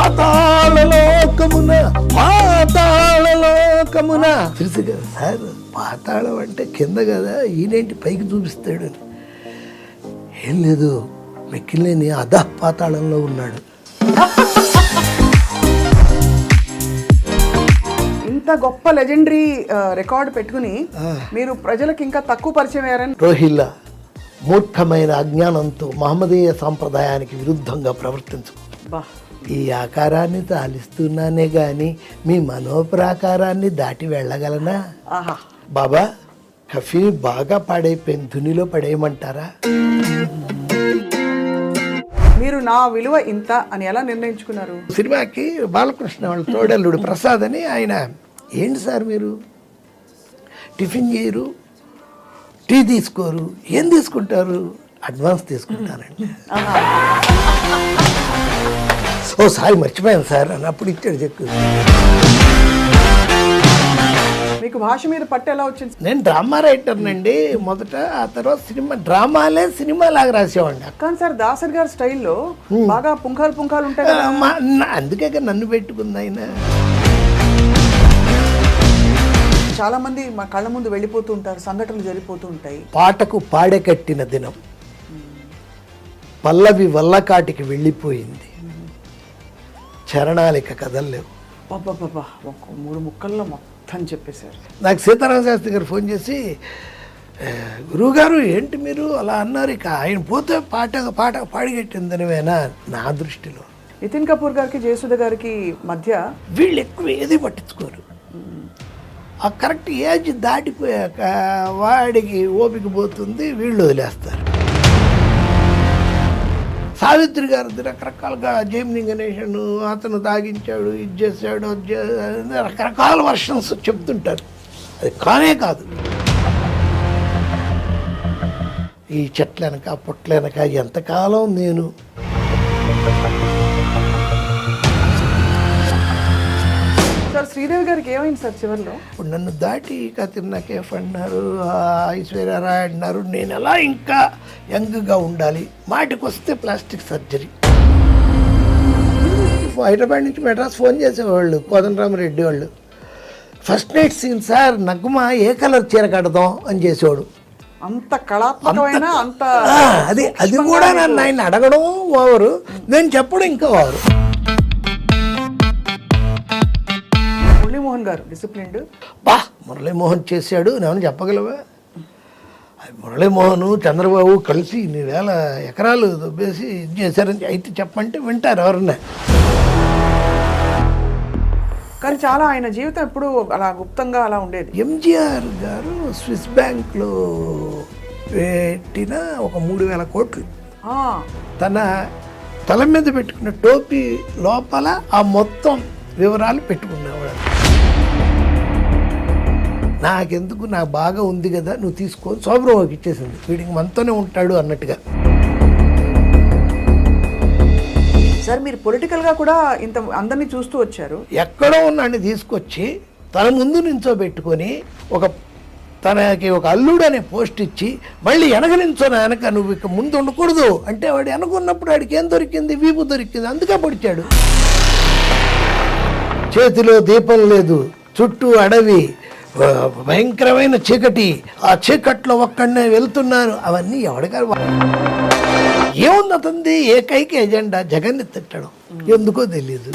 పాతాళలోకమున పాతాళలోకమున తెలుసు కదా సార్, పాతాళం అంటే కింద కదా, ఈయనేంటి పైకి చూపిస్తాడు. ఏం లేదు, మిక్కిలేని అధః పాతాళంలో ఉన్నాడు. ఇంత గొప్ప లెజెండరీ రికార్డు పెట్టుకుని మీరు ప్రజలకు ఇంకా తక్కువ పరిచయం అయ్యారని. రోహిల్లా మూర్ఖమైన అజ్ఞానంతో మహమ్మదీయ సాంప్రదాయానికి విరుద్ధంగా ప్రవర్తించు. ఈ ఆకారాన్ని తాలిస్తున్నానే గాని మీ మనోప్రాకారాన్ని దాటి వెళ్ళగలనా? బాబా, కఫీ బాగా పాడైపోయింది, ధునిలో పడేయమంటారా? మీరు నా విలువ ఇంత అని ఎలా నిర్ణయించుకున్నారు? సినిమాకి బాలకృష్ణ వాళ్ళ తోడల్లుడు ప్రసాద్ అని ఆయన, ఏంటి సార్ మీరు టిఫిన్ చేయరు, టీ తీసుకోరు, ఏం తీసుకుంటారు? అడ్వాన్స్ తీసుకుంటానండి. ఓ సారీ మర్చిపోయాను సార్ అన్నప్పుడు ఇచ్చాడు చెక్కు. మీకు భాష మీద పట్టు ఎలా వచ్చింది? నేను డ్రామా రైటర్నండి మొదట, ఆ తర్వాత సినిమాలే సినిమాలాగా రాసేవాడిని. కానీ సార్ దాసరి గారి స్టైల్లో బాగా పుంఖాలు ఉంటాయి కదా. అందుకే నన్ను పెట్టుకుంది ఆయన. చాలా మంది మా కళ్ళ ముందు వెళ్ళిపోతూ ఉంటారు, సంఘటనలు జరిగిపోతూ ఉంటాయి. పాటకు పాడే కట్టిన దినం, పల్లవి వల్లకాటికి వెళ్ళిపోయింది, చరణాలిక కదల్లేవు. బాబా ఒక 3 ముక్కల్లో మొత్తం చెప్పేశారు. నాకు సీతారామ శాస్త్రి గారు ఫోన్ చేసి, గురువుగారు ఏంటి మీరు అలా అన్నారు, ఇక ఆయన పోతే పాట పాడిగట్టిందనివేనా? నా దృష్టిలో నితిన్ కపూర్ గారికి జయసుధ గారికి మధ్య వీళ్ళు ఎక్కువ ఏది పట్టించుకోరు. ఆ కరెక్ట్ ఏజ్ దాటిపోయాక వాడికి ఓపిక పోతుంది, వీళ్ళు వదిలేస్తారు. సావిత్రి గారిది రకరకాలుగా జైమిని గణేషన్ అతను తాగించాడు, ఇది చేశాడు, రకరకాల వర్షన్స్ చెప్తుంటారు. అది కానే కాదు. ఈ చెట్లనక పొట్లనక ఎంతకాలం నేను సార్ శ్రీదేవి గారికి ఏమైంది సార్ చివరిలో? ఇప్పుడు నన్ను దాటి కతిర్నా కేఫ్ అన్నారు, ఐశ్వర్యరాయ్ అన్నారు. నేను ఎలా ఇంకా యంగ్గా ఉండాలి? మాటికి వస్తే ప్లాస్టిక్ సర్జరీ. హైదరాబాద్ నుంచి మెడ్రాస్ ఫోన్ చేసేవాళ్ళు, కోదండరామరెడ్డి వాళ్ళు. First night scene sir, Nagma ఏ కలర్ చీర కడదాం అని చేసేవాడు. అంత కళాత్మకమైన అంత అది కూడా నన్ను ఆయన అడగడం ఓవరు, నేను చెప్పడం ఇంకా ఓవరు. మురళీమోహన్ గారు డిసిప్లిన్డ్. మురళీమోహన్ చేశాడు, నేను చెప్పగలవా? మురళీమోహన్ చంద్రబాబు కలిసి ఇన్ని వేల ఎకరాలు దొబ్బేసి ఇది చేశారని అయితే చెప్పంటే వింటారు ఎవరన్నా. కానీ చాలా ఆయన జీవితం ఎప్పుడు అలా గుప్తంగా అలా ఉండేది. ఎంజీఆర్ గారు స్విస్ బ్యాంక్లో పెట్టిన ఒక 3,000 కోట్లు తన తల మీద పెట్టుకున్న టోపీ లోపల ఆ మొత్తం వివరాలు పెట్టుకునేవాడు. నాకెందుకు, నాకు బాగా ఉంది కదా, నువ్వు తీసుకొని శోభరావుకి ఇచ్చేసింది, వీడికి మనతోనే ఉంటాడు అన్నట్టుగా. సార్ మీరు పొలిటికల్గా కూడా ఇంత అందరినీ చూస్తూ వచ్చారు. ఎక్కడో ఉన్నాడిని తీసుకొచ్చి తన ముందు నించోబెట్టుకొని తనకి ఒక అల్లుడు అనే పోస్ట్ ఇచ్చి మళ్ళీ వెనక నించోనా, వెనక నువ్వు ఇక ముందు ఉండకూడదు అంటే, వాడు వెనకున్నప్పుడు వాడికి ఏం దొరికింది? వీపు దొరికింది, అందుకే పొడిచాడు. చేతిలో దీపం లేదు, చుట్టూ అడవి, భయంకరమైన చీకటి, ఆ చీకట్లో ఒక్కడనే వెళ్తున్నారు. అవన్నీ ఎవడిగారు? ఏముంది అతంది ఏకైక ఎజెండా? జగన్ని తిట్టడం. ఎందుకో తెలీదు.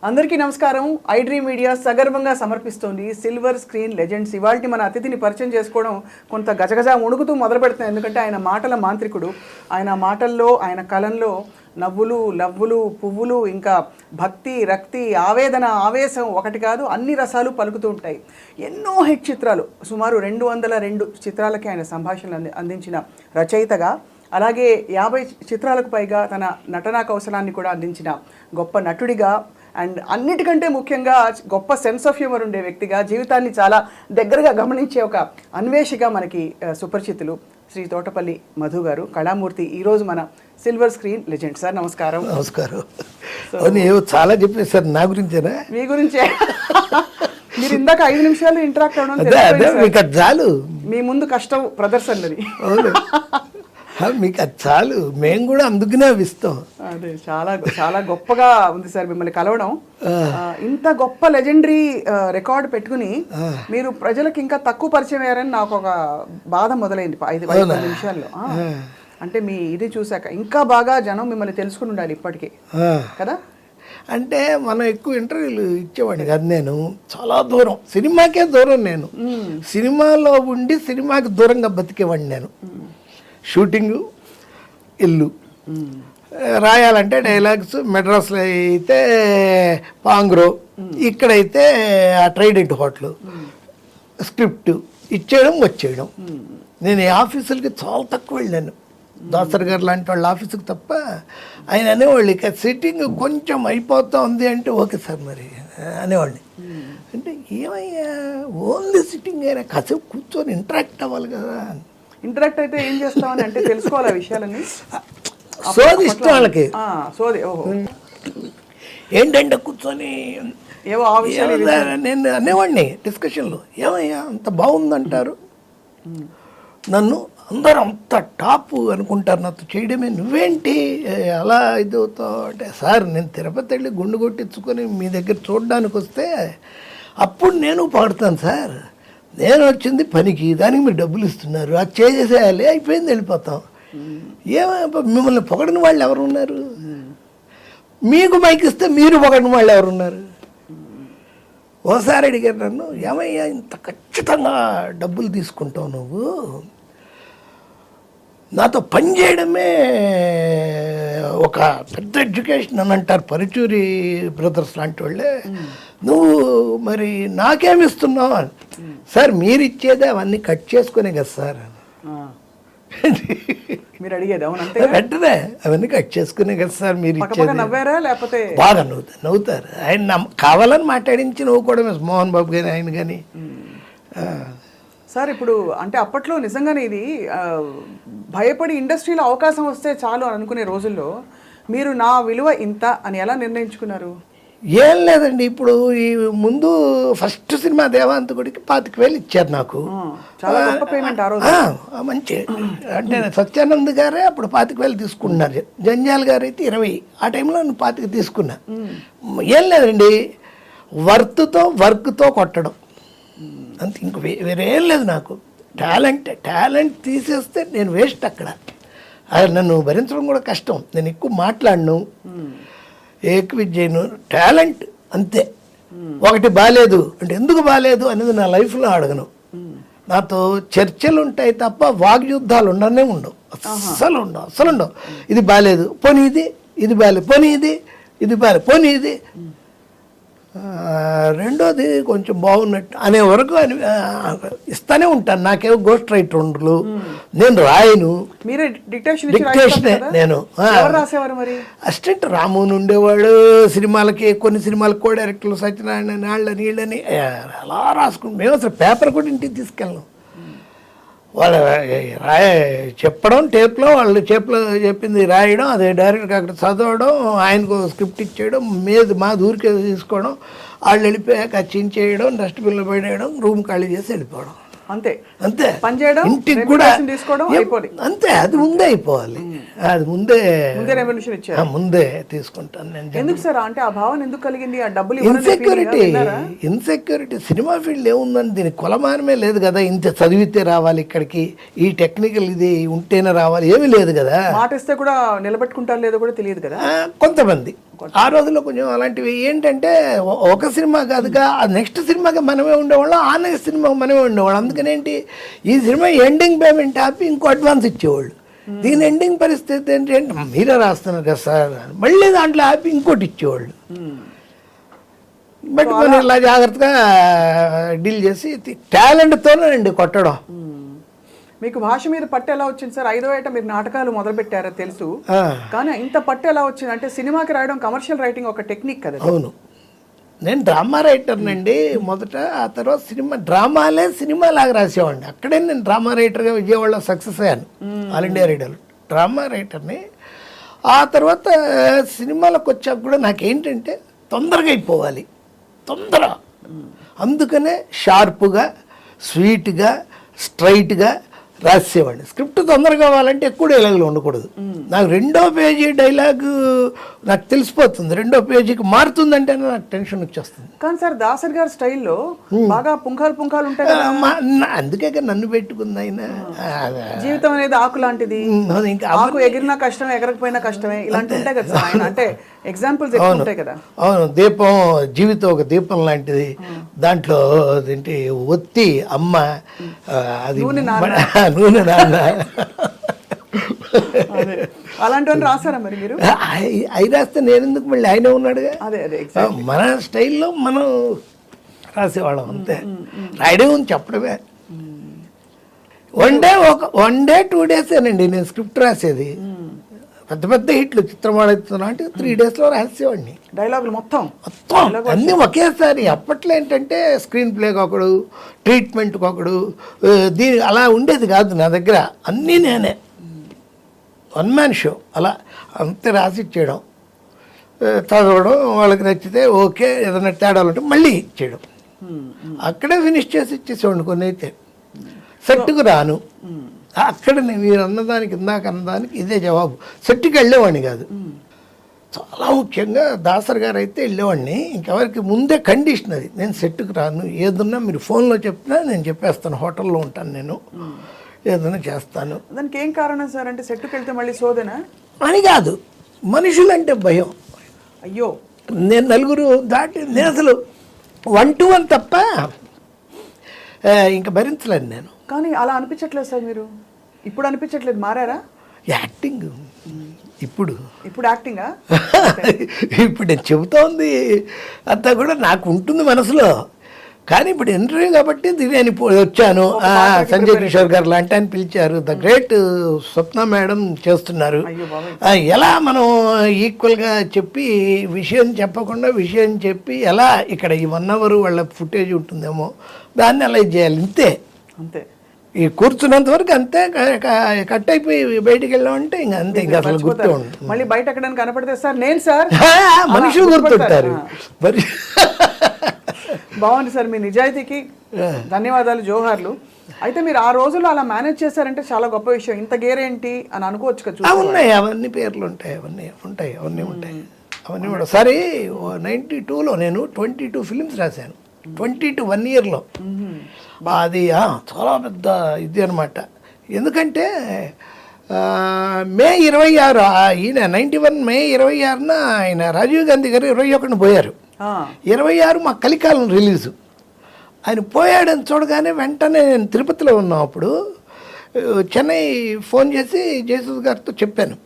అందరికీ నమస్కారం. ఐడ్రీమ్ మీడియా సగర్వంగా సమర్పిస్తోంది సిల్వర్ స్క్రీన్ లెజెండ్స్. ఇవాళ మన అతిథిని పరిచయం చేసుకోవడం కొంత గజగజ వణుకుతూ మొదలు పెడుతున్నాం. ఎందుకంటే ఆయన మాటల మాంత్రికుడు. ఆయన మాటల్లో, ఆయన కలంలో నవ్వులు, లవ్వులు, పువ్వులు, ఇంకా భక్తి, రక్తి, ఆవేదన, ఆవేశం ఒకటి కాదు అన్ని రసాలు పలుకుతూ ఉంటాయి. ఎన్నో హిట్ చిత్రాలు, సుమారు 202 చిత్రాలకి ఆయన సంభాషణలు అందించిన రచయితగా, అలాగే 50 చిత్రాలకు పైగా తన నటనా కౌశలాన్ని కూడా అందించిన గొప్ప నటుడిగా, అండ్ అన్నిటికంటే ముఖ్యంగా గొప్ప సెన్స్ ఆఫ్ హ్యూమర్ ఉండే వ్యక్తిగా, జీవితాన్ని చాలా దగ్గరగా గమనించే ఒక అన్వేషిగా మనకి సుపరిచితులు శ్రీ తోటపల్లి మధు గారు, కళామూర్తి, ఈరోజు మన సిల్వర్ స్క్రీన్ లెజెండ్. సార్ నమస్కారం. నమస్కారం. చాలా చెప్పేసారు నా గురించేనా? మీ గురించే. మీరు ఇందాక 5 నిమిషాలు ఇంటరాక్ట్ అవ్వడం చాలు. మీ ముందు కష్టం ప్రదర్శనది. అవును. మీకు అది చాలు, మేము కూడా అందుకనే అవి ఇస్తాం. అదే చాలా చాలా గొప్పగా ఉంది సార్ మిమ్మల్ని కలవడం. ఇంత గొప్ప లెజెండరీ రికార్డు పెట్టుకుని మీరు ప్రజలకు ఇంకా తక్కువ పరిచయం అయ్యారని నాకు ఒక బాధ మొదలైంది 5 నిమిషాల్లో. అంటే మీ ఇది చూసాక ఇంకా బాగా జనం మిమ్మల్ని తెలుసుకుని ఉండాలి ఇప్పటికే కదా. అంటే మనం ఎక్కువ ఇంటర్వ్యూలు ఇచ్చేవాడిని కాదు, నేను చాలా దూరం, సినిమాకే దూరం. నేను సినిమాలో ఉండి సినిమాకి దూరంగా బతికేవాడిని. నేను షూటింగు, ఇల్లు, రాయాలంటే డైలాగ్స్ మెడ్రాస్లో అయితే పాంగ్రో, ఇక్కడైతే ఆ ట్రైడెంట్ హోటల్, స్క్రిప్ట్ ఇచ్చేయడం వచ్చేయడం. నేను ఈ ఆఫీసులకి చాలా తక్కువ వెళ్ళాను. దాసర్ గారు లాంటి వాళ్ళ ఆఫీసుకి తప్ప. ఆయన అనేవాళ్ళు ఇక సిట్టింగ్ కొంచెం అయిపోతా ఉంది అంటే ఓకే సార్ మరి అనేవాడిని. అంటే ఏమయ్యా ఓన్లీ సిట్టింగ్ అయినా కాసేపు కూర్చొని ఇంటరాక్ట్ అవ్వాలి కదా. ఇంటరాక్ట్ అయితే ఏం చేస్తామని అంటే తెలుసుకోవాలి ఆ విషయాలన్నీ. సోది ఇష్టం వాళ్ళకి. సోది ఓహో ఏంటంటే కూర్చొని ఏవో ఆ విషయాలు నేను అనేవాడిని డిస్కషన్లో. ఏమయ్యా అంత బాగుందంటారు, నన్ను అందరూ అంత టాప్ అనుకుంటారు, నాతో చేయడమే, నువ్వేంటి అలా ఇది అవుతావు అంటే, సార్ నేను తిరుపతి వెళ్ళి గుండు కొట్టించుకొని మీ దగ్గర చూడడానికి వస్తే అప్పుడు నేను పాడుతాను సార్. నేను వచ్చింది పనికి, దానికి మీరు డబ్బులు ఇస్తున్నారు, అది చేసేసేయాలి, అయిపోయింది, వెళ్ళిపోతాం. మిమ్మల్ని పొగడిన వాళ్ళు ఎవరు ఉన్నారు? మీకు మైక్ ఇస్తే మీరు పొగడిన వాళ్ళు ఎవరున్నారు? ఓసారి అడిగారు నన్ను, ఏమయ్యా ఇంత ఖచ్చితంగా డబ్బులు తీసుకుంటావు నువ్వు, నాతో పని చేయడమే ఒక పెద్ద ఎడ్యుకేషన్ అని అంటారు పరుచూరి బ్రదర్స్ లాంటి వాళ్ళే, నువ్వు మరి నాకేమిస్తున్నావు? సార్ మీరు ఇచ్చేదే అవన్నీ కట్ చేసుకునే కదా సార్. మీరు అడిగేది అవునంటే వెంటనే అవన్నీ కట్ చేసుకునే కదా సార్ మీరు ఇచ్చేది. నవ్వారా లేకపోతే? బాగా నవ్వుతారు. ఆయన కావాలని మాట్లాడించి నవ్వుకోవడమే, మోహన్ బాబు కానీ ఆయన కానీ. సార్ ఇప్పుడు అంటే అప్పట్లో నిజంగానే ఇది భయపడి ఇండస్ట్రీలో అవకాశం వస్తే చాలు అని అనుకునే రోజుల్లో మీరు నా విలువ ఇంత అని ఎలా నిర్ణయించుకున్నారు? ఏం లేదండి, ఇప్పుడు ఈ ముందు ఫస్ట్ సినిమా దేవాంతకుడికి 25,000 ఇచ్చారు నాకు. చాలా గొప్ప పేమెంట్ ఆ రోజు. మంచి అంటే సత్యానంద్ గారే అప్పుడు 25,000 తీసుకుంటున్నారు, జంజాల్ గారు అయితే 20. ఆ టైంలో నేను 25 తీసుకున్నా. ఏం లేదండి, వర్క్తో కొట్టడం అంత, ఇంక వేరే ఏం లేదు నాకు. టాలెంట్ తీసేస్తే నేను వేస్ట్ అక్కడ. నన్ను భరించడం కూడా కష్టం, నేను ఎక్కువ మాట్లాడను, ఏకవిద్యను, టాలెంట్ అంతే. ఒకటి బాగాలేదు అంటే ఎందుకు బాగాలేదు అనేది నా లైఫ్లో అడగను. నాతో చర్చలు ఉంటాయి తప్ప వాగ్యుద్ధాలు ఉండనే ఉండవు, అస్సలు ఉండవు. ఇది బాగాలేదు, పోనీ ఇది బాగాలేదు, పోనీ ఇది బాగాలేదు, పోనీ ఇది. రెండోది కొంచెం బాగున్నట్టు అనే వరకు ఇస్తానే ఉంటాను. నాకేమో గోస్ట్ రైటర్లు, నేను రాయను, డిక్టేషనే. నేను అసిస్టెంట్ రాముని ఉండేవాడు సినిమాలకి, కొన్ని సినిమాలకు కూడా డైరెక్టర్లు సత్యనారాయణ నాళ్ళని నీళ్ళని అలా రాసుకుంటాం. మేము అసలు పేపర్ కూడా ఇంటికి తీసుకెళ్ళాం. వాళ్ళు చెప్పడం టేప్లో, వాళ్ళు చెప్పింది రాయడం, అదే డైరెక్ట్గా అక్కడ చదవడం, ఆయనకు స్క్రిప్ట్ ఇచ్చేయడం, మా ఊరికే తీసుకోవడం, వాళ్ళు వెళ్ళిపోయాక చించేయడం, డస్ట్బిన్లో పడేయడం, రూమ్ ఖాళీ చేసి వెళ్ళిపోవడం, అంతే. ఇంటికి కూడా అంతే, అది ముందే అయిపోవాలి, అది ముందే తీసుకుంటాను నేను. ఎందుకు సార్ అంటే ఆ భావన ఎందుకు కలిగింది? ఆ డబ్బులు ఇన్సెక్యూరిటీ సినిమా ఫీల్డ్ ఏముందని దీనికి కొలమానమే లేదు కదా. ఇంత చదివితే రావాలి ఇక్కడికి, ఈ టెక్నికల్ ఇది ఉంటేనే రావాలి, ఏమీ లేదు కదా. మాట ఇస్తే కూడా నిలబెట్టుకుంటారు లేదో కూడా తెలియదు కదా కొంతమంది. ఆ రోజుల్లో కొంచెం అలాంటివి ఏంటంటే ఒక సినిమా కాదుగా, నెక్స్ట్ సినిమాకి మనమే ఉండేవాళ్ళం, ఆ నెక్స్ట్ సినిమాకి మనమే ఉండేవాళ్ళం. అందుకనేంటి ఈ సినిమా ఎండింగ్ పేమెంట్ ఆపి ఇంకో అడ్వాన్స్ ఇచ్చేవాళ్ళు. దీని ఎండింగ్ పరిస్థితి ఏంటంటే మీరే రాస్తున్నారు కదా సార్, మళ్ళీ దాంట్లో ఆపి ఇంకోటి ఇచ్చేవాళ్ళు. బట్ మనం ఇలా జాగ్రత్తగా డీల్ చేసి టాలెంట్తోనే అండి కొట్టడం. మీకు భాష మీద పట్టు ఎలా వచ్చింది సార్? 5వ ఏట మీరు నాటకాలు మొదలు పెట్టారో తెలుసు, కానీ ఇంత పట్టు ఎలా వచ్చింది? అంటే సినిమాకి రాయడం, కమర్షియల్ రైటింగ్ ఒక టెక్నిక్ కదా. అవును, నేను డ్రామా రైటర్నండి మొదట. ఆ తర్వాత డ్రామాలే సినిమాలాగా రాసేవాడిని. అక్కడే నేను డ్రామా రైటర్గా విజయవాడలో సక్సెస్ అయ్యాను, ఆల్ ఇండియా రేడియోలో డ్రామా రైటర్ని. ఆ తర్వాత సినిమాలకు వచ్చాక కూడా నాకేంటంటే తొందరగా అయిపోవాలి, అందుకనే షార్ప్గా, స్వీట్గా, స్ట్రైట్గా రాసేవాడిని. స్క్రిప్ట్ తొందరగా కావాలంటే ఎక్కువ డైలాగులు ఉండకూడదు. నాకు 2వ పేజీ డైలాగు నాకు తెలిసిపోతుంది, 2వ పేజీకి మారుతుందంటే నాకు టెన్షన్ వచ్చేస్తుంది. కానీ సార్ దాసరి గారి స్టైల్లో బాగా పుంఖాలు ఉంటాయి కదా. అందుకే నన్ను పెట్టుకుంది ఆయన. జీవితం అనేది ఆకు లాంటిది, ఇంకా ఆకు ఎగిరినా కష్టమే ఎగరకపోయినా కష్టమే, ఇలాంటి ఉంటాయి కదా సార్ ఆయన. అంటే ఎగ్జాంపుల్స్ ఎక్కువ ఉంటాయి కదా. అవును, దీపం, జీవితం ఒక దీపం లాంటిది. దాంట్లో ఏంటి ఒత్తి అమ్మ, అది నూనె నాన్న. అలాంటివన్నీ రాసారా మరి మీరు? అవి రాస్తే నేను ఎందుకు, మళ్ళీ ఆయనే ఉన్నాడుగా. అదే మన స్టైల్లో మనం రాసేవాళ్ళం అంతే. రాయడం ఉంది, చెప్పడమే. వన్ డే 2 డేసేనండి నేను స్క్రిప్ట్ రాసేది. పెద్ద పెద్ద హిట్లు చిత్రమాడుతున్నా అంటే 3 డేస్లో రాసేవాడిని. డైలాగులు మొత్తం అన్నీ ఒకేసారి. అప్పట్లో ఏంటంటే స్క్రీన్ ప్లేకి ఒకడు, ట్రీట్మెంట్కి ఒకడు, దీని అలా ఉండేది కాదు నా దగ్గర. అన్నీ నేనే, 1 మ్యాన్ షో. అలా అంతే రాసిచ్చేయడం, చదవడం, వాళ్ళకి నచ్చితే ఓకే, ఏదైనా తేడాలు ఉంటే మళ్ళీ ఇచ్చేయడం. అక్కడే ఫినిష్ చేసి ఇచ్చేసేవాడిని. కొన్ని అయితే సెట్కు రాను, అక్కడ మీరు అన్నదానికి, ఇందాక అన్నదానికి ఇదే జవాబు. సెట్కి వెళ్ళేవాడిని కాదు. చాలా ముఖ్యంగా దాసరి గారు అయితే వెళ్ళేవాడిని. ఇంకెవరికి ముందే కండిషన్ అది, నేను సెట్కి రాను, ఏదన్నా మీరు ఫోన్లో చెప్పినా నేను చెప్పేస్తాను, హోటల్లో ఉంటాను నేను, ఏదైనా చేస్తాను. దానికి ఏం కారణం సార్? అంటే సెట్కి వెళ్తే మళ్ళీ సోదేనా అని కాదు, మనుషులంటే భయం. అయ్యో, నేను నలుగురు దాటి నేను అసలు 1 to 1 తప్ప ఇంకా భరించలేను నేను. కానీ అలా అనిపించట్లేదు సార్ మీరు? ఇప్పుడు అనిపించట్లేదు, మారారా? యాక్టింగ్ ఇప్పుడు యాక్టింగా? ఇప్పుడు నేను చెబుతా ఉంది అంతా కూడా నాకు ఉంటుంది మనసులో. కానీ ఇప్పుడు ఇంటర్వ్యూ కాబట్టి నేను ఇప్పుడు వచ్చాను. సంజయ్ కిషోర్ గారు లాంటి ఆయన పిలిచారు, ద గ్రేట్ స్వప్న మేడం చేస్తున్నారు. ఎలా మనం ఈక్వల్గా చెప్పి, విషయం చెప్పకుండా విషయం చెప్పి ఎలా ఇక్కడ ఈ 1 hour వాళ్ళ ఫుటేజ్ ఉంటుందేమో దాన్ని అలా చేయాలి. అంతే. ఈ కూర్చున్నంత వరకు అంతే. కట్ అయిపోయి బయటికి వెళ్ళామంటే ఇంకా అంతే, ఇంకా అసలు గుర్తు ఉంటుంది. మళ్ళీ బయట ఎక్కడానికి కనపడితే సార్ నేను సార్ మనుషులు గుర్తుంటారు. బాగుంది సార్, మీ నిజాయితీకి ధన్యవాదాలు, జోహార్లు. అయితే మీరు ఆ రోజుల్లో అలా మేనేజ్ చేశారంటే చాలా గొప్ప విషయం. ఇంత గేరేంటి అని అనుకోవచ్చు కదా. ఉన్నాయి అవన్నీ పేర్లు ఉంటాయి, అవన్నీ కూడా. సరే 92లో నేను 22 ఫిలిమ్స్ రాశాను. 22 1 yearలో. అది చాలా పెద్ద ఇది అనమాట. ఎందుకంటే మే 26 ఈయన 91 మే 26న ఆయన రాజీవ్ గాంధీ గారు 21న పోయారు. 26 మా కలికాలం రిలీజు. ఆయన పోయాడని చూడగానే వెంటనే నేను తిరుపతిలో ఉన్నాం. అప్పుడు చెన్నై ఫోన్ చేసి జయసూద్ గారితో చెప్పాను,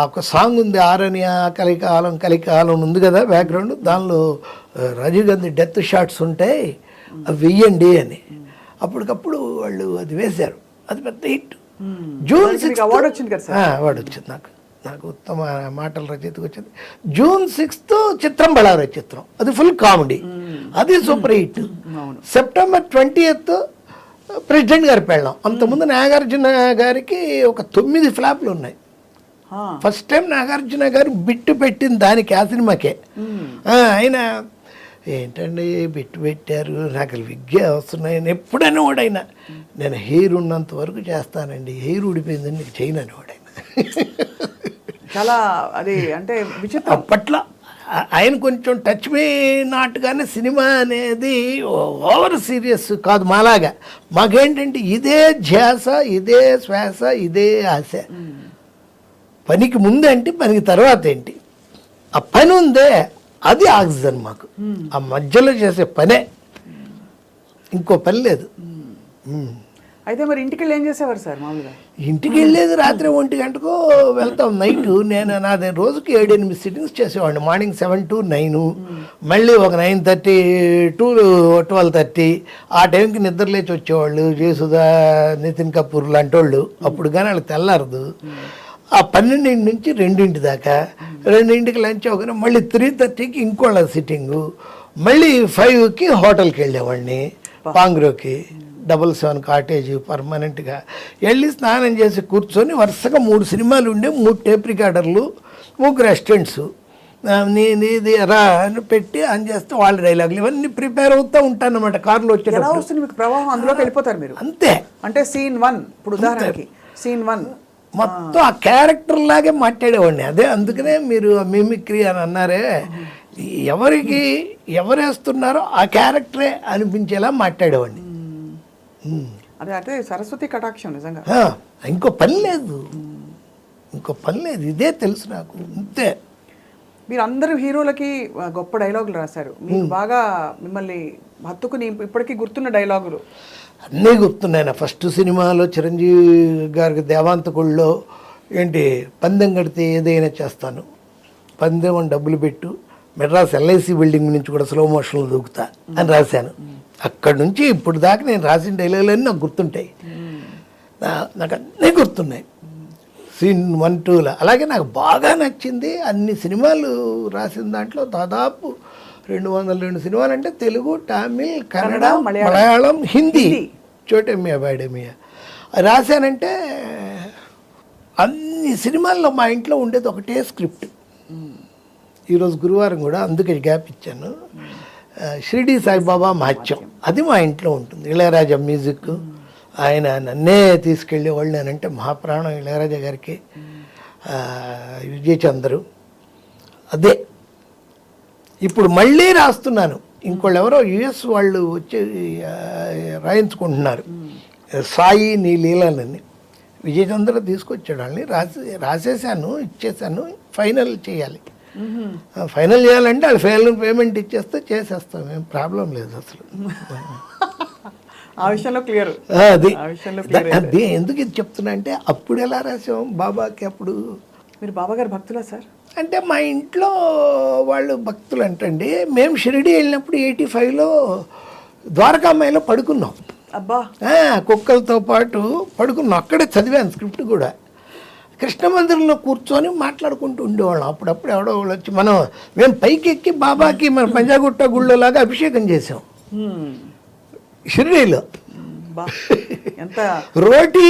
ఒక సాంగ్ ఉంది ఆరణ్య కలికాలం ఉంది కదా బ్యాక్గ్రౌండ్, దానిలో రాజీవ్ గాంధీ డెత్ షాట్స్ ఉంటాయి, అవి వెయ్యండి అని. అప్పటికప్పుడు వాళ్ళు అది వేశారు. అది పెద్ద హిట్. జూన్ 6 అవార్డు వచ్చింది కదా సార్? అవార్డు వచ్చింది నాకు ఉత్తమ మాటల రచయితకు వచ్చింది. జూన్ 6 చిత్రం బళారే చిత్రం, అది ఫుల్ కామెడీ, అది super hit. September 20th president గారి పెళ్ళాం. అంతకుముందు నాగార్జున గారికి ఒక 9 ఫ్లాప్లు ఉన్నాయి. ఫస్ట్ టైం నాగార్జున గారు బిట్టు పెట్టింది దానికి, ఆ సినిమాకే. ఆయన ఏంటండి బిట్టు పెట్టారు, నాకు విగ్గే వస్తున్నాయి అని ఎప్పుడైనా వాడైనా, నేను హెయిర్ ఉన్నంత వరకు చేస్తానండి, హెయిర్ ఊడిపోయిందని నీకు చేయనని వాడైనా. చాలా అది అంటే విచిత్రం. అప్పట్లో ఆయన కొంచెం టచ్ మీ నాటుగానే సినిమా అనేది ఓవర్ సీరియస్ కాదు మాలాగా. మాకేంటంటే ఇదే ధ్యాస, ఇదే శ్వాస, ఇదే ఆశ. పనికి ముందేంటి, పనికి తర్వాత ఏంటి, ఆ పని ఉందే అది ఆక్సిజన్ మాకు. ఆ మధ్యలో చేసే పనే, ఇంకో పని లేదు. అయితే మరి ఇంటికి వెళ్ళి ఏం చేసేవారు సార్ మామూలుగా? ఇంటికి వెళ్ళేది రాత్రి 1 గంటకు వెళ్తాం. నైట్ నేను నాది రోజుకి 7-8 సిట్టింగ్స్ చేసేవాడిని. మార్నింగ్ 7 to 9, మళ్ళీ ఒక 9:30 to 12:30. ఆ టైంకి నిద్ర లేచి వచ్చేవాళ్ళు జయసుధా, నితిన్ కపూర్ లాంటి వాళ్ళు. అప్పుడు కానీ వాళ్ళకి తెల్లారదు. ఆ 12 నుంచి 2 దాకా, 2కి లంచ్ అవ్వగానే మళ్ళీ 3:30కి ఇంకోళ్ళ సిట్టింగు, మళ్ళీ 5కి హోటల్కి వెళ్ళేవాడిని, పాంగ్రోకి 77 కాటేజ్ పర్మనెంట్గా వెళ్ళి స్నానం చేసి కూర్చొని వరుసగా 3 సినిమాలు ఉండే, 3 టేప్ రికార్డర్లు, 3 అసిస్టెంట్స్, నీది రా అని పెట్టి అని చేస్తే వాళ్ళ డైలాగులు ఇవన్నీ ప్రిపేర్ అవుతూ ఉంటాను అన్నమాట కార్లో ఎలా వచ్చేటప్పుడు. వస్తుంది మీకు ప్రవాహం? అందులోకి వెళ్ళిపోతారు మీరు అంతే అంటే సీన్ 1 ఇప్పుడు ఉదాహరణకి సీన్ 1 మొత్తం ఆ క్యారెక్టర్ లాగే మాట్లాడేవాడిని. అదే అందుకనే మీరు మిమిక్రీ అని అన్నారే, ఎవరికి ఎవరేస్తున్నారో ఆ క్యారెక్టరే అనిపించేలా మాట్లాడేవాడిని. అదే అంటే సరస్వతి కటాక్షం నిజంగా. ఇంకో పని లేదు, ఇదే తెలుసు నాకు అంతే. మీరు అందరు హీరోలకి గొప్ప డైలాగులు రాశారు. మీకు బాగా మిమ్మల్ని హత్తుకుని ఇప్పటికీ గుర్తున్న డైలాగులు? అన్నీ గుర్తున్నాయి. నా ఫస్ట్ సినిమాలో చిరంజీవి గారికి దేవాంతకుళ్ళలో ఏంటి, పందెం కడితే ఏదైనా చేస్తాను, పందెం అని డబ్బులు పెట్టు, మెడ్రాస్ ఎల్ఐసి బిల్డింగ్ నుంచి కూడా స్లో మోషన్లో దూకుతా అని రాశాను. అక్కడి నుంచి ఇప్పుడు దాకా నేను రాసిన డైలాగులన్నీ నాకు గుర్తుంటాయి. నాకు అన్నీ గుర్తున్నాయి సీన్ 1, 2లో. అలాగే నాకు బాగా నచ్చింది అన్ని సినిమాలు రాసిన దాంట్లో దాదాపు 202 సినిమాలు అంటే తెలుగు, తమిళ్, కన్నడ, మలయాళం, హిందీ, చోటేమియా బాడేమియా రాశానంటే అన్ని సినిమాల్లో మా ఇంట్లో ఉండేది ఒకటే స్క్రిప్ట్. ఈరోజు గురువారం కూడా అందుకే గ్యాప్ ఇచ్చాను. షిరిడి సాయిబాబా మహత్యం అది మా ఇంట్లో ఉంటుంది. ఇళయరాజా మ్యూజిక్, ఆయన నన్నే తీసుకెళ్ళేవాళ్ళు. నేనంటే మహాప్రాణం ఇళయరాజా గారికి. విజయచంద్రు అదే. ఇప్పుడు మళ్ళీ రాస్తున్నాను. ఇంకోళ్ళు ఎవరో యుఎస్ వాళ్ళు వచ్చి రాయించుకుంటున్నారు సాయి నీ లీలలని. విజయచంద్ర తీసుకొచ్చాడు వాళ్ళని, రాసేసాను, ఇచ్చేసాను. ఫైనల్ చేయాలి. ఫైనల్ చేయాలంటే వాళ్ళు ఫైనల్ పేమెంట్ ఇచ్చేస్తే చేసేస్తాం, ఏం ప్రాబ్లం లేదు అసలు. ఆ విషయంలో క్లియర్. అది ఎందుకు ఇది చెప్తున్నా అంటే, అప్పుడు ఎలా రాసాం బాబాకి. అప్పుడు మీరు బాబా గారు భక్తులా సార్? అంటే మా ఇంట్లో వాళ్ళు భక్తులు అంటండి. మేము షిరిడి వెళ్ళినప్పుడు 85లో ద్వారకామాయిలో పడుకున్నాం. అబ్బా, కుక్కలతో పాటు పడుకున్నాం. అక్కడే చదివాను స్క్రిప్ట్ కూడా. కృష్ణ మందిరంలో కూర్చొని మాట్లాడుకుంటూ ఉండేవాళ్ళం. అప్పుడప్పుడు ఎవడో వాళ్ళు వచ్చి మేము పైకి ఎక్కి బాబాకి మన పంజాగుట్ట గుళ్ళోలాగా అభిషేకం చేసాం షిరిడీలో. ఎంత రోటీ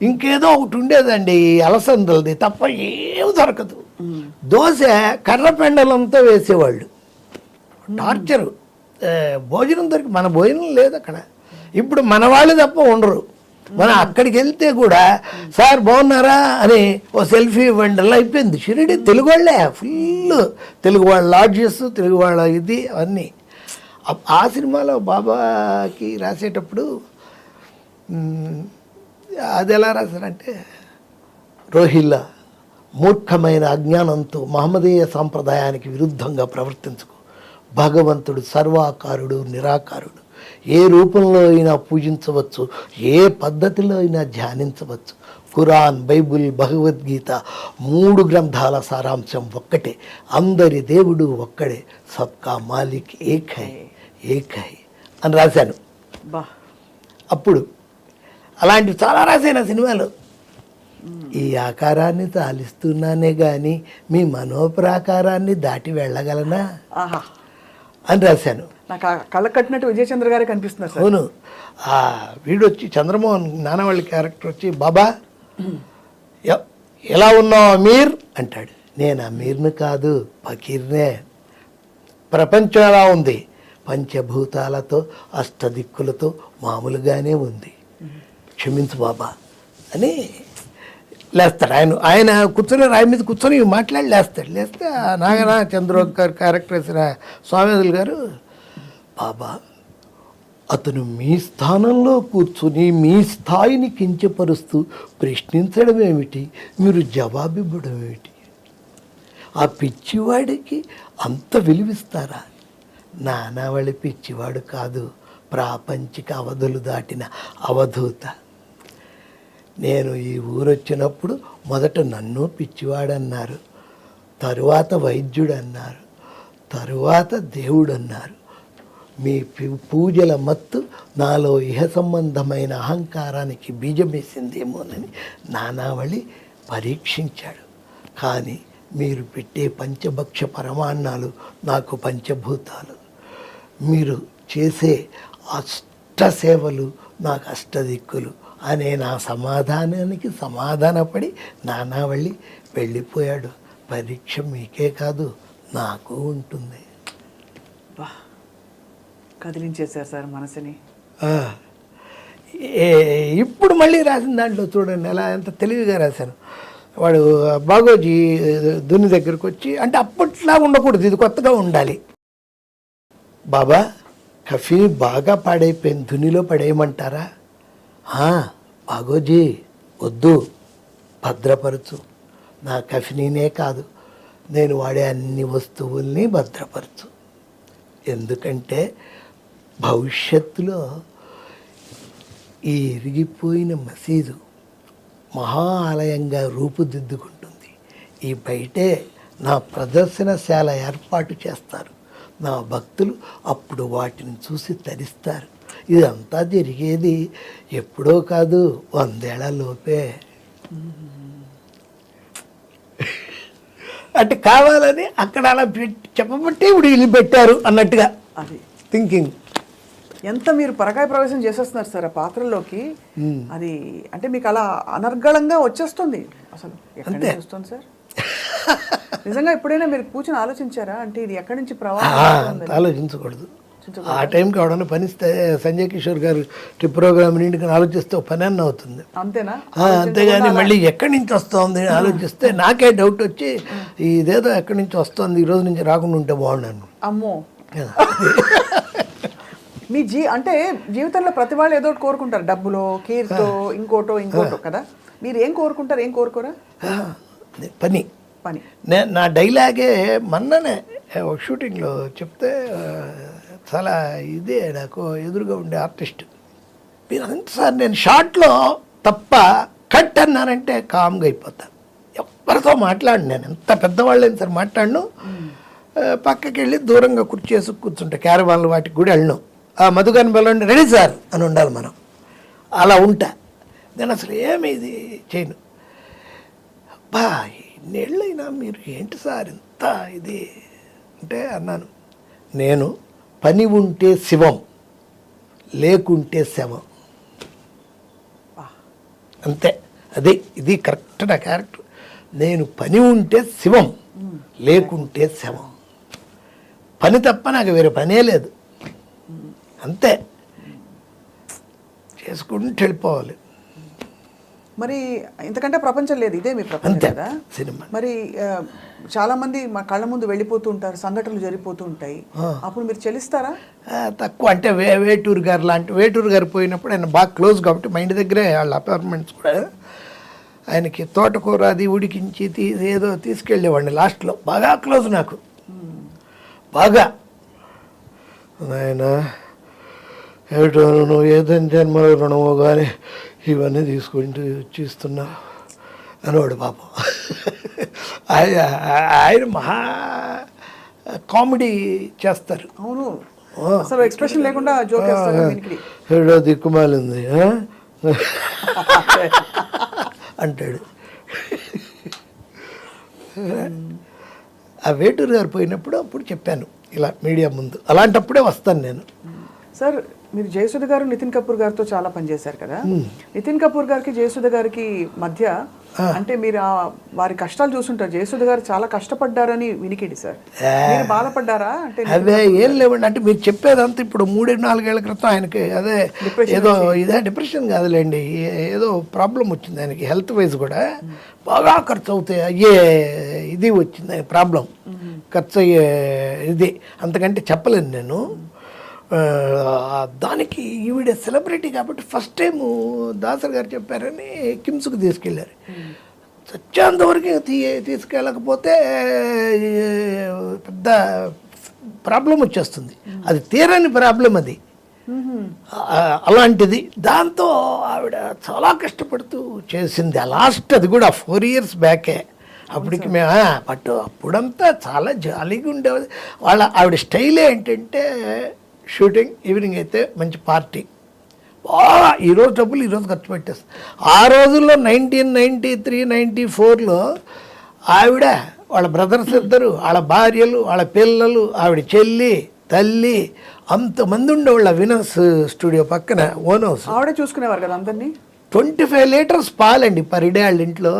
ఇంకేదో ఒకటి ఉండేదండి అలసందలది తప్ప ఏమి దొరకదు. దోశ కర్ర పెండలంతో వేసేవాళ్ళు. టార్చరు. భోజనం మన భోజనం లేదు అక్కడ. ఇప్పుడు మన వాళ్ళు తప్ప ఉండరు. మనం అక్కడికి వెళ్తే కూడా సార్ బాగున్నారా అని ఓ సెల్ఫీ ఇవ్వండి అలా అయిపోయింది. షిరిడి తెలుగు వాళ్ళే, ఫుల్ తెలుగు వాళ్ళ లాడ్జెస్, తెలుగు వాళ్ళ ఇది అవన్నీ. ఆ సినిమాలో బాబాకి రాసేటప్పుడు అది ఎలా రాశారంటే, రోహిల్లా మూర్ఖమైన అజ్ఞానంతో మహమ్మదీయ సాంప్రదాయానికి విరుద్ధంగా ప్రవర్తించుకు. భగవంతుడు సర్వాకారుడు, నిరాకారుడు. ఏ రూపంలో అయినా పూజించవచ్చు, ఏ పద్ధతిలో అయినా ధ్యానించవచ్చు. ఖురాన్, బైబుల్, భగవద్గీత 3 గ్రంథాల సారాంశం ఒక్కటే. అందరి దేవుడు ఒక్కడే. సబ్కా మాలిక్ ఏక్ హై, ఏక్ హై అని రాశాను. అప్పుడు అలాంటివి చాలా రాశాను సినిమాలో. ఈ ఆకారాన్ని తాలిస్తున్నానే కానీ మీ మనోప్రాకారాన్ని దాటి వెళ్ళగలనా అని రాశాను. నాకు కళ్ళ కట్టినట్టు విజయచంద్ర గారే కనిపిస్తున్నారు. అవును. వీడు వచ్చి చంద్రమోహన్ నానవల్లి క్యారెక్టర్ వచ్చి, బాబా ఎలా ఉన్నావు అమీర్ అంటాడు. నేను అమీర్ని కాదు, ఫకీర్నే. ప్రపంచం ఎలా ఉంది? పంచభూతాలతో, అష్టదిక్కులతో మామూలుగానే ఉంది, క్షమించు బాబా అని లేస్తాడు. ఆయన కూర్చొని రాయి మీద కూర్చొని మాట్లాడి లేస్తాడు. లేస్తే నాగనా చంద్ర గారు క్యారెక్టర్ వేసిన స్వామిదులు గారు, బాబా అతను మీ స్థానంలో కూర్చుని మీ స్థాయిని కించపరుస్తూ ప్రశ్నించడం ఏమిటి, మీరు జవాబివ్వడం ఏమిటి? ఆ పిచ్చివాడికి అంత విలువిస్తారా? నానావళి పిచ్చివాడు కాదు, ప్రాపంచిక అవధులు దాటిన అవధూత. నేను ఈ ఊరొచ్చినప్పుడు మొదట నన్ను పిచ్చివాడన్నారు, తరువాత వైద్యుడు అన్నారు, తరువాత దేవుడు అన్నారు. మీ పూజల మత్తు నాలో ఇహ సంబంధమైన అహంకారానికి బీజమేసిందేమోనని నానావళి పరీక్షించాడు. కానీ మీరు పెట్టే పంచభక్ష పరమాన్నాలు నాకు పంచభూతాలు, మీరు చేసే అష్టసేవలు నాకు అష్టదిక్కులు అనే నా సమాధానానికి సమాధానపడి నానావళి వెళ్ళిపోయాడు. పరీక్ష మీకే కాదు నాకు ఉంటుంది. బా, కదిలించేశారు సార్ మనసుని. ఆ, ఇప్పుడు మళ్ళీ రాసిన దాంట్లో చూడండి ఎలా ఎంత తెలివిగా రాశాను. వాడు బాగోజీ దుని దగ్గరకు వచ్చి, అంటే అప్పట్లా ఉండకూడదు, ఇది కొత్తగా ఉండాలి. బాబా కఫీ బాగా పాడైపోయింది, ధునిలో పడేయమంటారా? బాగోజీ వద్దు, భద్రపరచు. నా కఫీనే కాదు, నేను వాడే అన్ని వస్తువుల్ని భద్రపరచు. ఎందుకంటే భవిష్యత్తులో ఈ ఇరిగిపోయిన మసీదు మహా ఆలయంగా రూపుదిద్దుకుంటుంది. ఈ బయటే నా ప్రదర్శనశాల ఏర్పాటు చేస్తారు. నా భక్తులు అప్పుడు వాటిని చూసి తరిస్తారు. ఇదంతా జరిగేది ఎప్పుడో కాదు, 100 ఏళ్ల లోపే. అంటే కావాలని అక్కడ అలా చెప్పబట్టి ఇప్పుడు ఇల్లు పెట్టారు అన్నట్టుగా అది థింకింగ్. ఎంత మీరు పరకాయ ప్రవేశం చేసేస్తున్నారు సార్ ఆ పాత్రలోకి. అది అంటే మీకు అలా అనర్గళంగా వచ్చేస్తుంది. అసలు ఎక్కడి నుంచి వస్తుంది సార్? నిజంగా ఎప్పుడైనా మీరు కూర్చొని ఆలోచించారా? అంటే ఇది ఎక్కడి నుంచి ప్రవాహం? ఆలోచించకూడదు. ఆ టైంకి ఎవడన్నా పనిస్తే సంజయ్ కిషోర్ గారు ట్రిప్ ప్రోగ్రామ్ నుండి ఆలోచిస్తే ఒక పని అన్న అవుతుంది. అంతేనా? అంతేగాని మళ్ళీ ఎక్కడి నుంచి వస్తుంది ఆలోచిస్తే నాకే డౌట్ వచ్చి ఇదేదో ఎక్కడి నుంచి వస్తుంది, ఈ రోజు నుంచి రాకుండా ఉంటే బాగున్నాను. అమ్మో, మీ అంటే జీవితంలో ప్రతి వాళ్ళు ఏదో ఒకటి కోరుకుంటారు, డబ్బులో, కీర్తో, ఇంకోటో కదా. మీరు ఏం కోరుకుంటారు, ఏం కోరుకోరా? పని. నా డైలాగే మొన్ననే ఒక షూటింగ్లో చెప్తే చాలా ఇదే నాకు ఎదురుగా ఉండే ఆర్టిస్ట్, మీరు అంతసారి నేను షార్ట్లో తప్ప కట్ అన్నారంటే కామ్గా అయిపోతాను. ఎవరితో మాట్లాడు, నేను ఎంత పెద్దవాళ్ళైనా సరే మాట్లాడను. పక్కకి వెళ్ళి దూరంగా కుర్చీ వేసి కూర్చుంటా. క్యారవాన్లు వాటికి కూడా వెళ్ళను. మధుగాని బలండి రెడీ సార్ అని ఉండాలి మనం. అలా ఉంటా నేను. అసలు ఏమి ఇది చేయను. అబ్బా ఇన్నేళ్ళైనా మీరు ఏంటి సార్ ఇంత ఇది అంటే అన్నాను. నేను పని ఉంటే శివం, లేకుంటే శవం. అంతే, అదే ఇది కరెక్ట్ నా క్యారెక్టర్. నేను పని ఉంటే శివం, లేకుంటే శవం. పని తప్ప నాకు వేరే పనే లేదు. అంతే, చేసుకుంటూ వెళ్ళిపోవాలి. మరి ఇంతకంటే ప్రపంచం లేదు, ఇదే మీ ప్రపంచం కదా సినిమా. మరి చాలా మంది మా కళ్ళ ముందు వెళ్ళిపోతూ ఉంటారు, సంఘటనలు జరిగిపోతూ ఉంటాయి, అప్పుడు మీరు చెల్లిస్తారా? తక్కువ. అంటే వేటూరు గారు వేటూరు గారు పోయినప్పుడు ఆయన బాగా క్లోజ్ కాబట్టి మా ఇంటి దగ్గరే వాళ్ళ అపార్ట్మెంట్స్ కూడా, ఆయనకి తోటకూర అది ఉడికించి ఏదో తీసుకెళ్ళేవాడిని లాస్ట్లో. బాగా క్లోజ్ నాకు, బాగా. ఆయన ఏమిటో నువ్వు ఏదైనా జన్మలో రుణమో కానీ ఇవన్నీ తీసుకుంటూ ఇస్తున్నా అనేవాడు పాపం. ఆయన మహా కామెడీ చేస్తారు. అవును, అసలు ఎక్స్ప్రెషన్ లేకుండా జోక్ చేస్తారు. ఏడో దిక్కుమాలింది అంటాడు. ఆ వేటూరు గారు పోయినప్పుడు అప్పుడు చెప్పాను ఇలా మీడియా ముందు. అలాంటప్పుడే వస్తాను నేను. సార్ మీరు జయసుధ గారు నితిన్ కపూర్ గారితో చాలా పనిచేశారు కదా. నితిన్ కపూర్ గారికి జయసుధ గారికి మధ్య అంటే మీరు వారి కష్టాలు చూస్తుంటారు. జయసుధ గారు చాలా కష్టపడ్డారని వినికిడి సార్, మీరు బాధపడ్డారా? అంటే అదే ఏం లేవండి. అంటే మీరు చెప్పేదంతా ఇప్పుడు 3-4 ఏళ్ల క్రితం ఆయనకి అదే ఏదో ఇదే డిప్రెషన్ కాదులేండి, ఏదో ప్రాబ్లం వచ్చింది ఆయనకి, హెల్త్ వైజ్ కూడా బాగా ఖర్చు అవుతాయి అయ్యే ఇది వచ్చింది ఆయన ప్రాబ్లం, ఖర్చు అయ్యే ఇది. అంతకంటే చెప్పలేను నేను. దానికి ఈవిడ సెలబ్రిటీ కాబట్టి ఫస్ట్ టైము దాసర్ గారు చెప్పారని కిమ్స్కి తీసుకెళ్ళారు. చచ్చేంతవరకు తీసుకెళ్ళకపోతే పెద్ద ప్రాబ్లం వచ్చేస్తుంది, అది తీరని ప్రాబ్లం అది. అలాంటిది దాంతో ఆవిడ చాలా కష్టపడుతూ చేసింది. లాస్ట్ అది కూడా 4 years బ్యాకే. అప్పటికి మేము అప్పుడంతా చాలా జాలీగా ఉండేది. ఆవిడ స్టైల్ ఏంటంటే షూటింగ్ ఈవినింగ్ అయితే మంచి పార్టీ, బాగా ఈరోజు డబ్బులు ఈరోజు ఖర్చు పెట్టేస్తాం. ఆ రోజుల్లో 1993-94లో ఆవిడ, వాళ్ళ బ్రదర్స్ ఇద్దరు, వాళ్ళ భార్యలు, వాళ్ళ పిల్లలు, ఆవిడ చెల్లి, తల్లి, అంతమంది ఉండేవాళ్ళ వినస్ స్టూడియో పక్కన ఓన్ హౌస్. ఆవిడే చూసుకునేవారు కదా అందరినీ. 25 లీటర్స్ పాలండి పర్ డే వాళ్ళ ఇంట్లో.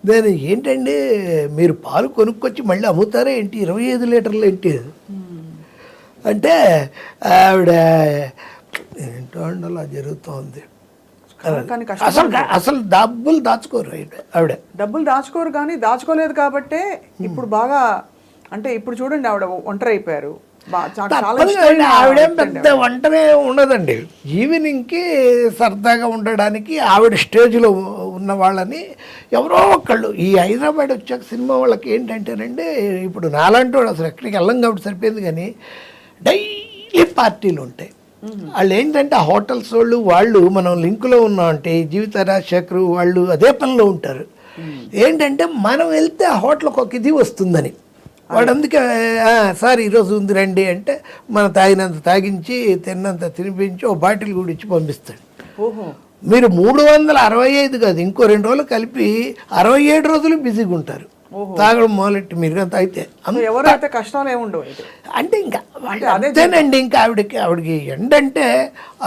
నేను ఏంటండి మీరు పాలు కొనుక్కొచ్చి మళ్ళీ అమ్ముతారా ఏంటి 25 లీటర్లు ఏంటి అంటే ఆవిడ ఏంటో అండి అలా జరుగుతోంది. కానీ అసలు డబ్బులు దాచుకోరు ఆవిడ. డబ్బులు దాచుకోరు, కానీ దాచుకోలేదు కాబట్టే ఇప్పుడు బాగా, అంటే ఇప్పుడు చూడండి ఆవిడ ఒంటరి అయిపోయారు. ఆవిడేం పెద్ద వంటనే ఉండదండి. ఈవినింగ్కి సరదాగా ఉండడానికి ఆవిడ స్టేజ్లో ఉన్న వాళ్ళని ఎవరో ఒకళ్ళు ఈ హైదరాబాద్ వచ్చాక సినిమా వాళ్ళకి ఏంటంటేనండి, ఇప్పుడు నాలాంటి వాడు అసలు ఎక్కడికి వెళ్ళం కాబట్టి సరిపోయింది, కానీ డైలీ పార్టీలు ఉంటాయి. వాళ్ళు ఏంటంటే ఆ హోటల్స్ వాళ్ళు మనం లింకులో ఉన్నామంటే జీవిత రాజశేఖరు వాళ్ళు అదే పనిలో ఉంటారు. ఏంటంటే మనం వెళ్తే ఆ హోటల్కి ఒక ఇది వస్తుందని వాడు అందుకే సార్ ఈరోజు ఉంది రండి అంటే మనం తాగినంత తాగించి తిన్నంత తినిపించి ఓ బాటిల్ కూడా ఇచ్చి పంపిస్తాడు. మీరు 365 కాదు, ఇంకో 2 రోజులు కలిపి 67 రోజులు బిజీగా ఉంటారు తాగడం మొదలెట్టి. మీరు తాగితే ఎవరైతే కష్టాలు ఏముండవు అంటే ఇంకా అదేనండి. ఇంకా ఆవిడకి ఏంటంటే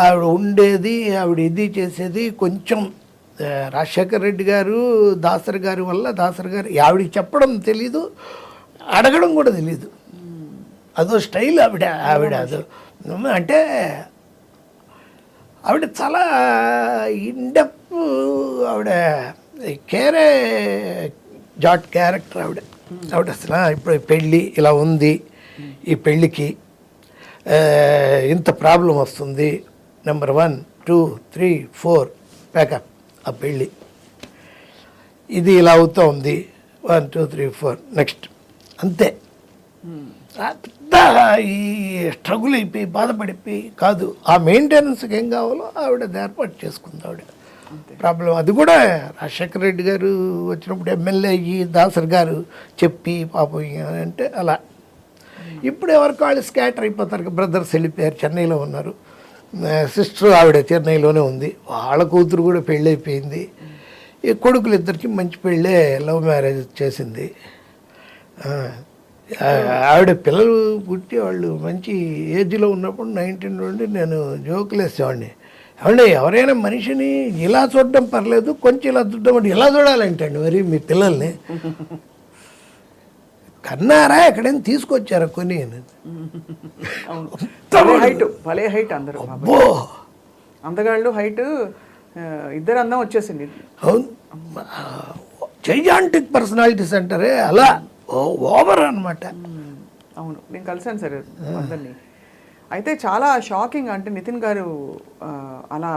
ఆవిడ ఉండేది, ఆవిడ ఇది చేసేది కొంచెం రాజశేఖర్ రెడ్డి గారు దాసరి గారి వల్ల, దాసరి గారు ఆవిడకి చెప్పడం తెలీదు, అడగడం కూడా తెలీదు. అదో స్టైల్ ఆవిడ అదో అంటే ఆవిడ చాలా ఇండెప్, ఆవిడ కేరే జాట్ క్యారెక్టర్ ఆవిడ. అసలు ఇప్పుడు పెళ్ళి ఇలా ఉంది, ఈ పెళ్ళికి ఇంత ప్రాబ్లం వస్తుంది, నెంబర్ 1 2 3 4 ప్యాకప్, ఆ పెళ్ళి ఇది ఇలా అవుతూ ఉంది 1 2 3 4 నెక్స్ట్, అంతే. పెద్ద ఈ స్ట్రగుల్ అయిపోయి బాధపడిపోయి కాదు, ఆ మెయింటెనెన్స్కి ఏం కావాలో ఆవిడ ఏర్పాటు చేసుకుంది ఆవిడ. ప్రాబ్లం అది కూడా రాజశేఖర రెడ్డి గారు వచ్చినప్పుడు ఎమ్మెల్యే అయ్యి దాసరి గారు చెప్పి పాపం అంటే అలా. ఇప్పుడు ఎవరికి వాళ్ళు స్కాటర్ అయిపోతారు. బ్రదర్స్ వెళ్ళిపోయారు, చెన్నైలో ఉన్నారు. సిస్టర్ ఆవిడ చెన్నైలోనే ఉంది, వాళ్ళ కూతురు కూడా పెళ్ళి అయిపోయింది. ఈ కొడుకులు ఇద్దరికి మంచి పెళ్ళే, లవ్ మ్యారేజ్ చేసింది ఆవిడ. పిల్లలు పుట్టి వాళ్ళు మంచి ఏజ్లో ఉన్నప్పుడు 19 నుండి నేను జోకులు వేసేవాడిని, ఏమండి ఎవరైనా మనిషిని ఇలా చూడడం పర్లేదు, కొంచెం ఇలా చూడడం అంటే ఇలా చూడాలంటండి మరి మీ పిల్లల్ని కన్నారా ఎక్కడైనా తీసుకొచ్చారా కొని. భలే హైట్ అందరూ, అందగాళ్ళు హైట్, ఇద్దరు అందం వచ్చేసింది. అవును, జైజాంటిక్ పర్సనాలిటీస్ అంటారే అలా ఓవర్ అనమాట. అవును, నేను కలిసాను సార్ అందరినీ. అయితే చాలా షాకింగ్, అంటే నితిన్ గారు అలా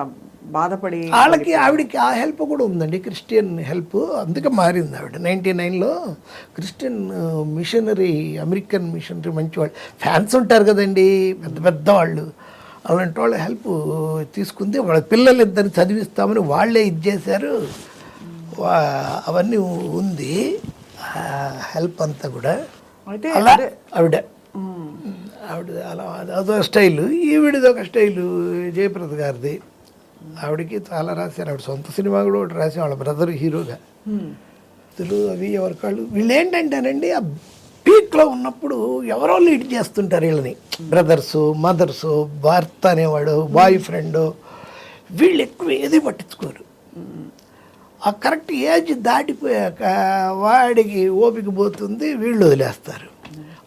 బాధపడి వాళ్ళకి ఆవిడకి ఆ హెల్ప్ కూడా ఉందండి, క్రిస్టియన్ హెల్ప్. అందుకే మారింది ఆవిడ. 99లో క్రిస్టియన్ మిషనరీ, అమెరికన్ మిషనరీ మంచి వాళ్ళు ఫ్యాన్స్ ఉంటారు కదండి, పెద్ద పెద్ద వాళ్ళు, అలాంటి వాళ్ళ హెల్ప్ తీసుకుంది. వాళ్ళ పిల్లలు ఇద్దరిని చదివిస్తామని వాళ్ళే ఇది చేశారు. అవన్నీ ఉంది హెల్ప్ అంతా కూడా. అయితే అలా ఆవిడ అలా అదో స్టైలు, ఈవిడిది ఒక స్టైలు. జయప్రద గారిది, ఆవిడకి చాలా రాశారు. ఆవిడ సొంత సినిమా కూడా ఒకటి రాసి వాళ్ళ బ్రదర్ హీరోగా. అవి ఎవరికాళ్ళు వీళ్ళు ఏంటంటేనండి, ఆ పీక్లో ఉన్నప్పుడు ఎవరో లీడ్ చేస్తుంటారు వీళ్ళని, బ్రదర్సు, మదర్సు, భర్త అనేవాడు, బాయ్ ఫ్రెండ్, వీళ్ళు ఎక్కువ ఏది పట్టించుకోరు. ఆ కరెక్ట్ ఏజ్ దాటిపోయాక వాడికి ఓపిక పోతుంది, వీళ్ళు వదిలేస్తారు.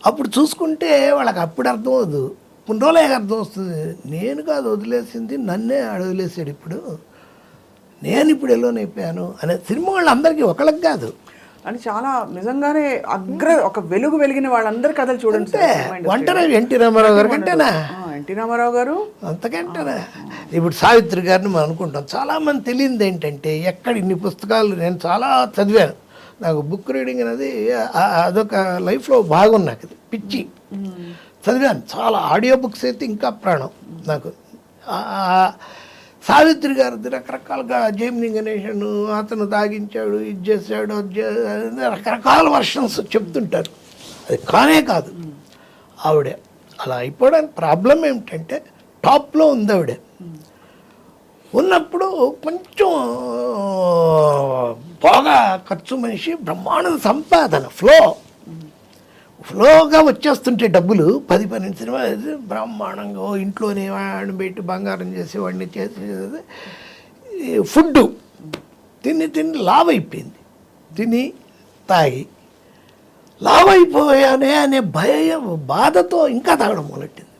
అప్పుడు చూసుకుంటే వాళ్ళకి అప్పుడు అర్థం అవదు, కొన్ని రోజులే అర్థం వస్తుంది. నేను కాదు వదిలేసింది, నన్నే వదిలేసాడు, ఇప్పుడు నేను ఇప్పుడు ఎల్లోనైపోయాను అనే సినిమా వాళ్ళు అందరికీ ఒకళ్ళకి కాదు అని చాలా నిజంగానే ఒక వెలుగు వెలిగిన వాళ్ళందరి కథలు చూడండి. ఒంటరి ఎన్టీ రామారావు గారు కంటేనా, ఎన్టీ రామారావు గారు అంతకంటేనా. ఇప్పుడు సావిత్రి గారిని మనం అనుకుంటాం, చాలామంది తెలియదు ఏంటంటే ఎక్కడ ఇన్ని పుస్తకాలు నేను చాలా చదివాను. నాకు బుక్ రీడింగ్ అనేది అదొక లైఫ్లో భాగం, నాకు అది పిచ్చి. చదివాను చాలా, ఆడియో బుక్స్ అయితే ఇంకా ప్రాణం నాకు. సావిత్రి గారిది రకరకాలుగా జైమిని గణేషన్ అతను తాగించాడు, ఇది చేశాడు, రకరకాల వర్షన్స్ చెప్తుంటారు. అది కానే కాదు ఆవిడే అలా అయిపోవడానికి ప్రాబ్లం ఏమిటంటే టాప్లో ఉంది ఆవిడే. ఉన్నప్పుడు కొంచెం బాగా ఖర్చు మనిషి, బ్రహ్మాండ సంపాదన, ఫ్లోగా వచ్చేస్తుంటే డబ్బులు 10-12 సినిమాలు బ్రహ్మాండంగా ఇంట్లోనే వాడిని పెట్టి బంగారం చేసేవాడిని చేసేది. ఫుడ్ తిని లావ్ అయిపోయింది. తిని తాగి లావైపోయానే అనే భయం బాధతో ఇంకా తాగడం మొదలెట్టింది.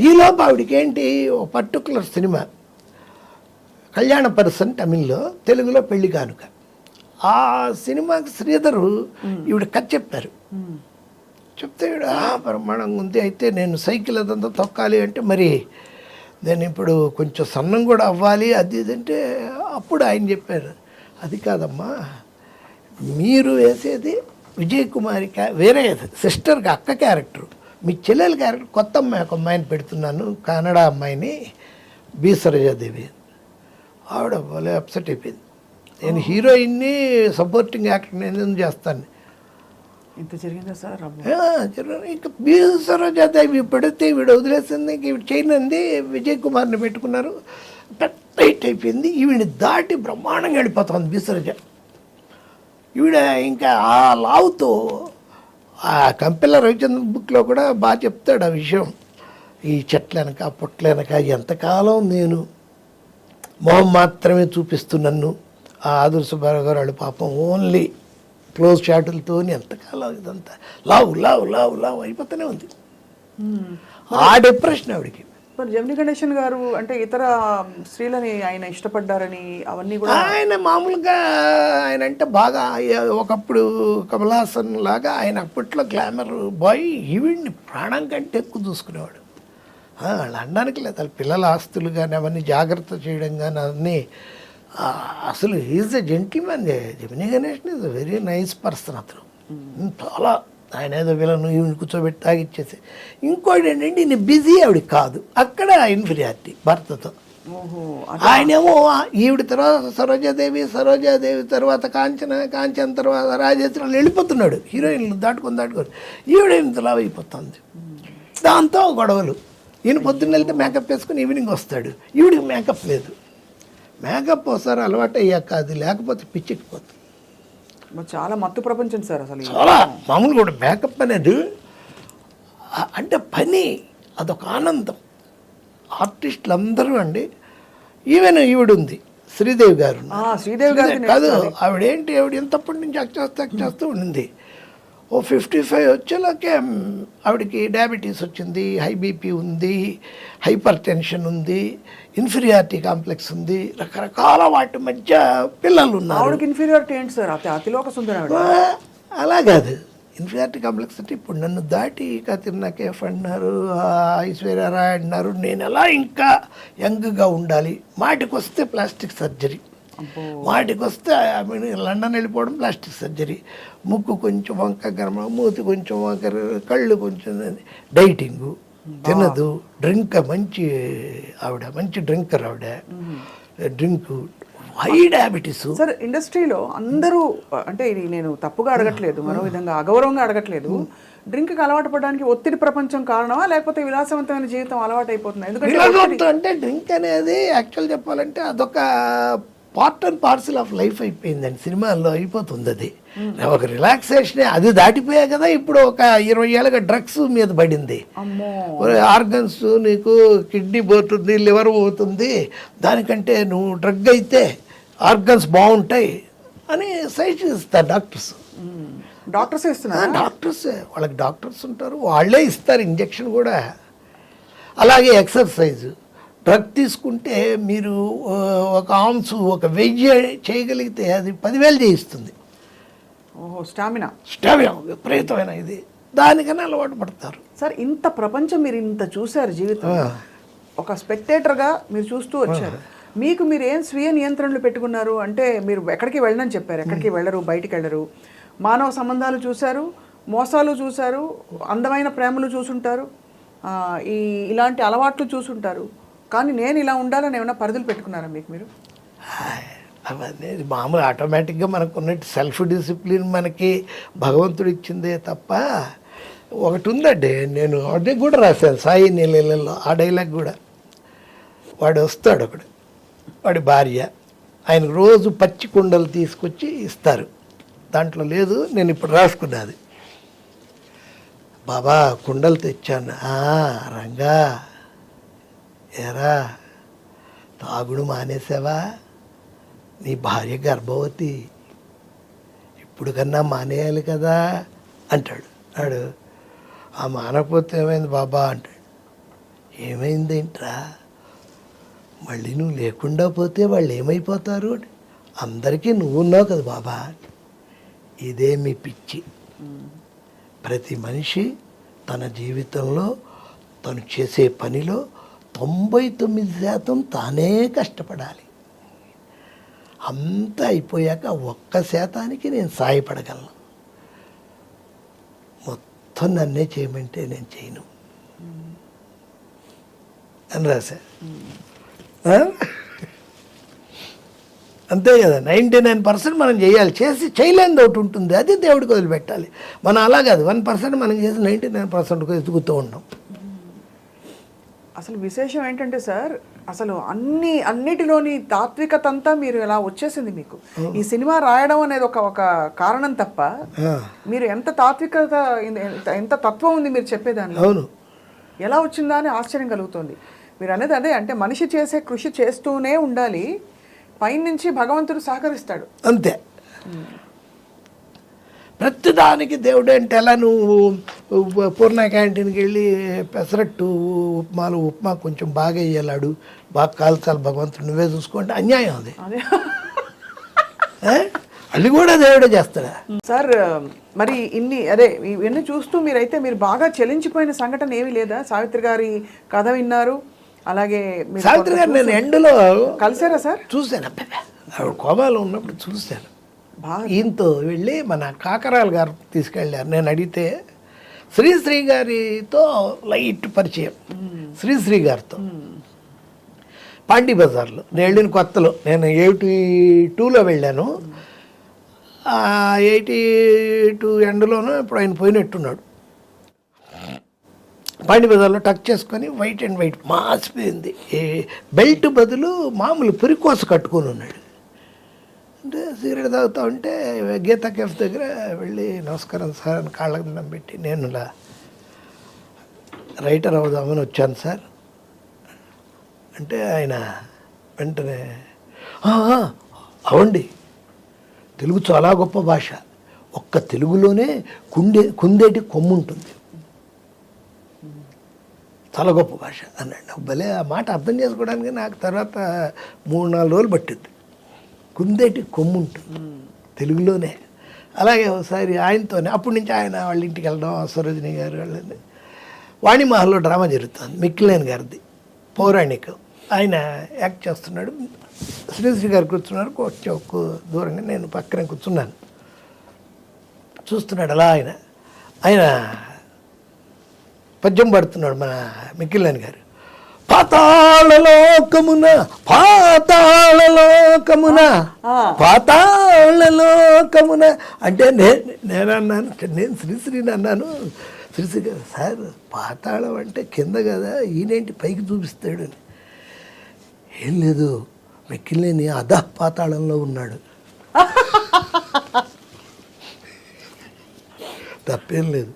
ఈలోపు ఆవిడకి ఏంటి, ఒక పర్టికులర్ సినిమా కళ్యాణ పర్సన్ తమిళ్లో, తెలుగులో పెళ్లి కానుక, ఆ సినిమాకి శ్రీధరు ఈవిడ కథ చెప్పారు. చెప్తే ఈవిడ బ్రహ్మాండంగా ఉంది, అయితే నేను సైకిల్ అదంతా తొక్కాలి అంటే మరి నేను ఇప్పుడు కొంచెం సన్నం కూడా అవ్వాలి అది ఇది అంటే, అప్పుడు ఆయన చెప్పారు, అది కాదమ్మా మీరు వేసేది విజయ్ కుమారి వేరే సిస్టర్కి అక్క క్యారెక్టర్, మీ చెల్లెల క్యారెక్టర్ కొత్త అమ్మాయి, ఒక అమ్మాయిని పెడుతున్నాను, కన్నడ అమ్మాయిని, బి సరోజాదేవి. ఆవిడ భలే అప్సెట్ అయిపోయింది, నేను హీరోయిన్ని సపోర్టింగ్ యాక్టర్ నేను ఎందుకు చేస్తాను. ఇంత జరిగిందా సార్? ఇంకా బి సరోజాదేవి పెడితే ఈవిడ వదిలేసింది, ఈవిడ చేయనంది, విజయ్ కుమార్ని పెట్టుకున్నారు, పెద్ద హిట్ అయిపోయింది. ఈవిని దాటి బ్రహ్మాండంగా వెళ్ళిపోతుంది బి సరోజ. ఈవిడ ఇంకా ఆ లావుతో ఆ కంపెల్ల రవిచంద్ర బుక్లో కూడా బాగా చెప్తాడు ఆ విషయం. ఈ చెట్లనక పొట్లనక ఎంతకాలం నేను మొహం మాత్రమే చూపిస్తూ నన్ను, ఆ ఆదుర్ సుబ్బారావు గారు వాళ్ళు పాపం ఓన్లీ క్లోజ్ షాటులతో ఎంతకాలం ఇదంతా లావు లావు లావు లావు అయిపోతూనే ఉంది. ఆ డిప్రెషన్ ఆవిడకి. మరి జమిని గణేశన్ గారు అంటే ఇతర స్త్రీలని ఆయన ఇష్టపడ్డారని అవన్నీ కూడా, ఆయన మామూలుగా ఆయన అంటే బాగా ఒకప్పుడు కమల్ హాసన్ లాగా ఆయన అప్పట్లో గ్లామర్ బాయ్, ఈవిడ్ని ప్రాణం కంటే ఎక్కువ చూసుకునేవాడు. వాళ్ళు అనడానికి లేదు, వాళ్ళ పిల్లల ఆస్తులు కానీ అవన్నీ జాగ్రత్త చేయడం కానీ అవన్నీ. అసలు is a gentleman. Gemini Ganesan is a very nice person. అతను చాలా, ఆయన ఏదో వీళ్ళను ఈవిని కూర్చోబెట్టి తాగిచ్చేసి. ఇంకోటి ఏంటంటే ఈయన బిజీ ఆవిడ కాదు, అక్కడ ఇన్ఫీరియారిటీ భర్తతో. ఆయనేమో ఈవిడ తర్వాత సరోజాదేవి తర్వాత కాంచన తర్వాత రాజేశ్వరి వెళ్ళిపోతున్నాడు, హీరోయిన్లు దాటుకొని ఈవిడ ఇంతలా అయిపోతుంది. దాంతో గొడవలు. ఈయన పొద్దున్న వెళ్తే మేకప్ వేసుకుని ఈవినింగ్ వస్తాడు, ఈవిడికి మేకప్ లేదు. మేకప్ ఒకసారి అలవాటు అయ్యాక అది లేకపోతే పిచ్చెక్కిపోతుంది. చాలా మత్తు ప్రపంచం సార్ అసలు. చాలా మామూలు కూడా మేకప్ అనేది అంటే పని, అదొక ఆనందం. ఆర్టిస్టులు అందరూ అండి, ఈవెన్ ఈవిడ ఉంది శ్రీదేవి గారు, శ్రీదేవి గారు కాదు ఆవిడేంటి, ఆవిడ ఎంతప్పటి నుంచి యాక్ట్ చేస్తూ ఉండింది. ఓ 55 వచ్చేలాకే ఆవిడకి డయాబెటీస్ వచ్చింది, హై బీపీ ఉంది, హైపర్ టెన్షన్ ఉంది, ఇన్ఫీరియారిటీ కాంప్లెక్స్ ఉంది, రకరకాల వాటి మధ్య పిల్లలు ఉన్నారు. ఆవిడకి ఇన్ఫీరియారిటీ ఏంటి సార్? అతిలోక సుందరం. అలా కాదు, ఇన్ఫీరియారిటీ కాంప్లెక్స్ అంటే ఇప్పుడు నన్ను దాటి కత్రినా కైఫ్ అన్నారు, ఐశ్వర్య రాయ్ అన్నారు, నేను ఎలా ఇంకా యంగ్గా ఉండాలి. మాటికి వస్తే ప్లాస్టిక్ సర్జరీ, మాటికి వస్తే లండన్ వెళ్ళిపోవడం ప్లాస్టిక్ సర్జరీ, ముక్కు కొంచెం వంక గర్మ, మూతి కొంచెం వంక, కళ్ళు కొంచెం, డైటింగు, తినదు, డ్రింక్ మంచి ఆవిడ, మంచి డ్రింకర్ ఆవిడ, డ్రింకు, హై డయాబెటీస్. సార్ ఇండస్ట్రీలో అందరూ అంటే ఇది నేను తప్పుగా అడగట్లేదు, మరో విధంగా అగౌరవంగా అడగట్లేదు, డ్రింక్కి అలవాటు పడడానికి ఒత్తిడి ప్రపంచం కారణమా, లేకపోతే విలాసవంతమైన జీవితం అలవాటు అయిపోతుంది? ఎందుకంటే అంటే డ్రింక్ అనేది యాక్చువల్ చెప్పాలంటే అదొక part and parcel of life అయిపోయిందండి. సినిమాల్లో అయిపోతుంది అది, ఒక రిలాక్సేషనే. అది దాటిపోయా కదా ఇప్పుడు ఒక 20 ఏళ్ళగా డ్రగ్స్ మీద పడింది. ఆర్గన్స్, నీకు కిడ్నీ పోతుంది, లివర్ పోతుంది, దానికంటే నువ్వు డ్రగ్ అయితే ఆర్గన్స్ బాగుంటాయి అని సజెషన్ ఇస్తారు డాక్టర్స్. డాక్టర్స్ వాళ్ళకి డాక్టర్స్ ఉంటారు, వాళ్ళే ఇస్తారు ఇంజెక్షన్ కూడా. అలాగే ఎక్సర్సైజు, డ్రగ్ తీసుకుంటే మీరు ఒక ఆన్స్ ఒక 1000 చేయగలిగితే అది 10,000 చేయిస్తుంది. స్టామినా విపరీతమైన ఇది, దానికన్నా అలవాటు పడతారు. సార్ ఇంత ప్రపంచం మీరు ఇంత చూశారు జీవితం, ఒక స్పెక్టేటర్గా మీరు చూస్తూ వచ్చారు, మీకు మీరు ఏం స్వీయ నియంత్రణలు పెట్టుకున్నారు? అంటే మీరు ఎక్కడికి వెళ్ళనని చెప్పారు, ఎక్కడికి వెళ్ళరు, బయటికి వెళ్ళరు, మానవ సంబంధాలు చూశారు, మోసాలు చూశారు, అందమైన ప్రేమలు చూసుంటారు, ఇలాంటి అలవాట్లు చూసుంటారు, కానీ నేను ఇలా ఉండాలని ఏమైనా పరిధులు పెట్టుకున్నారా మీకు మీరు? అవన్నీ మామూలు ఆటోమేటిక్గా మనకు ఉన్నట్టు సెల్ఫ్ డిసిప్లిన్ మనకి భగవంతుడు ఇచ్చిందే తప్ప. ఒకటి ఉందండి, నేను అదే కూడా రాశాను సాయి నీళ్ళలో, ఆ డైలాగ్ కూడా. వాడు వస్తాడు ఒకడు, వాడి భార్య, ఆయనకు రోజు పచ్చి కుండలు తీసుకొచ్చి ఇస్తారు, దాంట్లో లేదు, నేను ఇప్పుడు రాసుకున్నది. బాబా కుండలు తెచ్చాను, రంగా ఏరా తాగుడు మానేసావా, నీ భార్య గర్భవతి, ఇప్పుడు కన్నా మానేయాలి కదా అంటాడు. వాడు ఆ మానకపోతే ఏమైంది బాబా అంటాడు. ఏమైందేంట్రా, మళ్ళీ నువ్వు లేకుండా పోతే వాళ్ళు ఏమైపోతారు? అందరికీ నువ్వు ఉన్నావు కదా బాబా. ఇదే మీ పిచ్చి. ప్రతి మనిషి తన జీవితంలో తను చేసే పనిలో 99% తానే కష్టపడాలి. అంతా అయిపోయాక 1% నేను సాయపడగలను. మొత్తం నన్నే చేయమంటే నేను చేయను అని రాశా. అంతే కదా, 99% మనం చేయాలి. చేయలేనిది ఒకటి ఉంటుంది, అది దేవుడికి వదిలిపెట్టాలి. మనం అలా కాదు, 1% మనం చేసి 99% ఎదుగుతూ ఉంటాం. అసలు విశేషం ఏంటంటే సార్, అసలు అన్నిటిలోని తాత్వికత అంతా మీరు ఎలా వచ్చేసింది మీకు. ఈ సినిమా రాయడం అనేది ఒక కారణం తప్ప మీరు ఎంత తాత్వికత, ఎంత తత్వం ఉంది మీరు చెప్పేదాన్ని. అవును, ఎలా వచ్చిందా అని ఆశ్చర్యం కలుగుతుంది. మీరు అనేది అదే, అంటే మనిషి చేసే కృషి చేస్తూనే ఉండాలి, పైనుంచి భగవంతుడు సహకరిస్తాడు అంతే. ప్రతిదానికి దేవుడు అంటే ఎలా? నువ్వు పూర్ణ క్యాంటీన్కి వెళ్ళి పెసరట్టు ఉప్మా కొంచెం బాగా వేయలాడు, బాగా కాల్చాలి భగవంతుడు, నువ్వే చూసుకోండి, అన్యాయం అది. అది కూడా దేవుడే చేస్తాడా సార్? మరి ఇవన్నీ చూస్తూ మీరు బాగా చెలించిపోయిన సంఘటన ఏమీ లేదా? సావిత్రి గారి కథ విన్నారు, అలాగే సావిత్రి గారు నేను ఎండలో కలిసారా సార్? చూశాను, ఆవిడ కోమాలో ఉన్నప్పుడు చూశాను. ఈయనతో వెళ్ళి మన కాకరాల గారు తీసుకెళ్ళారు. నేను అడిగితే శ్రీశ్రీ గారితో లైట్ పరిచయం, శ్రీశ్రీ గారితో పాండీ బజార్లో నేను వెళ్ళిన కొత్తలో. నేను 82లో వెళ్ళాను. 82 ఎండలోనూ ఇప్పుడు ఆయన పోయినట్టున్నాడు. పాండీ బజార్లో టక్ చేసుకొని వైట్ అండ్ వైట్ మాసిపోయింది, బెల్ట్ బదులు మామూలు పురికోస కట్టుకొని ఉన్నాడు. అంటే సిగరెట్ తాగుతూ ఉంటే గీతా కేఫ్ దగ్గర వెళ్ళి నమస్కారం సార్ అని కాళ్ళకు దండం పెట్టి, నేను ఇలా రైటర్ అవుదామని వచ్చాను సార్ అంటే ఆయన వెంటనే అవండి, తెలుగు చాలా గొప్ప భాష, ఒక్క తెలుగులోనే కుందేటి కొమ్ము ఉంటుంది, చాలా గొప్ప భాష అన్నాడు. భలే ఆ మాట అర్థం చేసుకోవడానికి నాకు తర్వాత 3-4 రోజులు పట్టింది. కుందేటి కొమ్ము ఉంటుంది తెలుగులోనే. అలాగే ఒకసారి ఆయనతోనే అప్పటి నుంచి ఆయన వాళ్ళ ఇంటికి వెళ్ళడం, సరోజిని గారు వాళ్ళని, వాణిమహల్లో డ్రామా జరుగుతుంది మిక్కిలేని గారిది పౌరాణికం. ఆయన యాక్ట్ చేస్తున్నాడు, శ్రీశ్రీ గారు కూర్చున్నారు, కొంచెం దూరంగా నేను పక్కనే కూర్చున్నాను. చూస్తున్నాడు అలా ఆయన పద్యం పడుతున్నాడు మన మిక్కిలేని గారు. పాతాళలోకమున అంటే నేను అన్నాను, నేను శ్రీశ్రీని అన్నాను. శ్రీశ్రీ గారు సార్ పాతాళం అంటే కింద కదా, ఈయనేంటి పైకి చూపిస్తాడు అని. ఏం లేదు, మిక్కిలేని అధః పాతాళంలో ఉన్నాడు, తప్పేం లేదు.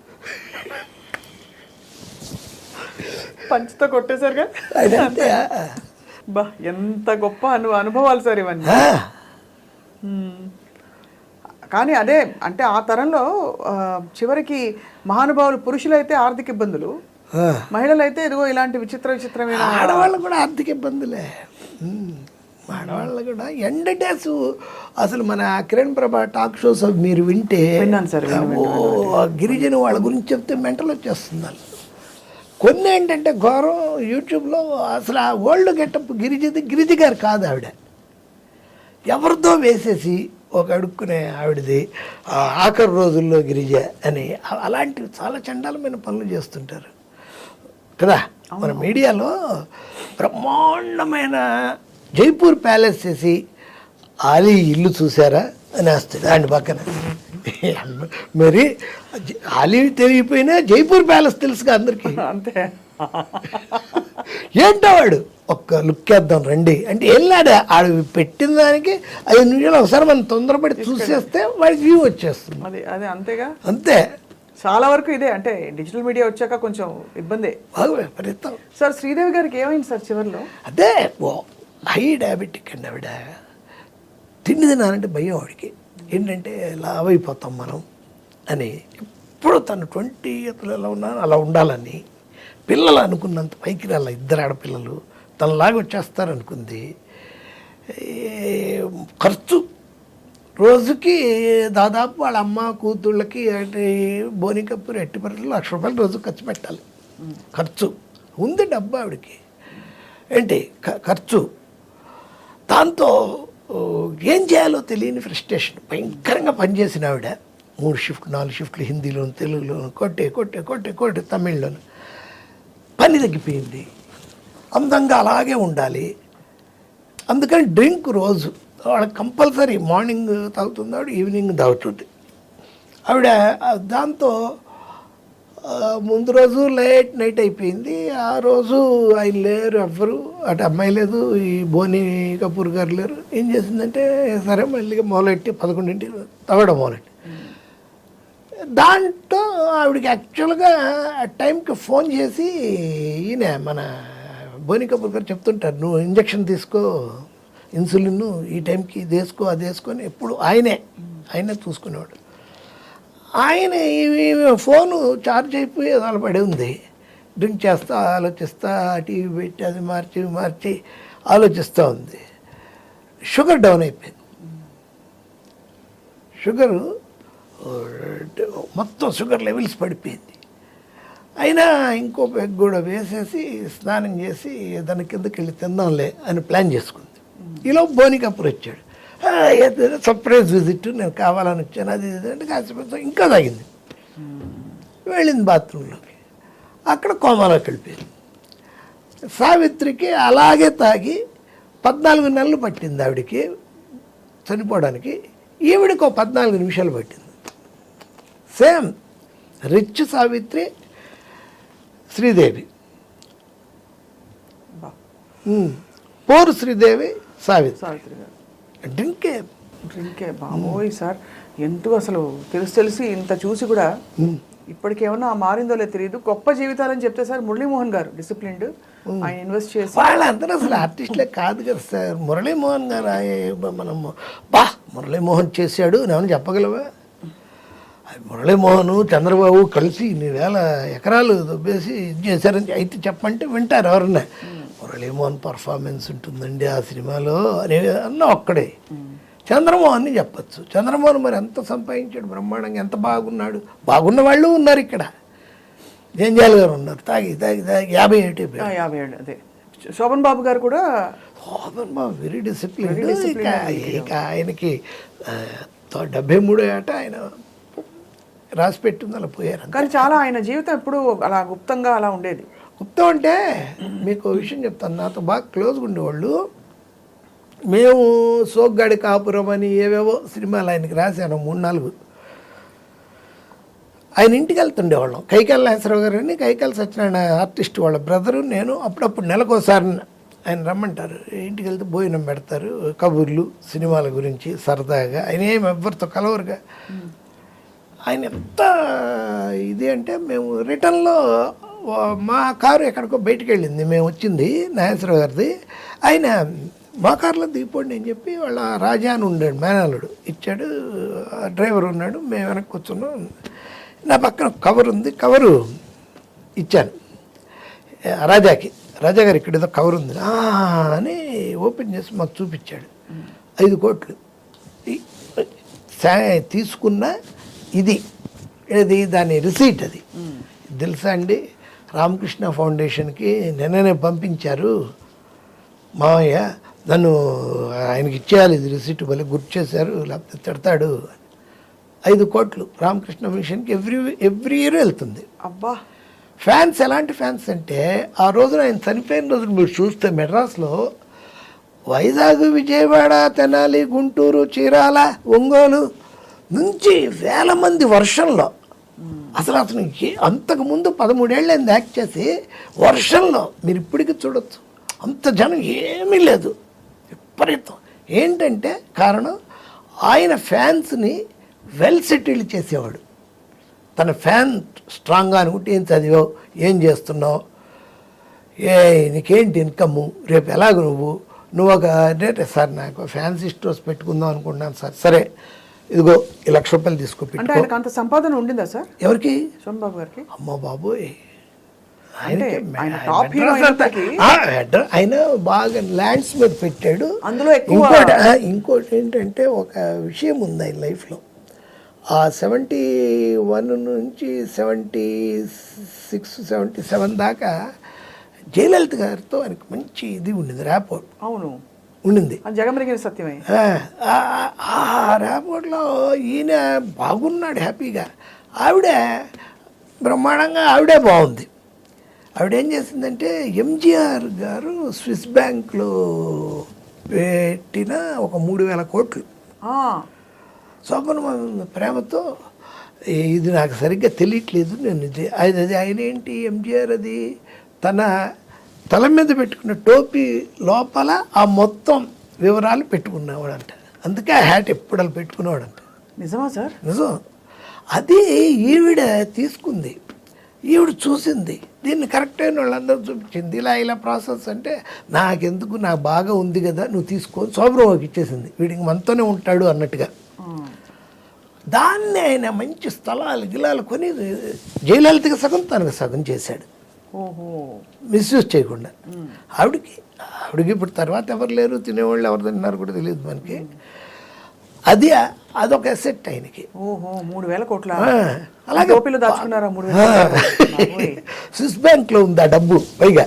పంచుతో కొట్టేశారుగా. బా ఎంత గొప్ప అనుభవాలు సార్ ఇవన్నీ. కానీ అదే అంటే ఆ తరంలో చివరికి మహానుభావులు పురుషులైతే ఆర్థిక ఇబ్బందులు, మహిళలు అయితే ఇదిగో ఇలాంటి విచిత్రమైన. ఆడవాళ్ళు కూడా ఆర్థిక ఇబ్బందులే, ఆడవాళ్ళు కూడా ఎండ్ డేస్. అసలు మన కిరణ్ ప్రభా టాక్ షోస్ మీరు వింటే, విన్నాను సార్, గిరిజన వాళ్ళ గురించి చెప్తే మెంటల్ వచ్చేస్తుంది వాళ్ళు. కొన్ని ఏంటంటే ఘోరం, యూట్యూబ్లో అసలు ఆ ఓల్డ్ గెటప్ గిరిజి గారు కాదు, ఆవిడ ఎవరితో వేసేసి ఒక అడుక్కునే ఆవిడది ఆఖరి రోజుల్లో గిరిజ అని, అలాంటివి చాలా చండాలమైన పనులు చేస్తుంటారు కదా. మన మీడియాలో బ్రహ్మాండమైన జైపూర్ ప్యాలెస్ చేసి ఆలీ ఇల్లు చూసారా అని వస్తుంది ఆయన పక్కన. మరి ఆలీ తెలియపోయినా జైపూర్ ప్యాలెస్ తెలుసుగా అందరికీ, అంతే. ఏంటో వాడు ఒక్క లుక్ వేద్దాం రండి అంటే వెళ్ళాడు. ఆడు పెట్టిన దానికి 5 నిమిషాలు ఒకసారి మనం తొందరపడి చూసేస్తే వాడికి వ్యూ వచ్చేస్తుంది. అదే అంతేగా, అంతే. చాలా వరకు ఇదే, అంటే డిజిటల్ మీడియా వచ్చాక కొంచెం ఇబ్బందే. బాగా విపరీతం. సార్ శ్రీదేవి గారికి ఏమైంది సార్ చివరిలో? అదే హై డయాబెటిక్ అండి ఆవిడ. తిండి తినాలంటే భయం ఆవిడకి. ఏంటంటే లావ్ అయిపోతాం మనం అని. ఎప్పుడు తను 20 ఇయర్స్లో ఎలా ఉన్నా అలా ఉండాలని, పిల్లలు అనుకున్నంత పైకి రాల, 2 ఆడపిల్లలు తనలాగా వచ్చేస్తారనుకుంది. ఖర్చు రోజుకి దాదాపు వాళ్ళ అమ్మ కూతుళ్ళకి అంటే బోనికప్పూర్ ఎట్టి పరిస్థితుల్లో ₹1,00,000 రోజు ఖర్చు పెట్టాలి. ఖర్చు ఉంది, డబ్బు ఆవిడకి ఏంటి ఖర్చు. దాంతో ఏం చేయాలో తెలియని ఫ్రస్ట్రేషన్, భయంకరంగా పనిచేసిన ఆవిడ 3 షిఫ్ట్ 4 షిఫ్ట్లు హిందీలోను తెలుగులోను కొట్టే తమిళ్లోను. పని తగ్గిపోయింది, అందంగా అలాగే ఉండాలి. అందుకని డ్రింక్ రోజు వాళ్ళకి కంపల్సరీ మార్నింగ్ తాగుతుంది ఆవిడ, ఈవినింగ్ తాగుతుంది ఆవిడ. దాంతో ముందు రోజు లేట్ నైట్ అయిపోయింది. ఆ రోజు ఆయన లేరు, ఎవ్వరు అటు అమ్మాయి లేదు, ఈ బోని కపూర్ గారు లేరు. ఏం చేసిందంటే సరే మళ్ళీ మొదలెట్టి 11ంటికి తాగడం మొదలెట్టి. దాంట్లో ఆవిడకి యాక్చువల్గా ఆ టైంకి ఫోన్ చేసి ఈయన మన బోని కపూర్ గారు చెప్తుంటారు, నువ్వు ఇంజక్షన్ తీసుకో, ఇన్సులిన్ ఈ టైంకి ఇది వేసుకో అది వేసుకొని, ఎప్పుడు ఆయనే చూసుకునేవాడు. ఆయన ఈ ఫోను ఛార్జ్ అయిపోయి అలా పడి ఉంది. డ్రింక్ చేస్తా ఆలోచిస్తా, టీవీ పెట్టి అది మార్చి ఆలోచిస్తూ ఉంది. షుగర్ డౌన్ అయిపోయింది. షుగరు మొత్తం షుగర్ లెవెల్స్ పడిపోయింది. అయినా ఇంకో పెగ్ కూడా వేసేసి స్నానం చేసి దాని కిందకి వెళ్ళి తిందాంలే అని ప్లాన్ చేసుకుంది. ఈలో బోని కపూర్ వచ్చాడు. సర్ప్రైజ్ విజిట్, నేను కావాలని వచ్చాను అది ఇది అంటే కాసేపు ఇంకా తాగింది. వెళ్ళింది బాత్రూంలోకి, అక్కడ కోమాలోకి వెళ్ళిపోయింది. సావిత్రికి అలాగే తాగి 14 నెలలు పట్టింది ఆవిడికి చనిపోవడానికి. ఈవిడికి 14 నిమిషాలు పట్టింది. సేమ్ రిచ్ సావిత్రి, శ్రీదేవి, పోరు శ్రీదేవి, సావిత్రి గారు. డ్రింకే బాబోయ్ సార్, ఎంతో అసలు తెలిసి ఇంత చూసి కూడా ఇప్పటికేమన్నా మారిందో లేదు తెలియదు. గొప్ప జీవితాలని చెప్తే సార్ మురళీమోహన్ గారు డిసిప్లిన్డ్, ఆయన ఇన్వెస్ట్ చేసి వాళ్ళందరూ అసలు ఆర్టిస్టులే కాదు కదా సార్. మురళీమోహన్ గారు మనము మురళీమోహన్ చేశాడు ఏమన్నా చెప్పగలవా? మురళీమోహన్ చంద్రబాబు కలిసి 1,000 ఎకరాలు దొబ్బేసి ఇది చేశారని అయితే చెప్పంటే వింటారు ఎవరన్నా. మురళీమోహన్ పర్ఫార్మెన్స్ ఉంటుందండి ఆ సినిమాలో అనే అన్న ఒక్కడే. చంద్రమోహన్ని చెప్పచ్చు. చంద్రమోహన్ మరి ఎంత సంపాదించాడు, బ్రహ్మాండంగా ఎంత బాగున్నాడు. బాగున్న వాళ్ళు ఉన్నారు ఇక్కడ. జంజాల్ గారు ఉన్నారు, తాగి 57 అదే. శోభన్ బాబు గారు కూడా, శోభన్ బాబు వెరీ డిసిప్లిన్. ఇక ఆయనకి 73 ఏట ఆయన రాసి పెట్టింది, అలా పోయారు. కానీ చాలా ఆయన జీవితం ఎప్పుడు అలా గుప్తంగా అలా ఉండేది. గుప్తం అంటే మీకు విషయం చెప్తాను, నాతో బాగా క్లోజ్గా ఉండేవాళ్ళు. మేము సోగ్గాడి కాపురం అని ఏవేవో సినిమాలు ఆయనకి రాశాను 3-4. ఆయన ఇంటికి వెళ్తుండేవాళ్ళం. కైకాల నాగేశ్వరరావు గారు అని, కైకాల సత్యనారాయణ ఆర్టిస్ట్ వాళ్ళ బ్రదరు, నేను అప్పుడప్పుడు నెలకోసారి ఆయన రమ్మంటారు. ఇంటికి వెళ్తే భోజనం పెడతారు, కబుర్లు సినిమాల గురించి సరదాగా. ఆయన ఏమి ఎవరితో కలవరుగా. ఆయన ఎంత ఇది అంటే, మేము రిటర్న్లో మా కారు ఎక్కడికో బయటికి వెళ్ళింది, మేము వచ్చింది నాగేశ్వరరావు గారిది. ఆయన మా కారులో దిగిపోండి అని చెప్పి వాళ్ళ రాజా అని ఉండాడు, మేనల్లుడు ఇచ్చాడు. డ్రైవర్ ఉన్నాడు, మేము వెనక్కి కూర్చున్నాం. నా పక్కన కవర్ ఉంది, కవరు ఇచ్చాను రాజాకి. రాజా గారు ఇక్కడ ఏదో కవర్ ఉంది అని ఓపెన్ చేసి మాకు చూపించాడు. 5 కోట్లు తీసుకున్న ఇది దాని రిసీట్. అది తెలుసా అండి, రామకృష్ణ ఫౌండేషన్కి నిన్ననే పంపించారు మావయ్య, నన్ను ఆయనకి ఇచ్చేయాలి ఇది రిసీట్, భలే గుర్తు చేశారు లేకపోతే తిడతాడు. 5 కోట్లు రామకృష్ణ మిషన్కి ఎవ్రీ ఇయర్ వెళ్తుంది. అబ్బా, ఫ్యాన్స్ ఎలాంటి ఫ్యాన్స్ అంటే, ఆ రోజున ఆయన చనిపోయిన రోజున మీరు చూస్తే మెడ్రాస్లో వైజాగ్, విజయవాడ, తెనాలి, గుంటూరు, చీరాల, ఒంగోలు నుంచి వేల మంది వర్షంలో, అసలు అంతకుముందు 13 ఏళ్ళైంది యాక్ట్ చేసి, వర్షంలో మీరు ఇప్పటికీ చూడొచ్చు అంత జనం ఏమీ లేదు, విపరీతం. ఏంటంటే కారణం, ఆయన ఫ్యాన్స్ని వెల్ సెటిల్డ్ చేసేవాడు. తన ఫ్యాన్ స్ట్రాంగ్గా అనుకుంటే, ఏం చదివావు, ఏం చేస్తున్నావు, నీకేంటి ఇన్కము, రేపు ఎలాగ నువ్వు ఒక అంటే, సార్ నాకు ఫ్యాన్సీ స్టోర్స్ పెట్టుకుందాం అనుకుంటున్నాను సార్. సరే ఇదిగో ఈ ₹1,00,000 తీసుకో అంటే పెట్టుకో. ఆయనకు అంత సంపాదన ఉండిందా సార్ ఎవరికి? సోమబాబు గారికి? అమ్మ బాబోయ్, అంటే ఆయనకి ఆయన టాప్ హీరో మెడ్రాస్ అంతా- ఆయన బాగా ల్యాండ్స్ మీద పెట్టాడు. అందులో ఎక్కువ ఇంకోటి ఏంటంటే ఒక విషయం ఉంది ఆయన లైఫ్లో. ఆ 71 నుంచి 76, 77 దాకా జయలలిత గారితో ఆయనకు మంచి ఇది ఉండింది, ర్యాపోర్ట్ అవును ఉండింది. అది జగమెరిగిన సత్యమే. ఆ ర్యాపోర్ట్లో ఈయన బాగున్నాడు హ్యాపీగా, ఆవిడ బ్రహ్మాండంగా ఆవిడే బాగుంది. ఆవిడేం చేసిందంటే ఎంజీఆర్ గారు స్విస్ బ్యాంక్లో పెట్టిన ఒక 3,000 కోట్లు ఆ, శోభన ప్రేమతో ఇది నాకు సరిగ్గా తెలియట్లేదు, నేను అది ఆయన ఏంటి ఎంజీఆర్ అది తన తల మీద పెట్టుకున్న టోపీ లోపల ఆ మొత్తం వివరాలు పెట్టుకునేవాడంట. అందుకే ఆ హ్యాట్ ఎప్పుడు అలా పెట్టుకునేవాడంట. నిజమా సార్? నిజం. అది ఈవిడ తీసుకుంది, ఈవిడ చూసింది, దీన్ని కరెక్ట్ అయిన వాళ్ళందరూ చూపించింది. ఇలా ప్రాసెస్ అంటే నాకెందుకు, నాకు బాగా ఉంది కదా నువ్వు తీసుకో, శోభరావుకి ఇచ్చేసింది, వీడికి మనతోనే ఉంటాడు అన్నట్టుగా. దాన్ని ఆయన మంచి స్థలాలు గిలాలు కొని జయలలితకి సగం తనకు సగం చేశాడు, ఓహో, మిస్యూజ్ చేయకుండా. ఆవిడకి ఇప్పుడు తర్వాత ఎవరు లేరు, తినేవాళ్ళు ఎవరు తిన్నారు కూడా తెలియదు మనకి. అదొక అసెట్ ఆయనకి. ఓహో, 3,000 కోట్ల అలాగే టోపీలో దాచుకున్నారా? 3,000. స్విస్ బ్యాంక్లో ఉంది ఆ డబ్బు పైగా.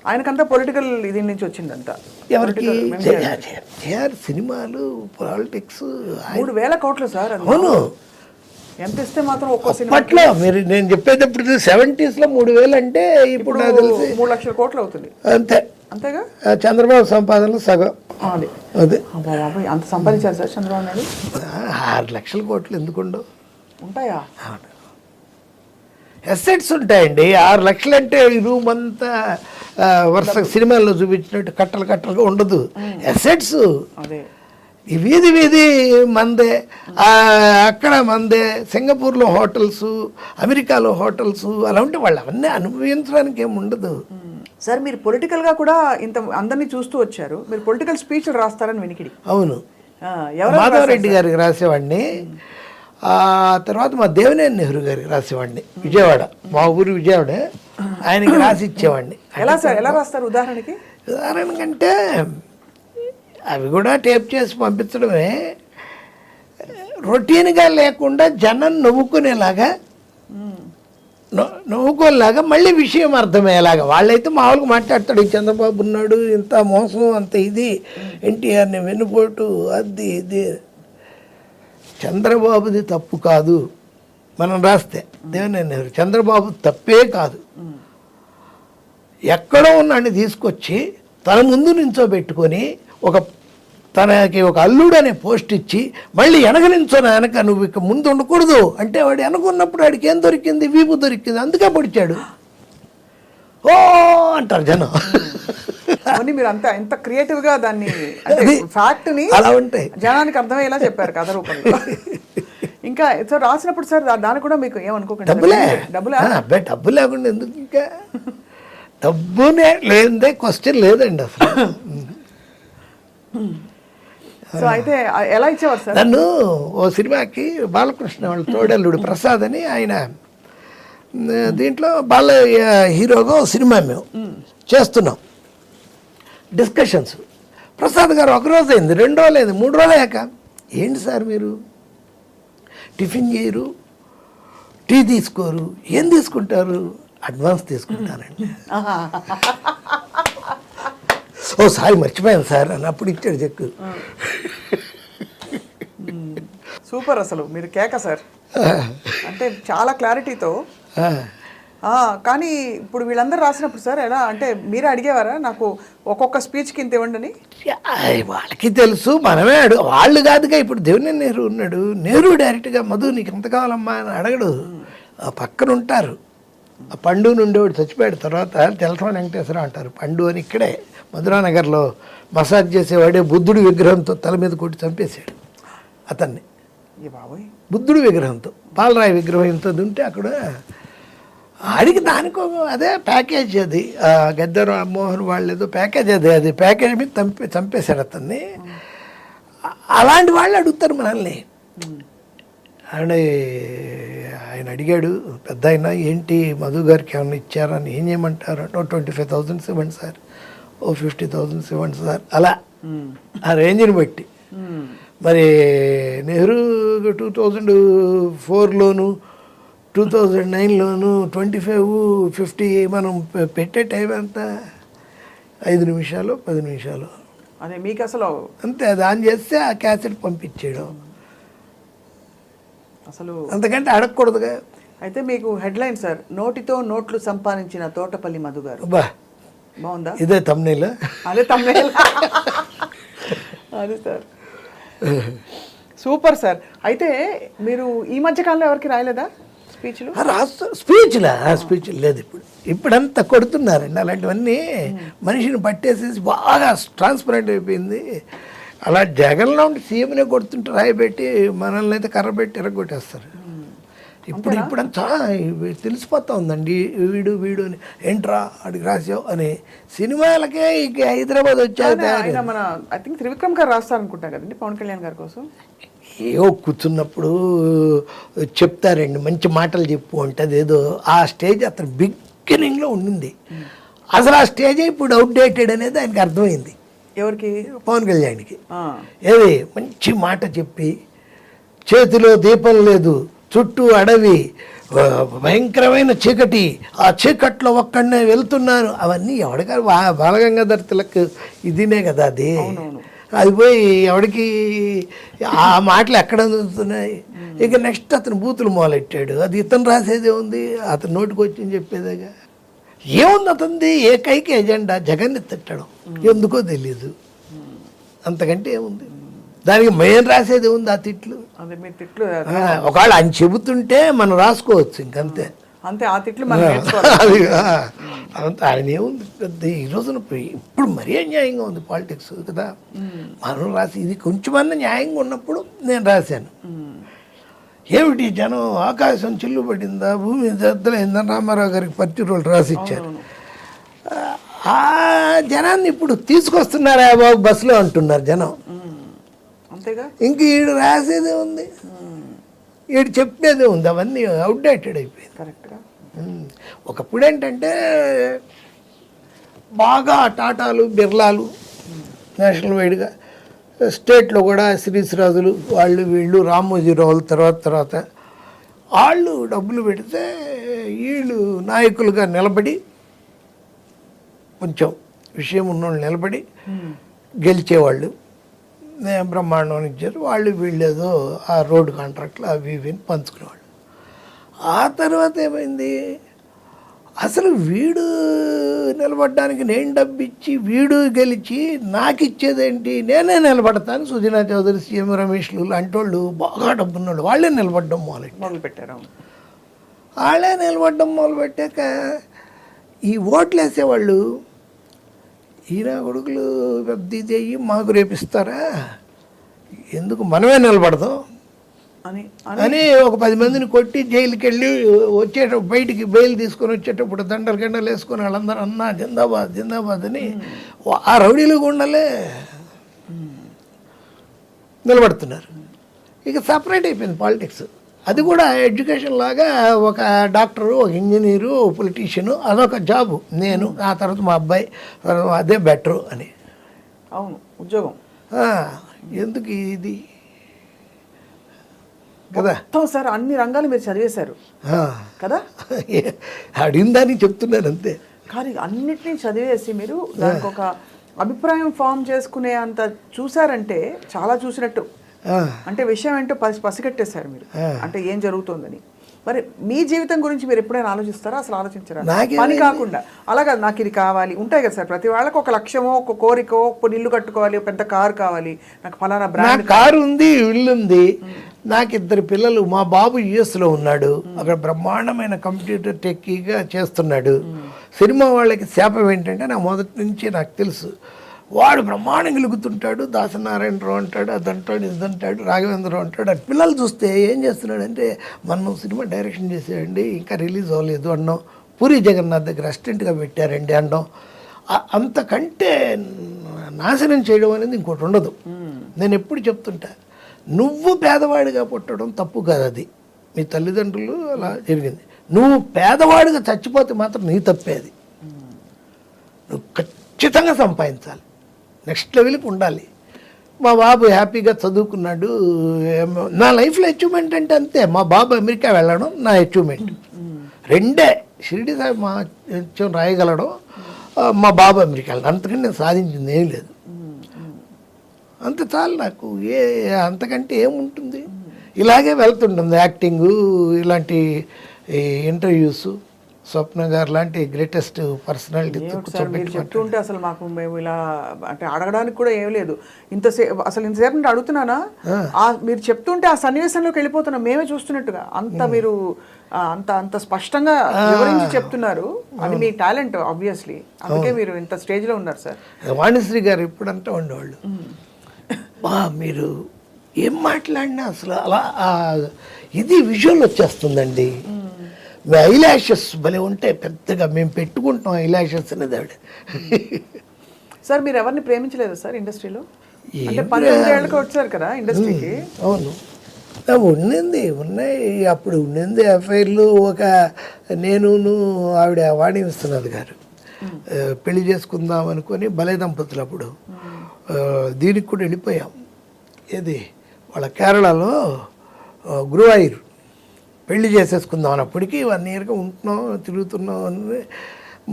ఆయనకంతా పొలిటికల్ ఇది నుంచి వచ్చిందంతా. ఎవరికి? సినిమాలు, పాలిటిక్స్. 3,000 కోట్లు సార్. అవును. ఎంత ఇస్తే మాత్రం ఒక్కో సినిమా అప్పట్లో మీరు నేను చెప్పేటప్పుడు 70s లో 3,000 అంటే ఇప్పుడు నాకు తెలిసి 3 లక్షల కోట్లు అవుతుంది అంతే. అంతేగా? చంద్రబాబు సంపాదనలో సగం అదే. అదే అంత సంపాదించారు సార్ చంద్రబాబు నాయుడు? 6 లక్షల కోట్లు ఎందుకుండవు? ఉంటాయా? ఎసెట్స్ ఉంటాయండి. 6 లక్షలు అంటే ఈ రూమ్ అంతా వరుస సినిమాల్లో చూపించినట్టు కట్టలుగా ఉండదు. ఎసెట్స్ అదే. ఈ వీధి మందే, అక్కడ మందే, సింగపూర్లో హోటల్స్, అమెరికాలో హోటల్స్, అలా ఉంటే వాళ్ళు అవన్నీ అనుభవించడానికి ఏమి ఉండదు. సార్ మీరు పొలిటికల్గా కూడా ఇంత అందరినీ చూస్తూ వచ్చారు, మీరు పొలిటికల్ స్పీచ్లు రాస్తారని వినికిడి. అవును, ఎవరు? మాధవరెడ్డి గారికి రాసేవాడిని, ఆ తర్వాత మా దేవినేని నెహ్రూ గారికి రాసేవాడిని, విజయవాడ, మా ఊరు విజయవాడ, ఆయనకి రాసి ఇచ్చేవాడిని. ఎలా సార్, ఎలా రాస్తారు ఉదాహరణకి? ఉదాహరణకంటే అవి కూడా టేప్ చేసి పంపించడమే, రొటీన్గా లేకుండా జనం నవ్వుకునేలాగా, నవ్వుకోలేలాగా, మళ్ళీ విషయం అర్థమయ్యేలాగా. వాళ్ళైతే మామూలుగా మాట్లాడతాడు, చంద్రబాబు ఉన్నాడు, ఇంత మోసం, అంత ఇది, ఎన్టీఆర్ని వెన్నుపోటు, అది ఇది. చంద్రబాబుది తప్పు కాదు మనం రాస్తే, దేవినేని నెహ్రూ చంద్రబాబు తప్పే కాదు, ఎక్కడో ఉన్నాడిని తీసుకొచ్చి తన ముందు నించోబెట్టుకొని తనకి ఒక అల్లుడు అనే పోస్ట్ ఇచ్చి మళ్ళీ వెనక నువ్వు ఇక ముందు ఉండకూడదు అంటే, వాడు వెనకున్నప్పుడు వాడికి ఏం దొరికింది? వీపు దొరికింది, అందుకే పొడిచాడు. ఓ అంటారు జనం. అవన్నీ మీరు అంతా ఎంత క్రియేటివ్గా దాన్ని ఫ్యాక్ట్ని అలా ఉంటాయి, జనానికి అర్థమయ్యేలా చెప్పారు కథ రూపంలో. ఇంకా సార్ రాసినప్పుడు సార్ దాన్ని కూడా మీకు ఏమనుకోకండి, డబ్బు లేకుండా ఎందుకు? ఇంకా డబ్బునే లేదే క్వశ్చన్ లేదండి అసలు. సో అయితే ఎలా ఇచ్చేవారు సార్? నన్ను ఓ సినిమాకి బాలకృష్ణ వాళ్ళ తోడల్లుడు ప్రసాద్ అని, ఆయన దీంట్లో బాల హీరోగా సినిమా మేము చేస్తున్నాం, డిస్కషన్స్. ప్రసాద్ గారు 1 రోజు అయింది, 2 రోజులు అయింది, 3 రోజులు అయ్యాక, ఏంటి సార్ మీరు టిఫిన్ చేయరు, టీ తీసుకోరు, ఏం తీసుకుంటారు? అడ్వాన్స్ తీసుకుంటానండి. ఓ సారీ మర్చిపోయాను సార్ అని అప్పుడు ఇచ్చాడు చెక్కు. సూపర్, అసలు మీరు కేక సార్. అంటే చాలా క్లారిటీతో. కానీ ఇప్పుడు వీళ్ళందరూ రాసినప్పుడు సార్ ఎలా అంటే, మీరే అడిగేవారా నాకు ఒక్కొక్క స్పీచ్కి ఇంత ఇవ్వండి అని? వాళ్ళకి తెలుసు, మనమే వాళ్ళు కాదుగా. ఇప్పుడు దేవినేని నెహ్రూ ఉన్నాడు, నెహ్రూ డైరెక్ట్గా మధు నీకు ఎంత కావాలమ్మా అని అడగడు, పక్కన ఉంటారు. ఆ పండు నుండేవాడు చచ్చిపోయాడు, తర్వాత తెలసాని వెంకటేశ్వర అంటారు పండు అని. ఇక్కడే మధురానగర్లో మసాజ్ చేసేవాడే బుద్ధుడి విగ్రహంతో తల మీద కొట్టి చంపేశాడు అతన్ని. బుద్ధుడి విగ్రహంతో, పాలరాయి విగ్రహం ఇంత ఉంటే అక్కడ అడిగి దానికో అదే ప్యాకేజ్, అది గద్దర్ మోహన్ వాళ్ళు ఏదో ప్యాకేజ్, అది ప్యాకేజ్ మీద చంపేశాడు అతన్ని. అలాంటి వాళ్ళు అడుగుతారు మనల్ని. ఆయన అడిగాడు పెద్ద ఆయన, ఏంటి మధు గారికి ఏమన్నా ఇచ్చారని, ఏం చేయమంటారు అంటే 25,000 ఇవ్వండి సార్, 50,000 ఇవ్వండి సార్, అలా ఆ రేంజ్ని బట్టి. మరి నెహ్రూ 2004లోను 2009లోను 25-50 మనం పెట్టే టైం ఎంత, 5 నిమిషాలు 10 నిమిషాలు అదే మీకు అసలు అంతే. అది ఆన్ చేస్తే ఆ క్యాసెట్ పంపించేయడం, అసలు అంతకంటే అడగకూడదుగా. అయితే మీకు హెడ్లైన్ సార్, నోటితో నోట్లు సంపాదించిన తోటపల్లి మధు గారు. బా బాగుందా? ఇదే తమ్నేల్. అదే తమ్నేల్. అదే సార్, సూపర్ సార్. అయితే మీరు ఈ మధ్య కాలంలో ఎవరికి రాయలేదా స్పీచ్లు? స్పీచ్ లేదు ఇప్పుడంతా కొడుతున్నారండి అలాంటివన్నీ. మనిషిని పట్టేసేసి బాగా ట్రాన్స్పరెంట్ అయిపోయింది. అలా జగన్లో ఉండి సీఎంనే కొడుతుంటే రాయబెట్టి మనల్ని అయితే కర్ర పెట్టి ఎరగొట్టేస్తారు. ఇప్పుడంతా తెలిసిపోతా ఉందండి, వీడు అని, ఏంట్రా అడిగి రాసావు అని. సినిమాలకే ఇక హైదరాబాద్ వచ్చాక ఆయన మన ఐ థింక్ త్రివిక్రమ్ గారు రాస్తారనుకుంటా కదండి పవన్ కళ్యాణ్ గారి కోసం. ఏవో కూర్చున్నప్పుడు చెప్తారండి, మంచి మాటలు చెప్పు అంటే అదేదో ఆ స్టేజ్ అతను బిగినింగ్లో ఉండింది. అసలు ఆ స్టేజ్ ఇప్పుడు అవుట్డేటెడ్ అనేది ఆయనకి అర్థమైంది. ఎవరికి? పవన్ కళ్యాణ్కి. ఏది మంచి మాట చెప్పి, చేతిలో దీపం లేదు, చుట్టూ అడవి, భయంకరమైన చీకటి, ఆ చీకట్లో ఒక్కడనే వెళ్తున్నాను, అవన్నీ ఎవడికారు బాలగంగాధర్ తిలక్ ఇదినే కదా అది. అది పోయి ఎవడికి ఆ మాటలు ఎక్కడ అందుతున్నాయి. ఇక నెక్స్ట్ అతను బూతులు మొదలెట్టాడు. అది ఇతను రాసేదే ఉంది, అతను నోటికి వచ్చి చెప్పేదేగా. ఏముంది అతనిది ఏకైక ఎజెండా జగన్ని తిట్టడం, ఎందుకో తెలీదు, అంతకంటే ఏముంది దానికి. మెయిన్ రాసేది ఉంది ఆ తిట్లు. ఒకవేళ ఆయన చెబుతుంటే మనం రాసుకోవచ్చు, ఇంకంతే. అంతే, ఆ తిట్లు ఆయన ఏముంది పెద్ద. ఈ రోజున ఇప్పుడు మరీ అన్యాయంగా ఉంది పాలిటిక్స్ కదా. మనం రాసి ఇది కొంచెమన్నా న్యాయంగా ఉన్నప్పుడు నేను రాశాను. ఏమిటి జనం ఆకాశం చిల్లు పడిందా, భూమి దద్దలైందని రామారావు గారికి 40 రోజులు రాసిచ్చారు. ఆ జనాన్ని ఇప్పుడు తీసుకొస్తున్నారా బాబు బస్సులో అంటున్నారు జనం. అంతేగా, ఇంక ఈడు రాసేదే ఉంది, ఈడు చెప్పేదే ఉంది, అవన్నీ అవుట్డేటెడ్ అయిపోయింది. కరెక్ట్గా. ఒకప్పుడు ఏంటంటే బాగా టాటాలు బిర్లాలు నేషనల్ వైడ్గా, స్టేట్లో కూడా శ్రీశ్రాజులు వాళ్ళు వీళ్ళు రామోజీరావులు తర్వాత వాళ్ళు డబ్బులు పెడితే వీళ్ళు నాయకులుగా నిలబడి, కొంచెం విషయం ఉన్నోళ్ళు నిలబడి గెలిచేవాళ్ళు. బ్రహ్మాండం ఇచ్చారు వాళ్ళు, వీళ్ళు ఏదో ఆ రోడ్డు కాంట్రాక్ట్లు అవి ఇవి పంచుకునేవాళ్ళు. ఆ తర్వాత ఏమైంది, అసలు వీడు నిలబడడానికి నేను డబ్బిచ్చి వీడు గెలిచి నాకు ఇచ్చేదేంటి, నేనే నిలబడతాను. సుజనా చౌదరి, సీఎం రమేష్లు లాంటి వాళ్ళు బాగా డబ్బున్నాళ్ళు వాళ్ళే నిలబడడం మొదలుపెట్టారు. వాళ్ళే నిలబడడం మొదలుపెట్టాక ఈ ఓట్లు వేసేవాళ్ళు, ఈయన కొడుకులు పెద్ద ఇది అయ్యి మాకు రేపిస్తారా, ఎందుకు మనమే నిలబడదాం అని ఒక 10 మందిని కొట్టి జైలుకి వెళ్ళి బయటికి బెయిల్ తీసుకొని వచ్చేటప్పుడు దండలు గండలు వేసుకొని వాళ్ళందరూ అన్నా జిందాబాద్ జిందాబాద్ అని ఆ రౌడీలు గుండలే నిలబడుతున్నారు. ఇక సపరేట్ అయిపోయింది పాలిటిక్స్. అది కూడా ఎడ్యుకేషన్ లాగా, ఒక డాక్టరు, ఒక ఇంజనీరు, పొలిటీషియను, అదొక జాబు. నేను ఆ తర్వాత మా అబ్బాయి, అదే బెటరు అని. అవును, ఉద్యోగం. ఎందుకు ఇది కదా సార్, అన్ని రంగాలు మీరు చదివేశారు కదా. అడిగిందని చెప్తున్నాను అంతే. కానీ అన్నిటినీ చదివేసి మీరు దానికి ఒక అభిప్రాయం ఫామ్ చేసుకునే అంత చూసారంటే చాలా చూసినట్టు. అంటే విషయం ఏంటో పసిగట్టేశారు మీరు, అంటే ఏం జరుగుతుందని. మరి మీ జీవితం గురించి మీరు ఎప్పుడైనా ఆలోచిస్తారా? అసలు ఆలోచించరా? పని కాకుండా అలాగా నాకు ఇది కావాలి ఉంటాయి కదా సార్, ప్రతి వాళ్ళకి ఒక లక్ష్యమో, ఒక కోరికో, ఒక ఇల్లు కట్టుకోవాలి, పెద్ద కారు కావాలి, నాకు ఫలానా బ్రాండ్ కారు ఉంది, ఇల్లు ఉంది, నాకు 2 పిల్లలు. మా బాబు యుఎస్లో ఉన్నాడు, అక్కడ బ్రహ్మాండమైన కంప్యూటర్ టెక్కీగా చేస్తున్నాడు. సినిమా వాళ్ళకి శాపం ఏంటంటే, నాకు మొదటి నుంచి నాకు తెలుసు, వాడు బ్రహ్మాండం గెలుగుతుంటాడు, దాసనారాయణరావు అంటాడు, అదంటాడు, ఇదంటాడు, రాఘవేంద్రరావు అంటాడు. అది పిల్లలు చూస్తే ఏం చేస్తున్నాడంటే, మనం సినిమా డైరెక్షన్ చేసేయండి, ఇంకా రిలీజ్ అవ్వలేదు అన్నాం, పూరి జగన్నాథ్ దగ్గర అసిస్టెంట్గా పెట్టారండి అన్నాం. అంతకంటే నాశనం చేయడం అనేది ఇంకోటి ఉండదు. నేను ఎప్పుడు చెప్తుంటా, నువ్వు పేదవాడిగా పుట్టడం తప్పు కాదు, అది మీ తల్లిదండ్రులు అలా జరిగింది. నువ్వు పేదవాడిగా చచ్చిపోతే మాత్రం నీ తప్పేది. నువ్వు ఖచ్చితంగా సంపాదించాలి, నెక్స్ట్ లెవెల్కి ఉండాలి. మా బాబు హ్యాపీగా చదువుకున్నాడు. నా లైఫ్లో అచీవ్మెంట్ అంటే అంతే, మా బాబు అమెరికా వెళ్ళడం నా అచీవ్మెంట్. రెండే, షిరిడి సాయి మా రాయగలడం, మా బాబు అమెరికా వెళ్ళడం. అంతకంటే నేను సాధించింది ఏం లేదు. అంత చాలు నాకు, అంతకంటే ఏముంటుంది. ఇలాగే వెళ్తుంటుంది యాక్టింగు, ఇలాంటి ఇంటర్వ్యూస్. స్వప్న గారు లాంటి గ్రేటెస్ట్ పర్సనాలిటీ మీరు చెప్తుంటే అసలు మాకు మేము ఇలా అంటే అడగడానికి కూడా ఏం లేదు. ఇంతసేపు అంటే అడుగుతున్నానా, మీరు చెప్తుంటే ఆ సన్నివేశంలోకి వెళ్ళిపోతున్నాం మేమే చూస్తున్నట్టుగా. అంత మీరు అంత అంత స్పష్టంగా వివరించి చెప్తున్నారు. అది మీ టాలెంట్ ఆబ్వియస్లీ, అందుకే మీరు ఇంత స్టేజ్లో ఉన్నారు సార్. వాణిశ్రీ గారు ఎప్పుడంతా ఉండేవాళ్ళు, మీరు ఏం మాట్లాడినా అసలు అలా ఇది విజువల్ వచ్చేస్తుందండి. మీ ఐలాషెస్ భలే ఉంటాయి, పెద్దగా మేము పెట్టుకుంటాం ఐలాషెస్ అనేది ఆవిడ. సార్ మీరు ఎవరిని ప్రేమించలేదు సార్ ఇండస్ట్రీలో? అంటే 19 ఏళ్ళకి వచ్చారు కదా ఇండస్ట్రీకి. అవును, ఉన్నాయి అప్పుడు ఉండింది అఫైర్లు. ఒక నేను ఆవిడ వాణి విశ్వనాథ్ గారు పెళ్లి చేసుకుందాం అనుకొని భలే దంపతులు అప్పుడు దీనికి కూడా వెళ్ళిపోయాం. ఏది వాళ్ళ కేరళలో గురువాయూర్ పెళ్లి చేసేసుకుందాం అన్నప్పటికీ 1 ఇయర్గా ఉంటున్నాం, తిరుగుతున్నాం అని.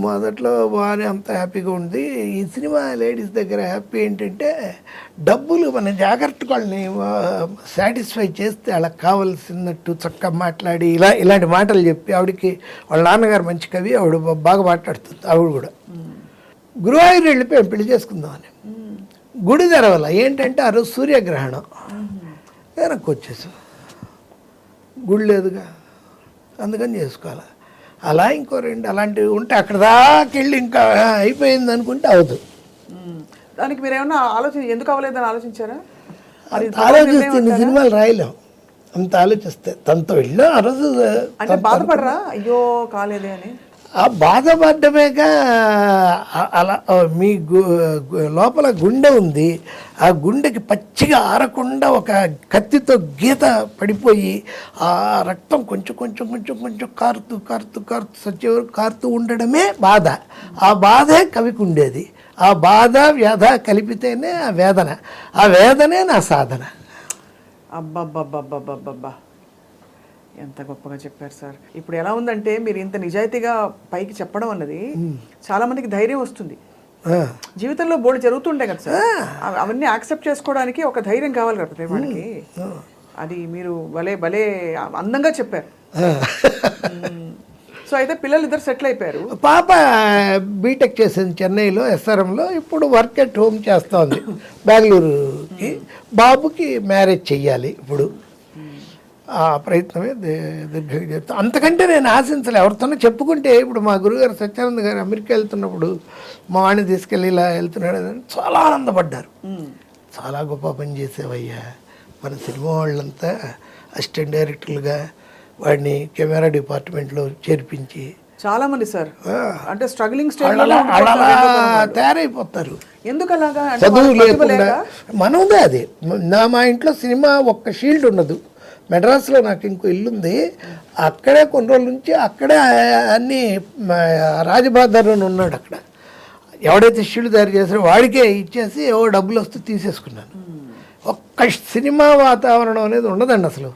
మొదట్లో బాగానే అంత హ్యాపీగా ఉంది. ఈ సినిమా లేడీస్ దగ్గర హ్యాపీ ఏంటంటే డబ్బులు మన జాగ్రత్తగా వాళ్ళని సాటిస్ఫై చేస్తే వాళ్ళకి కావాల్సినట్టు చక్కగా మాట్లాడి ఇలాంటి మాటలు చెప్పి, ఆవిడకి వాళ్ళ నాన్నగారు మంచి కవి, ఆవిడ బాగా మాట్లాడుతుంది. ఆవిడ కూడా గురువాయూర్ వెళ్ళిపోయాం పెళ్లి చేసుకుందామని. గుడి తెరవల ఏంటంటే ఆ రోజు సూర్యగ్రహణం, వెనక్కి వచ్చేసాం. గుడి లేదుగా, అందుకని చేసుకోవాలి. అలా ఇంకో 2 అలాంటివి ఉంటే అక్కడ దాకా వెళ్ళి ఇంకా అయిపోయింది అనుకుంటే అవదు. దానికి మీరు ఏమన్నా ఎందుకు అవ్వలేదని ఆలోచించారా? ఆలోచిస్తే ఇన్ని సినిమాలు రాయలేం, అంత ఆలోచిస్తే. తనతో వెళ్ళాం ఆ రోజు. అంటే బాధపడరా అయ్యో కాలేదే అని? ఆ బాధపడ్డమేగా. అలా మీ లోపల గుండె ఉంది, ఆ గుండెకి పచ్చిగా ఆరకుండా ఒక కత్తితో గీత పడిపోయి ఆ రక్తం కొంచెం కొంచెం కొంచెం కొంచెం కారుతూ కారుతూ కారుతూ సచ్చే వరకు కారుతూ ఉండడమే బాధ. ఆ బాధే కవికి ఉండేది. ఆ బాధ వ్యధ కలిపితేనే ఆ వేదన, ఆ వేదనే నా సాధన. అబ్బబ్బబ్బబ్బబ్బబ్బా, ఎంత గొప్పగా చెప్పారు సార్. ఇప్పుడు ఎలా ఉందంటే మీరు ఇంత నిజాయితీగా పైకి చెప్పడం అన్నది చాలా మందికి ధైర్యం వస్తుంది. జీవితంలో బోర్డు జరుగుతుంటాయి కదా సార్, అవన్నీ యాక్సెప్ట్ చేసుకోవడానికి ఒక ధైర్యం కావాలి కదా ప్రతి వాడికి. అది మీరు భలే భలే అందంగా చెప్పారు. సో అయితే పిల్లలు ఇద్దరు సెటిల్ అయిపోయారు. పాప బీటెక్ చేసింది చెన్నైలో ఎస్ఆర్ఎంలో, ఇప్పుడు వర్క్ ఎట్ హోమ్ చేస్తోంది బెంగళూరుకి. బాబుకి మ్యారేజ్ చెయ్యాలి ఇప్పుడు. ఆ ప్రయత్నమే దీర్ఘంగా చెప్తాను. అంతకంటే నేను ఆశించలే. ఎవరితోనో చెప్పుకుంటే, ఇప్పుడు మా గురుగారు సత్యానంద గారు అమెరికా వెళ్తున్నప్పుడు మా వాడిని తీసుకెళ్ళి ఇలా వెళ్తున్నాడు అని చాలా ఆనందపడ్డారు. చాలా గొప్ప పని చేసేవయ్యా, మన సినిమా వాళ్ళంతా అసిస్టెంట్ డైరెక్టర్లుగా వాడిని కెమెరా డిపార్ట్మెంట్లో చేర్పించి చాలా మంది సార్ అంటే స్ట్రగ్లింగ్ స్టేజ్ తయారైపోతారు. ఎందుకు అలాగా? చదువు లేకుండా మనదే అది. మా ఇంట్లో సినిమా ఒక్క షీల్డ్ ఉండదు. మెడ్రాస్లో నాకు ఇంకో ఇల్లుంది, అక్కడే కొన్ని రోజుల నుంచి అక్కడే అన్నీ రాజబహాదర్ అని ఉన్నాడు అక్కడ. ఎవడైతే షీల్డ్ తయారు చేశారో వాడికే ఇచ్చేసి ఏవో డబ్బులు వస్తూ తీసేసుకున్నాను. ఒక్క సినిమా వాతావరణం అనేది ఉండదండి, అసలు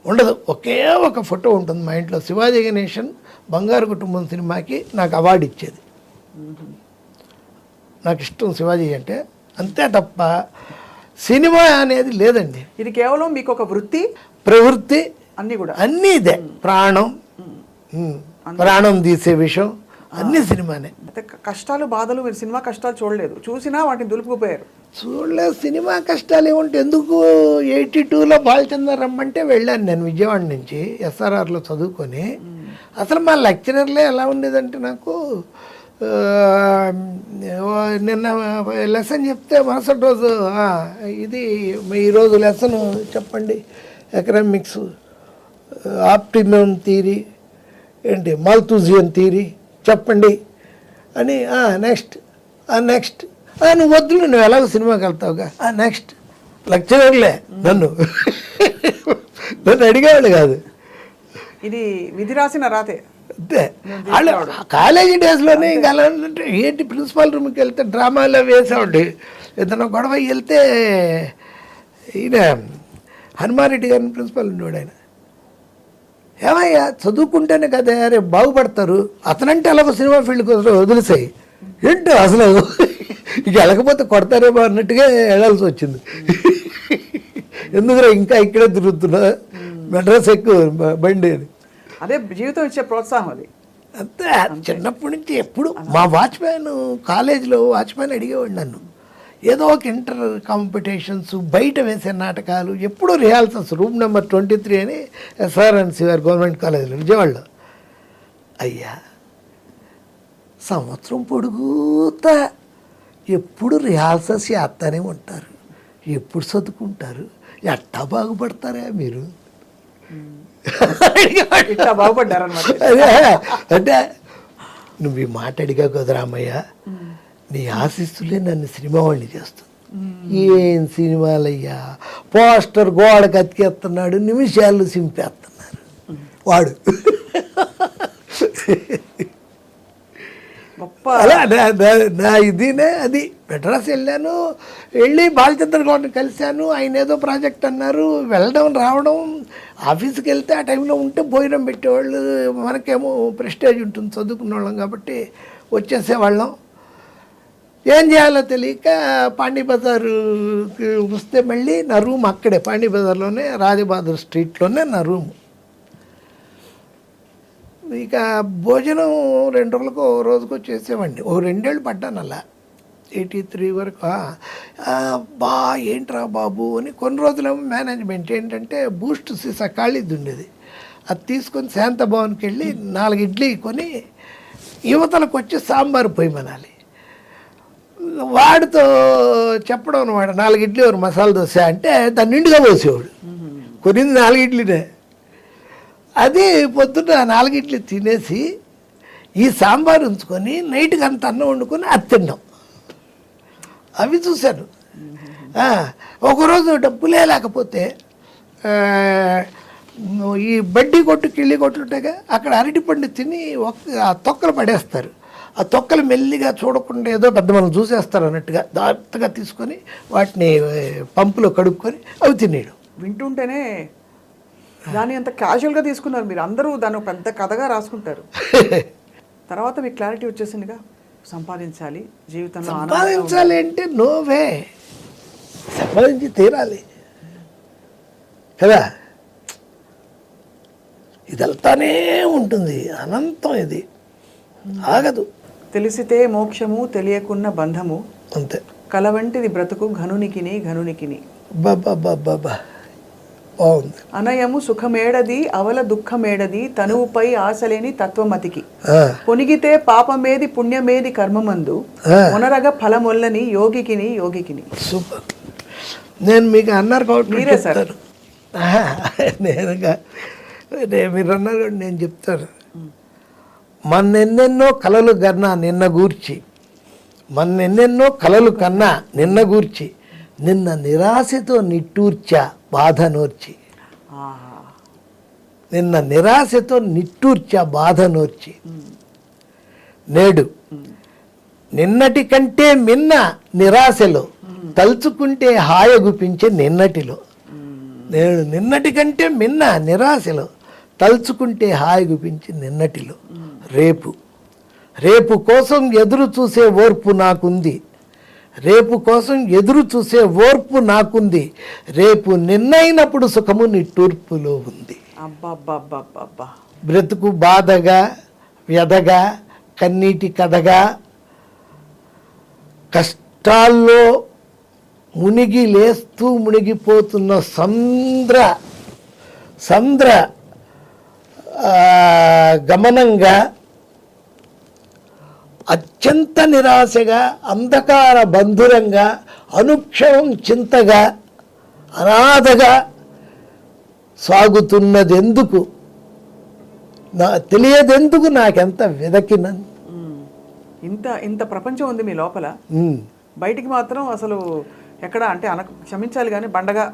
ఉండదు. ఒకే ఒక ఫోటో ఉంటుంది మా ఇంట్లో. శివాజీ గణేశన్ బంగారు కుటుంబం సినిమాకి నాకు అవార్డు ఇచ్చేది. నాకు ఇష్టం శివాజీ అంటే, అంతే తప్ప సినిమా అనేది లేదండి. ఇది కేవలం మీకు ఒక వృత్తి, ప్రవృత్తి, అన్నీ కూడా అన్నీ ఇదే. ప్రాణం తీసే విషయం అన్ని సినిమానే. కష్టాలు బాధలు మీరు సినిమా కష్టాలు చూడలేదు, చూసినా వాటిని దులుపుకుపోయారు. చూడలేదు. సినిమా కష్టాలు ఏముంటే ఎందుకు. 82లో బాలచందర్ రమ్మంటే వెళ్ళాను నేను విజయవాడ నుంచి ఎస్ఆర్ఆర్లో చదువుకొని. అసలు మా లెక్చరర్లే ఎలా ఉండేదంటే, నాకు నిన్న లెసన్ చెప్తే మరుసటి రోజు ఇది ఈరోజు లెసన్ చెప్పండి, ఎకనామిక్స్ ఆప్టిమమ్ థియరీ ఏంటి మాల్తూజియన్ థియరీ చెప్పండి అని. నెక్స్ట్ నువ్వు వద్దులు, నువ్వు ఎలాగో సినిమాకి వెళ్తావుగా. నెక్స్ట్ లెక్చరర్లే నన్ను అడిగేవాళ్ళు కాదు. ఇది విధి రాసిన రాతే. అంతే. వాళ్ళు కాలేజీ డేస్లోనే ఇంకా అలా అంటే ఏంటి, ప్రిన్సిపాల్ రూమ్కి వెళ్తే డ్రామాలో వేసేవాడి. ఏదైనా గొడవ వెళ్తే ఈయన హనుమారెడ్డి గారిని ప్రిన్సిపాల్ ఉండేవాడు. ఆయన ఏమయ్యా చదువుకుంటేనే కదా రేపు బాగుపడతారు, అతనంటే అలాగ సినిమా ఫీల్డ్కి వదిలేసాయి ఏంటో అసలు ఇక వెళ్ళకపోతే కొడతారేమో అన్నట్టుగా వెళ్ళాల్సి వచ్చింది. ఎందుకురా ఇంకా ఇక్కడే తిరుగుతున్నా, మెడ్రాస్ ఎక్కువ బండి అని. అదే జీవితం ఇచ్చే ప్రోత్సాహం అది. అంతే. చిన్నప్పటి నుంచి ఎప్పుడు మా వాచ్మ్యాన్, కాలేజీలో వాచ్మ్యాన్ అడిగేవాడు నన్ను, ఏదో ఒక ఇంటర్ కాంపిటీషన్స్, బయట వేసే నాటకాలు, ఎప్పుడూ రిహార్సల్స్. రూమ్ నెంబర్ 23 అని SRNC గవర్నమెంట్ కాలేజీలో విజయవాడలో. అయ్యా సంవత్సరం పొడుగుతా ఎప్పుడు రిహార్సల్స్ చేస్తానే ఉంటారు, ఎప్పుడు చదువుకుంటారు, ఎట్టా బాగుపడతారా మీరు? ఇట్లా బాగుపడ్డారన్నమాట. అదే అంటే నువ్వు ఈ మాట అడిగా కదా రామయ్య, నీ ఆశీస్సులే నన్ను సినిమా వాడిని చేస్తుంది. ఏం సినిమాలయ్యా, పోస్టర్ గోడకు అతికేస్తున్నాడు, నిమిషాలు సింపేస్తున్నారు వాడు. అలా నా ఇదినే అది. మెడ్రాస్ వెళ్ళాను, వెళ్ళి బాలచంద్ర గౌడ్ని కలిశాను. ఆయన ఏదో ప్రాజెక్ట్ అన్నారు, వెళ్ళడం రావడం. ఆఫీస్కి వెళ్తే ఆ టైంలో ఉంటే భోజనం పెట్టేవాళ్ళు, మనకేమో ప్రెస్టేజ్ ఉంటుంది చదువుకున్న వాళ్ళం కాబట్టి వచ్చేసేవాళ్ళం. ఏం చేయాలో తెలియక పాండీ బజారుకి వస్తే మళ్ళీ నా రూమ్ అక్కడే పాండీ బజార్లోనే, రాజబహదూర్ స్ట్రీట్లోనే నా రూమ్. ఇక భోజనం 2 రోజులకు ఓ రోజుకు చేసేవాడిని. ఓ 2 ఏళ్ళు పడ్డాను అలా, 83 వరకు. బా ఏంట్రా బాబు అని. కొన్ని రోజులేమో మేనేజ్మెంట్ ఏంటంటే బూస్ట్ సీసా ఖాళీది ఉండేది, అది తీసుకొని శాంతభవన్కి వెళ్ళి 4 ఇడ్లీ కొని యువతలకు వచ్చి సాంబారు పొయ్యమనాలి. వాడితో చెప్పడం అనమాట, 4 ఇడ్లీ ఒక మసాలా దోశ అంటే దాన్ని నిండుగా పోసేవాడు. కొనింది 4 ఇడ్లీనే. అది పొద్దున్న 4 ఇడ్లీ తినేసి ఈ సాంబార్ ఉంచుకొని నైట్కి అంత అన్నం వండుకొని అది తిన్నాం. అవి చూశాను. ఒకరోజు డబ్బులే లేకపోతే ఈ బడ్డీ కొట్టు, కిళ్ళి కొట్లు ఉంటాయిగా, అక్కడ అరటిపండు తిని ఆ తొక్కలు పడేస్తారు. ఆ తొక్కలు మెల్లిగా చూడకుండా ఏదో పెద్ద మనం చూసేస్తారు అన్నట్టుగా జాగ్రత్తగా తీసుకొని వాటిని పంపులో కడుక్కొని అవి తినేయడం. వింటుంటేనే దాన్ని అంత క్యాజువల్గా తీసుకున్నారు మీరు. అందరూ దాన్ని ఒక పెద్ద కథగా రాసుకుంటారు. తర్వాత మీకు క్లారిటీ వచ్చేసిందిగా, సంపాదించాలి జీవితంలో, సంపాదించాలి అంటే నోవే, సంపాదించి తీరాలి కదా. ఇది వెళ్తానే ఉంటుంది, అనంతం, ఇది ఆగదు. తెలిసితే మోక్షము, తెలియకున్న బంధము, అంతే. కలవంటిది బ్రతుకు ఘనునికిని ఘనునికిని. బాబా బాబా బాగుంది. అనయము సుఖమేడది, అవల దుఃఖమేడది, తనువుపై ఆశలేని తత్వమతికి. కొనిగితే పాపమేది, పుణ్యమేది కర్మమందు, మునరగ ఫలమొల్లని యోగికిని యోగికిని. సూపర్. నేను మీకు అన్నారు కాబట్టి మీరే సార్. మీరు అన్నారు కాబట్టి నేను చెప్తాను. మన్నెన్నెన్నో కలలు కన్నా నిన్న గూర్చి, మన్నెన్నెన్నో కలలు కన్నా నిన్న గూర్చి, నిన్న నిరాశతో నిట్టూర్చా బాధ నోర్చి. నిన్న నిరాశతో నిట్టూర్చా బాధ నోర్చి, నేడు నిన్నటి కంటే మిన్న నిరాశలో, తలుచుకుంటే హాయగుపించే నిన్నటిలో. నేడు నిన్నటి కంటే మిన్న నిరాశలో, తలుచుకుంటే హాయగుపించే నిన్నటిలో. రేపు రేపు కోసం ఎదురు చూసే ఓర్పు నాకుంది, రేపు కోసం ఎదురు చూసే ఓర్పు నాకుంది, రేపు నిన్నైనప్పుడు సుఖము నిట్టూర్పులో ఉంది. అబ్బా, బ్రతుకు బాధగా, వ్యధగా, కన్నీటి కథగా, కష్టాల్లో మునిగి లేస్తూ మునిగిపోతున్న సంద్ర గమనంగా, అత్యంత నిరాశగా, అంధకార బంధురంగా, అనుక్షణం చింతగా, అనాథగా సాగుతున్నదెందుకు, తెలియదెందుకు నాకెంత వెదకిన. ఇంత ప్రపంచం ఉంది మీ లోపల. బయటికి మాత్రం అసలు ఎక్కడ అంటే క్షమించాలి కానీ బండగా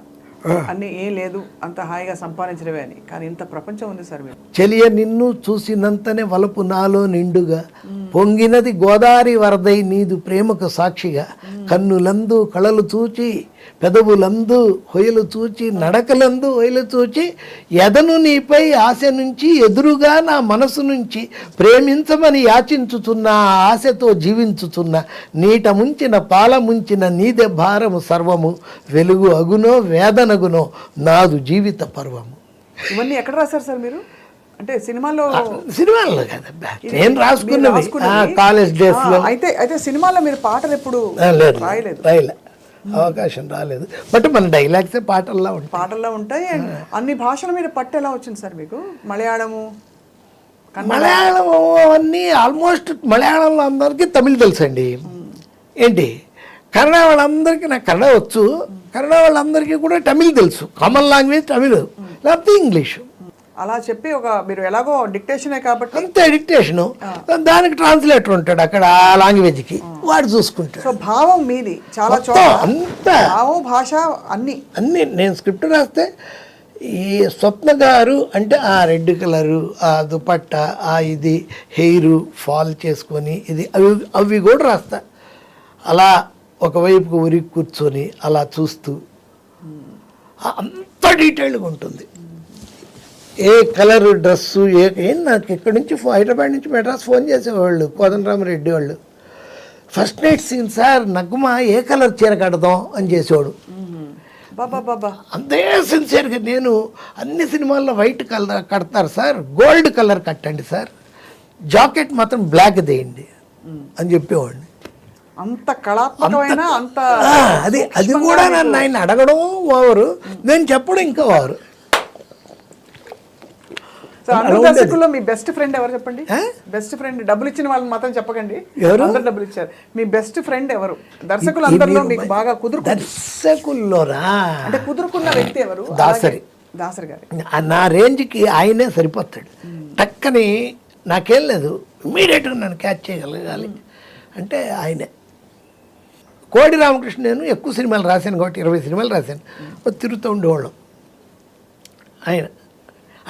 అన్ని ఏం లేదు, అంత హాయిగా సంపాదించడమే అని. కానీ ఇంత ప్రపంచం ఉంది సార్ మీరు. చెలియ నిన్ను చూసినంతనే వలపు నాలో నిండుగా పొంగినది గోదావరి వరదై నీదు ప్రేమకు సాక్షిగా కన్నులందు కళలు చూచి పెదవులందు హొయలు చూచి నడకలందు హొయలు చూచి ఎదను నీపై ఆశ నుంచి ఎదురుగా నా మనసు నుంచి ప్రేమించమని యాచించుచున్న ఆ ఆశతో జీవించుచున్న నీట ముంచిన పాల ముంచిన నీదే భారము సర్వము వెలుగు అగునో వేదనగునో నాదు జీవిత పర్వము. ఇవన్నీ ఎక్కడ రాశారు సార్ మీరు? అంటే సినిమాలో కదబ్బా, నేను రాసుకున్నవి కాలేజ్ డేస్ లో. అయితే సినిమాలో మీరు పాటలు ఎప్పుడు రాయలేదు? రాయలే, అవకాశం రాలేదు. బట్ మన డైలాగ్స్ పాటల్లో ఉంటాయి. అన్ని భాషల మీద పట్టు ఎలా వచ్చింది సార్ మీకు? మలయాళము, మలయాళం అన్నీ ఆల్మోస్ట్ మలయాళంలో అందరికీ తమిళ్ తెలుసండి. ఏంటి కన్నడ వాళ్ళందరికీ, నాకు కన్నడ వచ్చు, కన్నడ వాళ్ళందరికీ కూడా తమిళ్ తెలుసు. కామన్ లాంగ్వేజ్ తమిళ్, లేకపోతే ఇంగ్లీషు. అలా చెప్పి మీరు ఎలాగో డిక్టేషనే కాబట్టి అంతే, డిక్టేషను, దానికి ట్రాన్స్లేటర్ ఉంటాడు అక్కడ ఆ లాంగ్వేజ్కి, వాడు చూసుకుంటాడు. సో భావం మీది చాలా అంతా, భావం భాష అన్ని. నేను స్క్రిప్ట్ రాస్తే ఈ స్వప్న గారు అంటే ఆ రెడ్ కలరు, ఆ దుపట్టా, ఆ ఇది హెయిర్ ఫాల్ చేసుకొని ఇది అవి కూడా రాస్తా. అలా ఒకవైపుకు ఉరికి కూర్చొని అలా చూస్తూ అంత డీటెయిల్గా ఉంటుంది. ఏ కలర్ డ్రెస్సు ఏం నాకు ఇక్కడి నుంచి హైదరాబాద్ నుంచి మెడ్రాస్ ఫోన్ చేసేవాళ్ళు కోదండరామరెడ్డి వాళ్ళు. First night scene sir, Nagma ఏ కలర్ చీర కడదాం అని చేసేవాడు. అంతే సిన్సియర్గా. నేను అన్ని సినిమాల్లో వైట్ కలర్ కడతారు సార్, గోల్డ్ కలర్ కట్టండి సార్, జాకెట్ మాత్రం బ్లాక్ దేయండి అని చెప్పేవాడిని. అంత కళాత్మకమైన అంత అది కూడా నన్ను ఆయన అడగడం ఓవరు, నేను చెప్పడం ఇంకా ఓవరు. దర్శకుల్లో మీ బెస్ట్ ఫ్రెండ్ ఎవరు చెప్పండి? బెస్ట్ ఫ్రెండ్, డబ్బులు ఇచ్చిన వాళ్ళని మాత్రం చెప్పకండి, అందరు డబ్బులు ఇచ్చారు. మీ బెస్ట్ ఫ్రెండ్ ఎవరు దర్శకులు అందరిలో మీకు బాగా దర్శకుల్లోరా అంటే కుదురుకున్న వ్యక్తి ఎవరు? దాసరి గారు. నా రేంజ్కి ఆయనే సరిపోతాడు. టక్కని నాకేం లేదు, ఇమ్మీడియట్గా నన్ను క్యాచ్ చేయగలగాలి అంటే ఆయనే. కోడి రామకృష్ణ నేను ఎక్కువ సినిమాలు రాశాను కాబట్టి 20 సినిమాలు రాశాను, తిరుగుతూ ఉండేవాళ్ళం.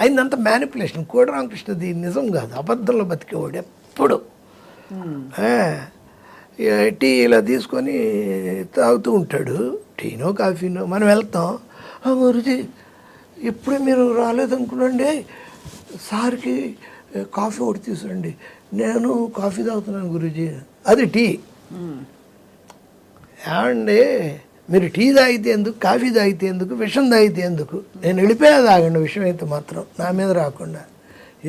ఆయనంత మ్యానిపులేషన్. కోడి రామకృష్ణది నిజం కాదు, అబద్ధంలో బతికేవాడు ఎప్పుడు. టీ ఇలా తీసుకొని తాగుతూ ఉంటాడు, టీనో కాఫీనో. మనం వెళ్తాం, గురుజీ ఇప్పుడే మీరు రాలేదనుకున్నాండి, సార్కి కాఫీ ఒకటి తీసుకురండి. నేను కాఫీ తాగుతున్నాను గురూజీ. అది టీ. ఏమండి మీరు టీ తాగితే ఎందుకు, కాఫీ తాగితే ఎందుకు, విషం తాగితే ఎందుకు? నేను వెళ్ళిపోయా తాగండి, విషం అయితే మాత్రం నా మీద రాకుండా.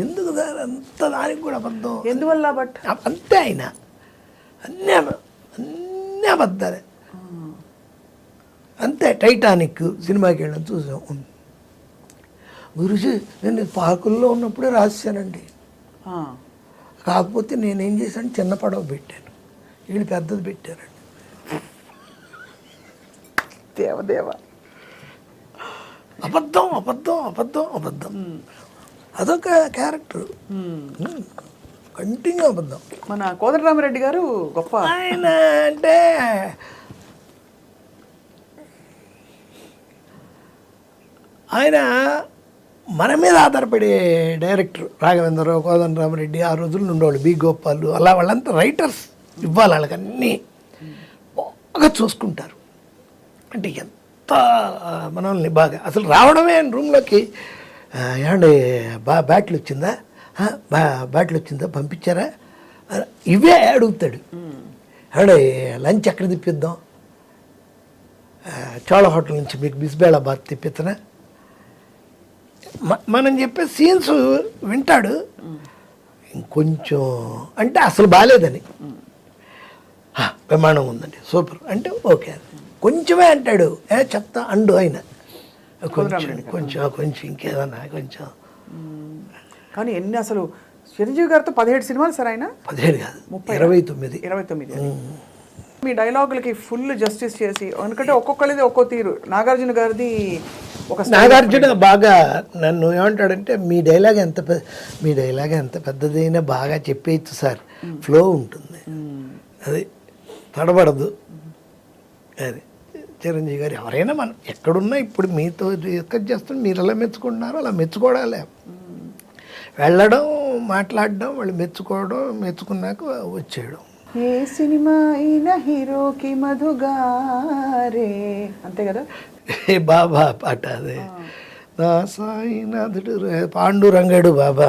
ఎందుకు అంత దానికి కూడా అబద్ధం ఎందువల్ల? బట్ అంతే, ఆయన అన్నీ అబద్ధాలే. అంతే. టైటానిక్ సినిమాకి వెళ్ళడం చూసాం. గురూజీ నేను పార్కుల్లో ఉన్నప్పుడే రాశానండి, కాకపోతే నేనేం చేశాను, చిన్న పడవ పెట్టాను, వీళ్ళు పెద్దది పెట్టారండి. దేవదేవ, అబద్ధం అబద్ధం అబద్ధం అబద్ధం. అదొక క్యారెక్టర్, కంటిన్యూ అబద్ధం. మన కోదండరామరెడ్డి గారు గొప్ప. ఆయన అంటే ఆయన మన మీద ఆధారపడే డైరెక్టర్. రాఘవేంద్రరావు, కోదండరామరెడ్డి ఆ రోజుల్లో ఉండేవాళ్ళు, బి గోపాల్, అలా వాళ్ళంతా రైటర్స్. ఇవ్వాలి వాళ్ళకి అన్నీ బాగా చూసుకుంటారు. అంటే ఎంత మనల్ని బాగా అసలు రావడమే రూమ్లోకి, ఏమండి బ్యాట్లు వచ్చిందా, బ్యాట్లు వచ్చిందా, పంపించారా, ఇవే అడుగుతాడు. ఏమండి లంచ్ ఎక్కడ తిప్పిద్దాం, చోళ హోటల్ నుంచి మీకు బిస్బేళాబాద్ తిప్పిద్దనా, మనం చెప్పే సీన్స్ వింటాడు. ఇంకొంచెం అంటే అసలు బాగాలేదని, ప్రమాణం ఉందండి సూపర్ అంటే ఓకే, కొంచెమే అంటాడు, చెప్తా అండు ఆయన కొంచెం కొంచెం కొంచెం ఇంకేదన్నా కొంచెం. కానీ ఎన్ని అసలు చిరంజీవి గారితో 17 సినిమాలు సార్ ఆయన? 17 కాదు 29. మీ డైలాగులకి ఫుల్ జస్టిస్ చేసి, ఎందుకంటే ఒక్కొక్కరిది ఒక్కో తీరు. నాగార్జున గారిది నాగార్జున బాగా నన్ను ఏమంటాడంటే, మీ డైలాగ్ ఎంత పెద్దదైనా బాగా చెప్పేయచ్చు సార్, ఫ్లో ఉంటుంది, అది తడబడదు, అది చిరంజీవి గారు ఎవరైనా మనం ఎక్కడున్నా ఇప్పుడు మీతో డిస్కస్ చేస్తున్న మీరు ఎలా మెచ్చుకుంటున్నారో అలా మెచ్చుకోవడాలే. వెళ్ళడం మాట్లాడడం వాళ్ళు మెచ్చుకున్నాక వచ్చేయడం. ఏ సినిమా అయినా హీరోకి మధుగారే, అంతే కదా. ఏ బాబా పాట అదే, నా సాయినాథుడు పాండురంగడు బాబా.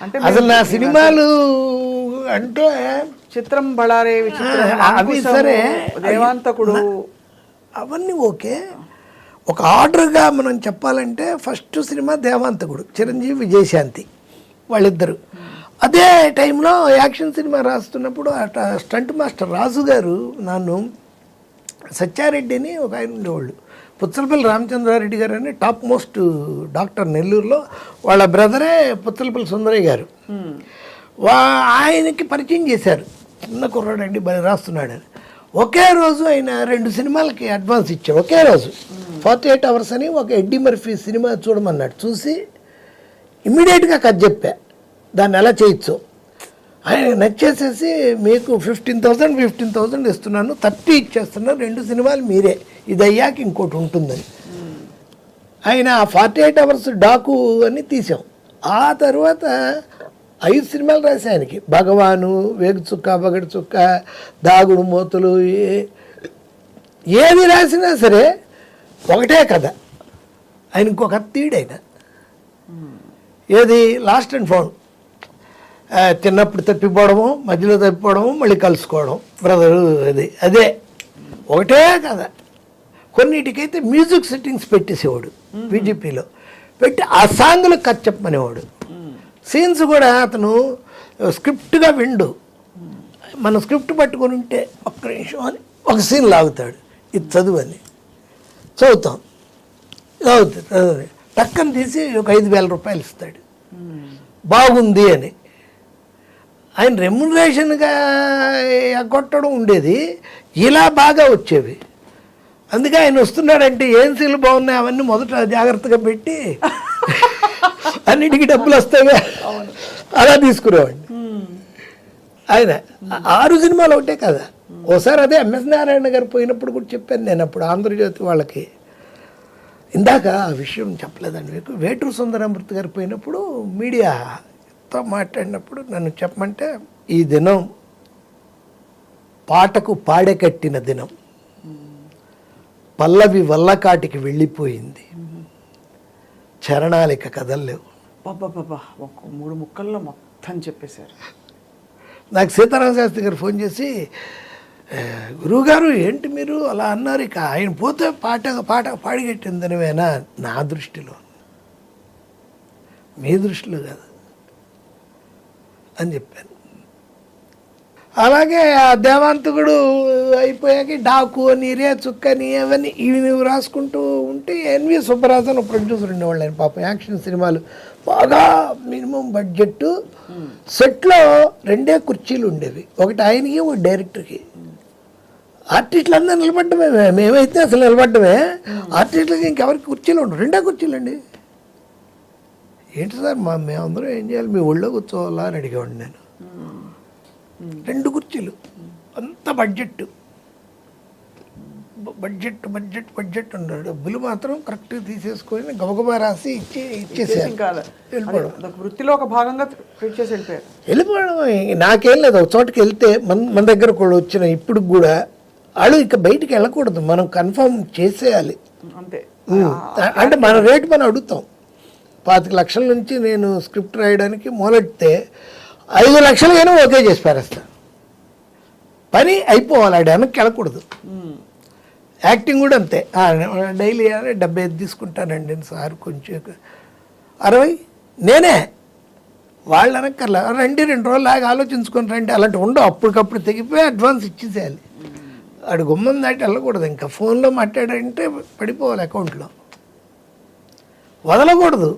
అంటే అసలు నా సినిమాలు అంటే చిత్రం బళారే విచిత్రం, అవి సరే, దేవాంతకుడు, అవన్నీ ఓకే. ఒక ఆర్డర్గా మనం చెప్పాలంటే ఫస్ట్ సినిమా దేవాంతకుడు, చిరంజీవి విజయశాంతి వాళ్ళిద్దరు. అదే టైంలో యాక్షన్ సినిమా రాస్తున్నప్పుడు స్టంట్ మాస్టర్ రాజు గారు నన్ను, సత్యారెడ్డిని ఒక ఆయన ఉండేవాళ్ళు, పుచ్చలపల్లి రామచంద్రారెడ్డి గారు అని టాప్ మోస్ట్ డాక్టర్ నెల్లూరులో, వాళ్ళ బ్రదరే పుచ్చలపల్లి సుందరయ్య గారు, ఆయనకి పరిచయం చేశారు. చిన్న కుర్రాడండి బలి రాస్తున్నాడని. ఒకే రోజు ఆయన 2 సినిమాలకి అడ్వాన్స్ ఇచ్చాడు. ఒకే రోజు 48 hours అని ఒక ఎడ్డీ మర్ఫీ సినిమా చూడమన్నాడు. చూసి ఇమ్మీడియట్గా కథ చెప్పా, దాన్ని ఎలా చేయొచ్చు. ఆయన నచ్చేసేసి మీకు 15,000 ఇస్తున్నాను, 30 ఇచ్చేస్తున్నాను, 2 సినిమాలు మీరే, ఇది అయ్యాక ఇంకోటి ఉంటుందని. ఆయన 48 hours డాకు అని తీసాం. ఆ తర్వాత 5 సినిమాలు రాసి ఆయనకి, భగవాను, వేగు చుక్క, బగడి చుక్క, దాగుడు మూతలు, ఏది రాసినా సరే ఒకటే కథ. ఆయన ఇంకొక కథ తీయడైన ఏది లాస్ట్ అండ్ ఫౌండ్, చిన్నప్పుడు తప్పిపోవడము, మధ్యలో తప్పిపోవడము, మళ్ళీ కలుసుకోవడం, బ్రదరు, అదే ఒకటే కదా. కొన్నిటికైతే మ్యూజిక్ సెట్టింగ్స్ పెట్టేసేవాడు బీజేపీలో, పెట్టి ఆ సాంగ్లు కథ చెప్పమనేవాడు. సీన్స్ కూడా అతను స్క్రిప్ట్గా విండు, మన స్క్రిప్ట్ పట్టుకొని ఉంటే ఒక్క నిమిషం అని ఒక సీన్ లాగుతాడు, ఇది చదువు అని చదువుతాం, చదువుతుంది టక్కని తీసి ఒక 5,000 రూపాయలు ఇస్తాడు, బాగుంది అని. ఆయన రెమ్యునరేషన్గా కొట్టడం ఉండేది, ఇలా బాగా వచ్చేవి. అందుకే ఆయన వస్తున్నాడంటే ఏం సీన్లు బాగున్నాయి అవన్నీ మొదట జాగ్రత్తగా పెట్టి అన్నిటికీ డబ్బులు వస్తాయిగా అలా తీసుకునేవాడిని. ఆయన 6 సినిమాలు ఒకటే కదా. ఓసారి అదే ఎంఎస్ నారాయణ గారు పోయినప్పుడు కూడా చెప్పాను నేను, అప్పుడు ఆంధ్రజ్యోతి వాళ్ళకి, ఇందాక ఆ విషయం చెప్పలేదండి మీకు. వేటూరు సుందరమూర్తి గారు పోయినప్పుడు మీడియాతో మాట్లాడినప్పుడు నన్ను చెప్పమంటే, ఈ దినం పాటకు పాడే కట్టిన దినం, పల్లవి వల్లకాటికి వెళ్ళిపోయింది, చరణాలిక కదల్లేవు. బాబా ఒక 3 ముక్కల్లో మొత్తం చెప్పేశారు. నాకు సీతారామ శాస్త్రి గారు ఫోన్ చేసి, గురువుగారు ఏంటి మీరు అలా అన్నారు, ఇక ఆయన పోతే పాట పాడిగట్టిందనివేనా? నా దృష్టిలో, మీ దృష్టిలో కాదు అని చెప్పాను. అలాగే ఆ దేవాంతకుడు అయిపోయాక డాకు అని, రే చుక్కని, అవన్నీ ఇవి నువ్వు రాసుకుంటూ ఉంటే ఎన్వి సుబ్బరాజు అని ప్రొడ్యూసర్ ఉండేవాళ్ళు. ఆయన పాపం యాక్షన్ సినిమాలు బాగా మినిమం బడ్జెట్, సెట్లో 2 కుర్చీలు ఉండేవి, ఒకటి ఆయనకి ఒక డైరెక్టర్కి. ఆర్టిస్టులు అందరూ నిలబడ్డమే, మేమైతే అసలు నిలబడ్డమే, ఆర్టిస్టులకి ఇంకెవరికి కుర్చీలు ఉండవు, 2 కుర్చీలండి. ఏంటి సార్ మేమందరం ఏం చేయాలి, మీ ఒళ్ళో కూర్చోవాలా అని అడిగేవాడిని నేను. 2 కుర్చీలు, అంత బడ్జెట్ ఉన్నాడు. డబ్బులు మాత్రం కరెక్ట్గా తీసేసుకొని గబగబా రాసి ఇచ్చేసారు. వృత్తిలో ఒక భాగంగా ట్రీట్ చేసి వెళ్ళిపోవడం. నాకేం లేదు, ఒక చోటుకి వెళ్తే మన దగ్గర కూడా వచ్చిన ఇప్పుడు కూడా వాళ్ళు ఇక బయటికి వెళ్ళకూడదు, మనం కన్ఫర్మ్ చేసేయాలి అంతే. అంటే మన రేటు మనం అడుగుతాం. 25 లక్షల నుంచి నేను స్క్రిప్ట్ రాయడానికి మొదలెడితే 5 లక్షలకైనా ఓకే చేసి పారేస్తాను. పని అయిపోవాలి, ఆడ వెనక్కి వెళ్ళకూడదు. యాక్టింగ్ కూడా అంతే, డైలీ 75 తీసుకుంటానండి సార్, కొంచెం 60 నేనే, వాళ్ళు వెనక్కర్లా, రండి 2 రోజులు లాగా ఆలోచించుకొని రండి, అలాంటి ఉండవు. అప్పటికప్పుడు తెగిపోయి అడ్వాన్స్ ఇచ్చేసేయాలి. ఆడు గుమ్మం దాటి వెళ్ళకూడదు, ఇంకా ఫోన్లో మాట్లాడంటే పడిపోవాలి అకౌంట్లో, వదలకూడదు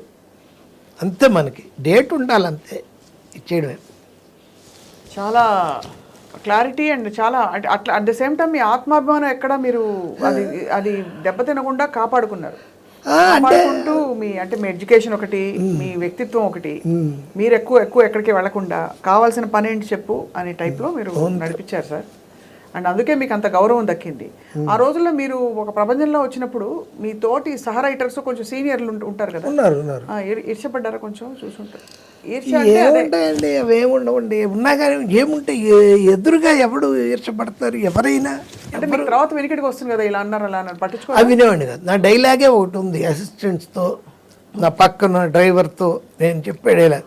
అంతే. మనకి డేట్ ఉండాలి అంతే, ఇచ్చేయడమే. చాలా క్లారిటీ అండ్ చాలా అట్లా అట్ ద సేమ్ టైం మీ ఆత్మాభిమానం ఎక్కడ మీరు అది దెబ్బతినకుండా కాపాడుకున్నారు. కాపాడుకుంటూ మీ ఎడ్యుకేషన్ ఒకటి, మీ వ్యక్తిత్వం ఒకటి, మీరు ఎక్కువ ఎక్కడికి వెళ్లకుండా కావాల్సిన పని ఏంటి చెప్పు అనే టైప్లో మీరు నడిపించారు సార్. అండ్ అందుకే మీకు అంత గౌరవం దక్కింది. ఆ రోజుల్లో మీరు ఒక ప్రపంచంలో వచ్చినప్పుడు మీ తోటి సహ రైటర్స్ కొంచెం సీనియర్లు ఉంటారు కదా, ఉన్నారు. ఈర్ష్యపడ్డారా? కొంచెం చూసుంటారు. ఈర్ష్య అంటే అదే. ఏముంటాయండి, అవి ఏముండవండి. ఉన్నా కానీ ఏముంటాయి, ఎదురుగా ఎవడు ఈర్చపడతారు ఎవరైనా. అంటే మీకు తర్వాత వెనుకటికి వస్తుంది కదా, ఇలా అన్నారు అలా అన్నారు, పట్టించుకో. అవి వినేవాడిని కదా. నా డైలాగే ఒకటి ఉంది, అసిస్టెంట్స్తో నా పక్కన డ్రైవర్తో నేను చెప్పేడేలా,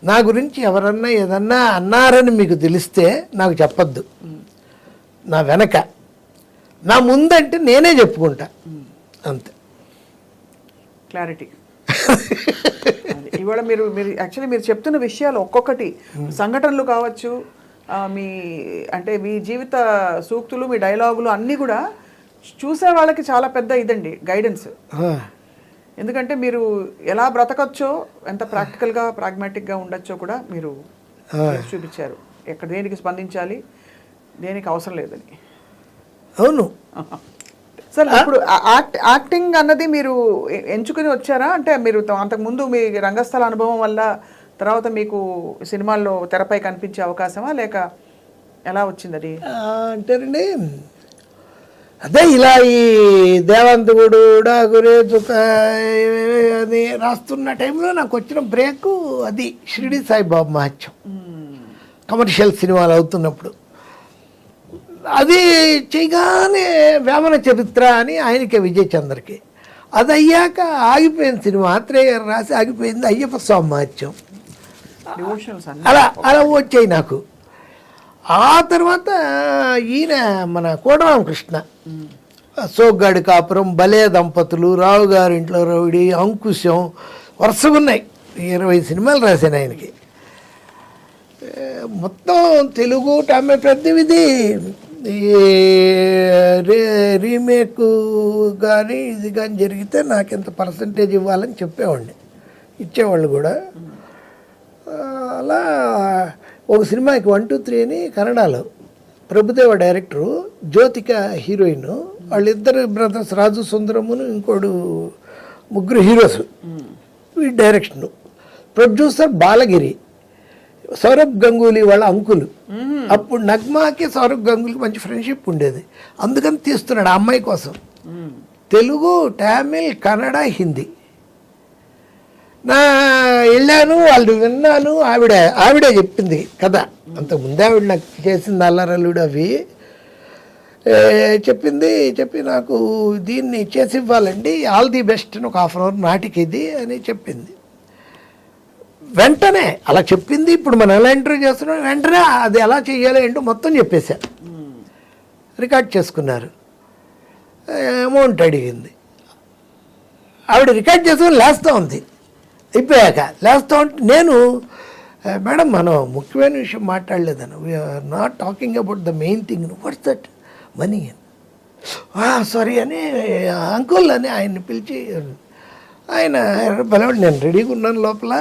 నా గురించి ఎవరన్నా ఏదన్నా అన్నారని మీకు తెలిస్తే నాకు చెప్పొద్దు, నా వెనక, నా ముందంటే నేనే చెప్పుకుంటా, అంతే. క్లారిటీ. ఇవాళ మీరు మీరు యాక్చువల్లీ మీరు చెప్తున్న విషయాలు ఒక్కొక్కటి సంఘటనలు కావచ్చు, మీ అంటే మీ జీవిత సూక్తులు, మీ డైలాగులు అన్నీ కూడా చూసే వాళ్ళకి చాలా పెద్ద ఇదండి, గైడెన్స్. ఎందుకంటే మీరు ఎలా బ్రతకచ్చో, ఎంత ప్రాక్టికల్గా ప్రాగ్మాటిక్గా ఉండొచ్చో కూడా మీరు చూపించారు. ఎక్కడ దేనికి స్పందించాలి, దేనికి అవసరం లేదని. అవును సార్, ఇప్పుడు యాక్టింగ్ అన్నది మీరు ఎంచుకుని వచ్చారా? అంటే మీరు అంతకుముందు మీ రంగస్థల అనుభవం వల్ల తర్వాత మీకు సినిమాల్లో తెరపై కనిపించే అవకాశమా, లేక ఎలా వచ్చింది అది? అంటేనండి, అదే ఇలా ఈ దేవంతుడు డాగురే చుక్క అని రాస్తున్న టైంలో నాకు వచ్చిన బ్రేక్ అది షిరిడి సాయిబాబా మహత్యం. కమర్షియల్ సినిమాలు అవుతున్నప్పుడు అది చేయగానే వేమన చరిత్ర అని ఆయనకే విజయ్ చంద్రకి, అది అయ్యాక ఆగిపోయిన సినిమా ఆత్రేయ గారు రాసి ఆగిపోయింది అయ్యప్ప స్వామి మహత్యం. అలా అలా వచ్చాయి నాకు. ఆ తర్వాత ఈయన మన కోటరామకృష్ణ, సోగ్గాడి కాపురం, భలే దంపతులు, రావు గారి ఇంట్లో రౌడీ, అంకుశం, వరుసగా ఉన్నాయి. 20 సినిమాలు రాశాను ఆయనకి. మొత్తం తెలుగు తమిళ పెద్దవిది రీమేక్ కానీ ఇది కానీ జరిగితే నాకు ఎంత పర్సంటేజ్ ఇవ్వాలని చెప్పేవాడిని, ఇచ్చేవాళ్ళు కూడా. అలా ఒక సినిమాకి 1, 2, 3 అని కన్నడలో ప్రభుదేవ డైరెక్టరు, జ్యోతిక హీరోయిన్, వాళ్ళిద్దరు బ్రదర్స్ రాజు సుందరమును ఇంకోడు, ముగ్గురు హీరోస్. ఈ డైరెక్షను, ప్రొడ్యూసర్ బాలగిరి, సౌరభ్ గంగూలీ వాళ్ళ అంకులు. అప్పుడు నగ్మాకి సౌరభ్ గంగూలీకి మంచి ఫ్రెండ్షిప్ ఉండేది, అందుకని తీస్తున్నాడు ఆ అమ్మాయి కోసం. తెలుగు, తమిళ్, కన్నడ, హిందీ. నా వెళ్ళాను, వాళ్ళు విన్నాను, ఆవిడే చెప్పింది కదా. అంతకుముందే ఆవిడ నాకు చేసింది అల్లరల్లుడు అవి చెప్పి నాకు దీన్ని చేసి ఇవ్వాలండి, ఆల్ ది బెస్ట్ అని ఒక 1/2 hour నాటికి ఇది అని చెప్పింది. వెంటనే అలా చెప్పింది. ఇప్పుడు మనం ఎలా ఇంటర్వ్యూ చేస్తున్నాం, వెంటనే అది ఎలా చేయాలి ఏంటో మొత్తం చెప్పేశారు. రికార్డ్ చేసుకున్నారు. అమౌంట్ అడిగింది, ఆవిడ రికార్డ్ చేసుకుని లేస్తూ ఉంది. అయిపోయాక లేస్తూ ఉంటే నేను, మేడం మనం ముఖ్యమైన విషయం మాట్లాడలేదను, we're not talking about the main thing, what's that money అని. సారీ అని అంకుల్ అని ఆయన్ని పిలిచి, ఆయన బలవాడు, నేను రెడీగా ఉన్నాను లోపల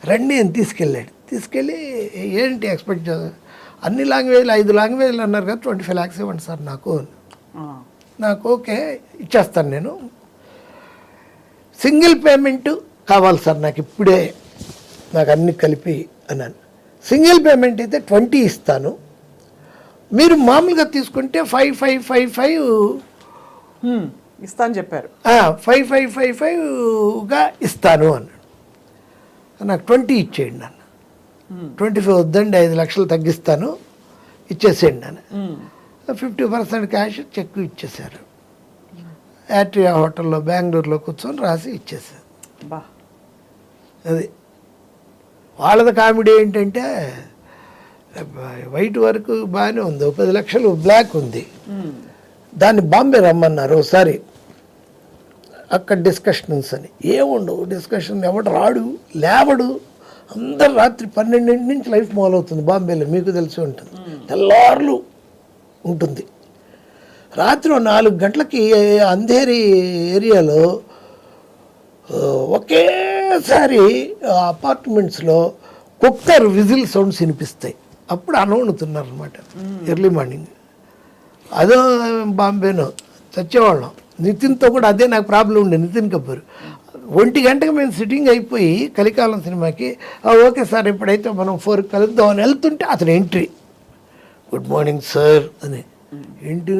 రండి అని తీసుకెళ్ళి ఏంటి ఎక్స్పెక్ట్ చేస్తా, అన్ని లాంగ్వేజ్లు 5 లాంగ్వేజ్లు అన్నారు కదా, 25 lakhs ఇవ్వండి సార్ నాకు ఓకే ఇచ్చేస్తాను, నేను సింగిల్ పేమెంట్ కావాలి సార్ నాకు ఇప్పుడే, నాకు అన్ని కలిపి అన్నాను. సింగిల్ పేమెంట్ అయితే 20 ఇస్తాను, మీరు మామూలుగా తీసుకుంటే 5,555 ఇస్తాను చెప్పారు. 5,555గా ఇస్తాను అన్నాడు. నాకు 20 ఇచ్చేయండి అన్న. 25 వద్దండి, 5 లక్షలు తగ్గిస్తాను, ఇచ్చేసేయండి అన్న. 50% క్యాష్ చెక్ ఇచ్చేసారు. యాట్రియా హోటల్లో బెంగళూరులో కూర్చొని రాసి ఇచ్చేసారు. అది వాళ్ళది కామెడీ ఏంటంటే, వైట్ వరకు బాగానే ఉంది, 10 లక్షలు బ్లాక్ ఉంది, దాన్ని బాంబే రమ్మన్నారు ఒకసారి, అక్కడ డిస్కషన్స్ అని. ఏముండవు డిస్కషన్, ఎవడు రాడు లేవడు, అందరు రాత్రి 12 నుంచి లైఫ్ మొదలవుతుంది బాంబేలో, మీకు తెలిసి ఉంటుంది, తెల్లార్లు ఉంటుంది. రాత్రి 4 గంటలకి అంధేరి ఏరియాలో ఒకేసారి అపార్ట్మెంట్స్లో కుక్కర్ విజిల్ సౌండ్స్ వినిపిస్తాయి. అప్పుడు అనవణుతున్నారు అనమాట, ఎర్లీ మార్నింగ్. అదో బాంబేనో చచ్చేవాళ్ళం. నితిన్తో కూడా అదే నాకు ప్రాబ్లం ఉండే, నితిన్ కపూర్. 1 గంటకి మేము సిట్టింగ్ అయిపోయి కలికాలం సినిమాకి, ఓకే సార్ ఇప్పుడైతే మనం 4 కలుద్దాం అని వెళ్తుంటే అతను ఎంట్రీ, గుడ్ మార్నింగ్ సార్ అని. ఏంటి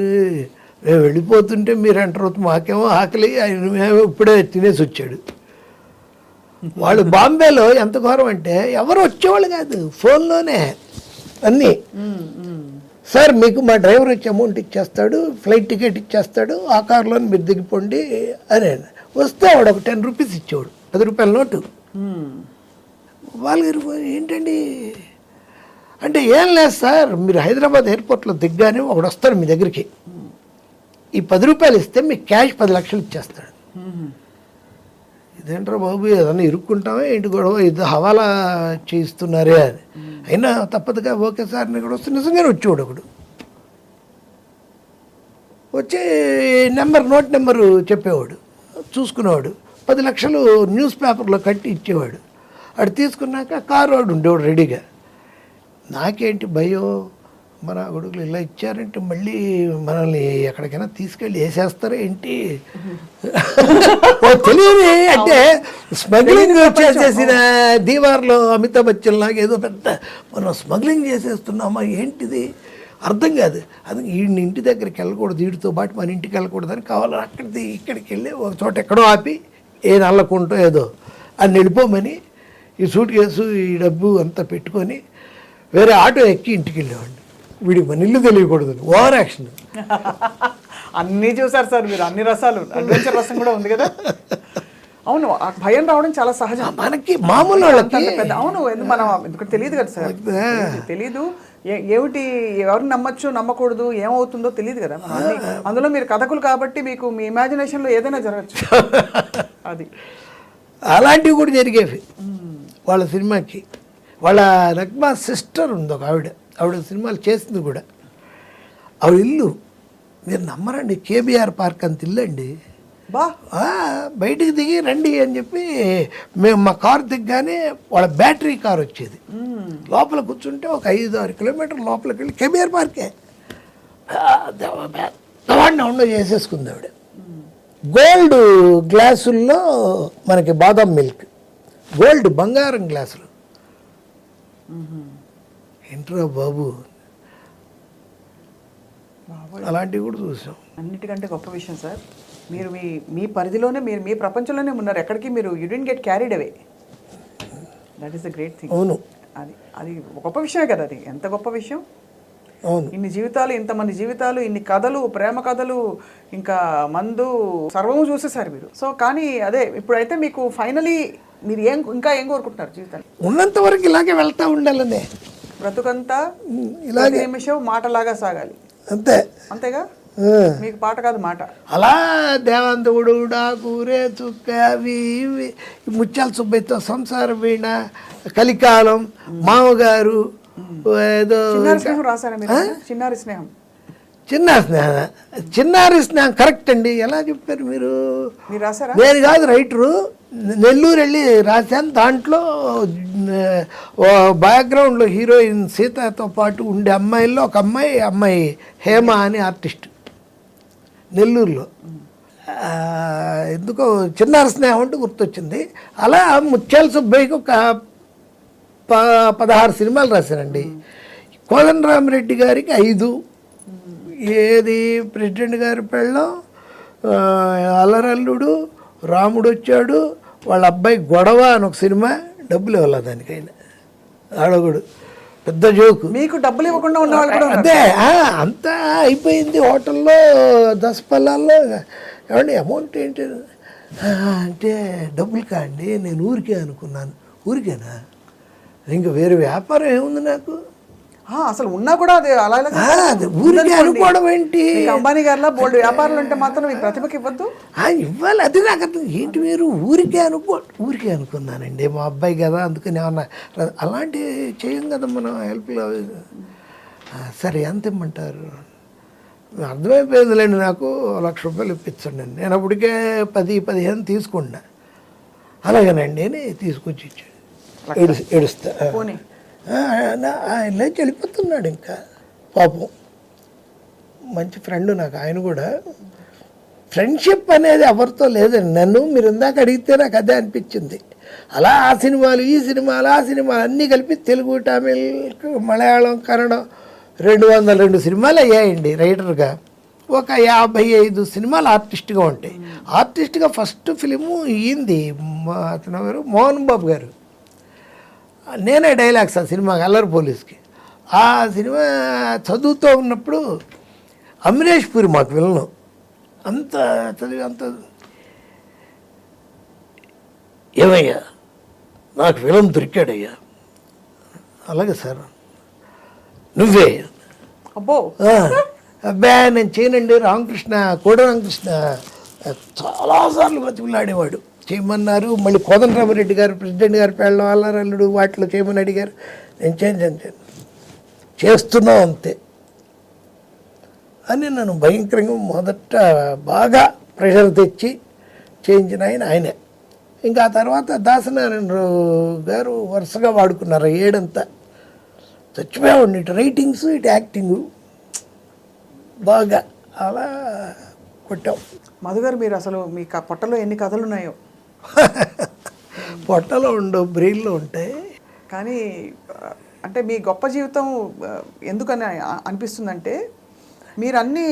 మేము వెళ్ళిపోతుంటే మీరు అంటారు, మాకేమో ఆకలి, ఆయన మేము ఇప్పుడే తినేసి వచ్చాడు. వాళ్ళు బాంబేలో ఎంత ఘోరం అంటే ఎవరు వచ్చేవాళ్ళు కాదు, ఫోన్లోనే అన్నీ. సార్ మీకు మా డ్రైవర్ వచ్చి అమౌంట్ ఇచ్చేస్తాడు, ఫ్లైట్ టికెట్ ఇచ్చేస్తాడు, ఆ కార్లో మీరు దిగిపోండి అని. వస్తే వాడు ఒక 10 రూపీస్ ఇచ్చేవాడు, 10 రూపాయల నోటు. వాళ్ళు ఏంటండి అంటే, ఏం లేదు సార్, మీరు హైదరాబాద్ ఎయిర్పోర్ట్లో దిగ్గానే ఒకడు వస్తాడు మీ దగ్గరికి, ఈ 10 రూపాయలు ఇస్తే మీకు క్యాష్ 10 లక్షలు ఇచ్చేస్తాడు. ఇదేంట్రా బాబు, ఏదన్నా ఇరుక్కుంటామే ఏంటి గొడవ, ఇది హవాలా చేయిస్తున్నారే అని. అయినా తప్పదుగా ఓకే సార్ ఇక్కడ వస్తే నిజంగానే వచ్చేవాడు ఒకడు. వచ్చి నోట్ నెంబరు చెప్పేవాడు, చూసుకునేవాడు. 10 లక్షలు న్యూస్ పేపర్లో కట్టి ఇచ్చేవాడు. అటు తీసుకున్నాక కారు వాడు ఉండేవాడు రెడీగా. నాకేంటి భయం, మన కొడుకులు ఇలా ఇచ్చారంటే మళ్ళీ మనల్ని ఎక్కడికైనా తీసుకెళ్ళి వేసేస్తారా ఏంటి తెలియదు. అంటే స్మగ్లింగ్ చేసేసిన దీవార్లో అమితాబ్ బచ్చన్ లాగా ఏదో పెద్ద మనం స్మగ్లింగ్ చేసేస్తున్నామా ఏంటిది అర్థం కాదు. అది వీడిని ఇంటి దగ్గరికి వెళ్ళకూడదు, వీడితో పాటు మన ఇంటికి వెళ్ళకూడదని కావాలి అక్కడికి ఇక్కడికి వెళ్ళి ఒక చోట ఎక్కడో ఆపి ఏ నల్లకుంటో ఏదో అని వెళ్ళిపోమని ఈ సూట్ కేసు ఈ డబ్బు అంతా పెట్టుకొని వేరే ఆటో ఎక్కి ఇంటికి వెళ్ళేవాడిని. వీడికి మన ఇల్లు తెలియకూడదు, ఓవర్ యాక్షన్. అన్నీ చూసారు సార్ మీరు, అన్ని రసాలు, అడ్వెంచర్ రసం కూడా ఉంది కదా. అవును, భయం రావడం చాలా సహజం మనకి, మామూలు వాళ్ళకి. అవును, మనం ఎందుకంటే తెలియదు కదా సార్, తెలీదు ఏమిటి, ఎవరిని నమ్మచ్చు నమ్మకూడదు, ఏమవుతుందో తెలియదు కదా. అందులో మీరు కథకులు కాబట్టి మీకు మీ ఇమాజినేషన్లో ఏదైనా జరగచ్చు. అది అలాంటివి కూడా జరిగేవి వాళ్ళ సినిమాకి. వాళ్ళ నగ్మా సిస్టర్ ఉంది ఒక ఆవిడ సినిమాలు చేసింది కూడా. ఆవిడ ఇల్లు మీరు నమ్మరండి, కేబీఆర్ పార్క్ అంత ఇల్లు అండి. బయటికి దిగి రండి అని చెప్పి మేము మా కారు దిగ్గానే వాళ్ళ బ్యాటరీ కార్ వచ్చేది. లోపల కూర్చుంటే ఒక 5-6 కిలోమీటర్ల లోపలికి వెళ్ళి కేబీఆర్ పార్కే ఉండ చేసేసుకుంది ఆవిడ. గోల్డ్ గ్లాసుల్లో మనకి బాదం మిల్క్, గోల్డ్ బంగారం గ్లాసులు. ఏంట్రా బాబు, అలాంటివి కూడా చూసాం. అన్నిటికంటే గొప్ప విషయం సార్, మీరు మీ పరిధిలోనే, మీరు మీ ప్రపంచంలోనే ఉన్నారు, ఎక్కడికి మీరు you didn't get carried away. That is the great thing. అవును, అది గొప్ప విషయమే కదా. అది ఎంత గొప్ప విషయం. అవును, ఇన్ని జీవితాలు, ఇంతమంది జీవితాలు, ఇన్ని కథలు, ప్రేమ కథలు, ఇంకా మందు సర్వము చూసేసారు మీరు. సో కానీ అదే ఇప్పుడైతే మీకు ఫైనలీ మీరు ఇంకా ఏం కోరుకుంటున్నారు జీవితాన్ని? ఉన్నంత వరకు ఇలాగే వెళ్తా ఉండాలనే, బ్రతుకంతా ఇలాగే నిమిషం మాటలాగా సాగాలి, అంతేగా. మీకు పాట కాదు మాట. అలా దేవంతవుడు, డాకూరే, చుక్క, అవి ఇవి, ముత్యాల సుబ్బయ్యతో సంసార వీణ, కలికాలం, మామగారు, ఏదో రాశారా మీరు? చిన్నారి స్నేహం. చిన్నారి స్నేహం కరెక్ట్ అండి. ఎలా చెప్పారు మీరు రాశారా? నేను కాదు రైటరు, నెల్లూరు వెళ్ళి రాశాను. దాంట్లో బ్యాక్గ్రౌండ్లో హీరోయిన్ సీతతో పాటు ఉండే అమ్మాయిల్లో ఒక అమ్మాయి హేమ అని ఆర్టిస్ట్ నెల్లూరులో. ఎందుకో చిన్నారి స్నేహం అంటే గుర్తొచ్చింది. అలా ముత్యాల సుబ్బయ్యకి ఒక 16 సినిమాలు రాశానండి. కోదండరామిరెడ్డి గారికి 5, ఏది ప్రెసిడెంట్ గారి పెళ్ళం, అల్లరల్లుడు, రాముడు వచ్చాడు, వాళ్ళ అబ్బాయి గొడవ అని ఒక సినిమా. డబ్బులు ఇవ్వాలి దానికైనా, అడగుడు పెద్ద జోకు. మీకు డబ్బులు ఇవ్వకుండా ఉన్నవాళ్ళు కూడా అదే అంతా అయిపోయింది. హోటల్లో 10 పళ్ళాల్లో ఏమండి అమౌంట్ ఏంటి అంటే, డబ్బులు కాండి, నేను ఊరికే అనుకున్నాను. ఊరికేనా? ఇంకా వేరే వ్యాపారం ఏముంది నాకు? అసలు ఉన్నా కూడా అది అలా ఊరికే అనుకోవడం ఏంటి? అంబానీ గారిలో బోల్డ్ వ్యాపారాలు అంటే మాత్రం ఈ ప్రతిభకి ఇవ్వద్దు. ఇవ్వాలి, అది నాకు అర్థం. ఏంటి మీరు ఊరికే అనుకున్నానండి, మా అబ్బాయి కదా అందుకని ఏమన్నా అలాంటివి చేయం కదా మనం హెల్ప్లో. సరే ఎంత ఇమ్మంటారు? అర్థమైపోయిందిలేండి, నాకు 1 లక్ష రూపాయలు ఇప్పించండి. నేను అప్పటికే 10-15 తీసుకున్నా. అలాగేనండి అని తీసుకొచ్చి ఇచ్చాడు. ఏడుస్తా ఆయన వెళ్ళిపోతున్నాడు. ఇంకా పాపం మంచి ఫ్రెండ్ నాకు. ఆయన కూడా ఫ్రెండ్షిప్ అనేది ఎవరితో లేదండి. నన్ను మీరు ఇందాక అడిగితే నాకు అదే అనిపించింది. అలా ఆ సినిమాలు, ఈ సినిమాలు, ఆ సినిమాలు అన్నీ కలిపి తెలుగు, తమిళ్, మలయాళం, కన్నడం 202 సినిమాలు అయ్యాయండి రైటర్గా. ఒక 55 సినిమాలు ఆర్టిస్ట్గా ఉంటాయి. ఆర్టిస్ట్గా ఫస్ట్ ఫిలిము ఈంది అతను ఎవరు, మోహన్ బాబు గారు. నేనే డైలాగ్స్ ఆ సినిమాకి, అల్లరి పోలీస్కి. ఆ సినిమా చదువుతూ ఉన్నప్పుడు అమరేష్ పూరి మాకు విలను. అంత చదివి అంత ఏమయ్యా నాకు విలన్ దొరికాడయ్యా. అలాగే సార్, నువ్వే. అబ్బో, అబ్బా నేను చేయనండి, రామకృష్ణ కోడి రామకృష్ణ చాలాసార్లు బతికులాడేవాడు. చేయమన్నారు. మళ్ళీ కోదండరామరెడ్డి గారు ప్రెసిడెంట్ గారు పెళ్ళం అల్లారల్లుడు వాటిలో చేయమని అడిగారు. నేను చేయను చేస్తున్నావు అంతే అని నన్ను భయంకరంగా మొదట బాగా ప్రెషర్ తెచ్చి చేయించిన ఆయనే. ఇంకా ఆ తర్వాత దాసనారాయణరావు గారు వరుసగా వాడుకున్నారు 7 అంతా. చచ్చిపోయాడు, ఇటు రైటింగ్స్ ఇటు యాక్టింగు బాగా అలా కొట్టాం. మధు గారు, మీరు అసలు మీ పొట్టలో ఎన్ని కథలు ఉన్నాయో. పొట్టలో ఉండవు, బ్రెయిన్లో ఉంటాయి. కానీ అంటే మీ గొప్ప జీవితం ఎందుకని అనిపిస్తుందంటే, మీరు అన్ని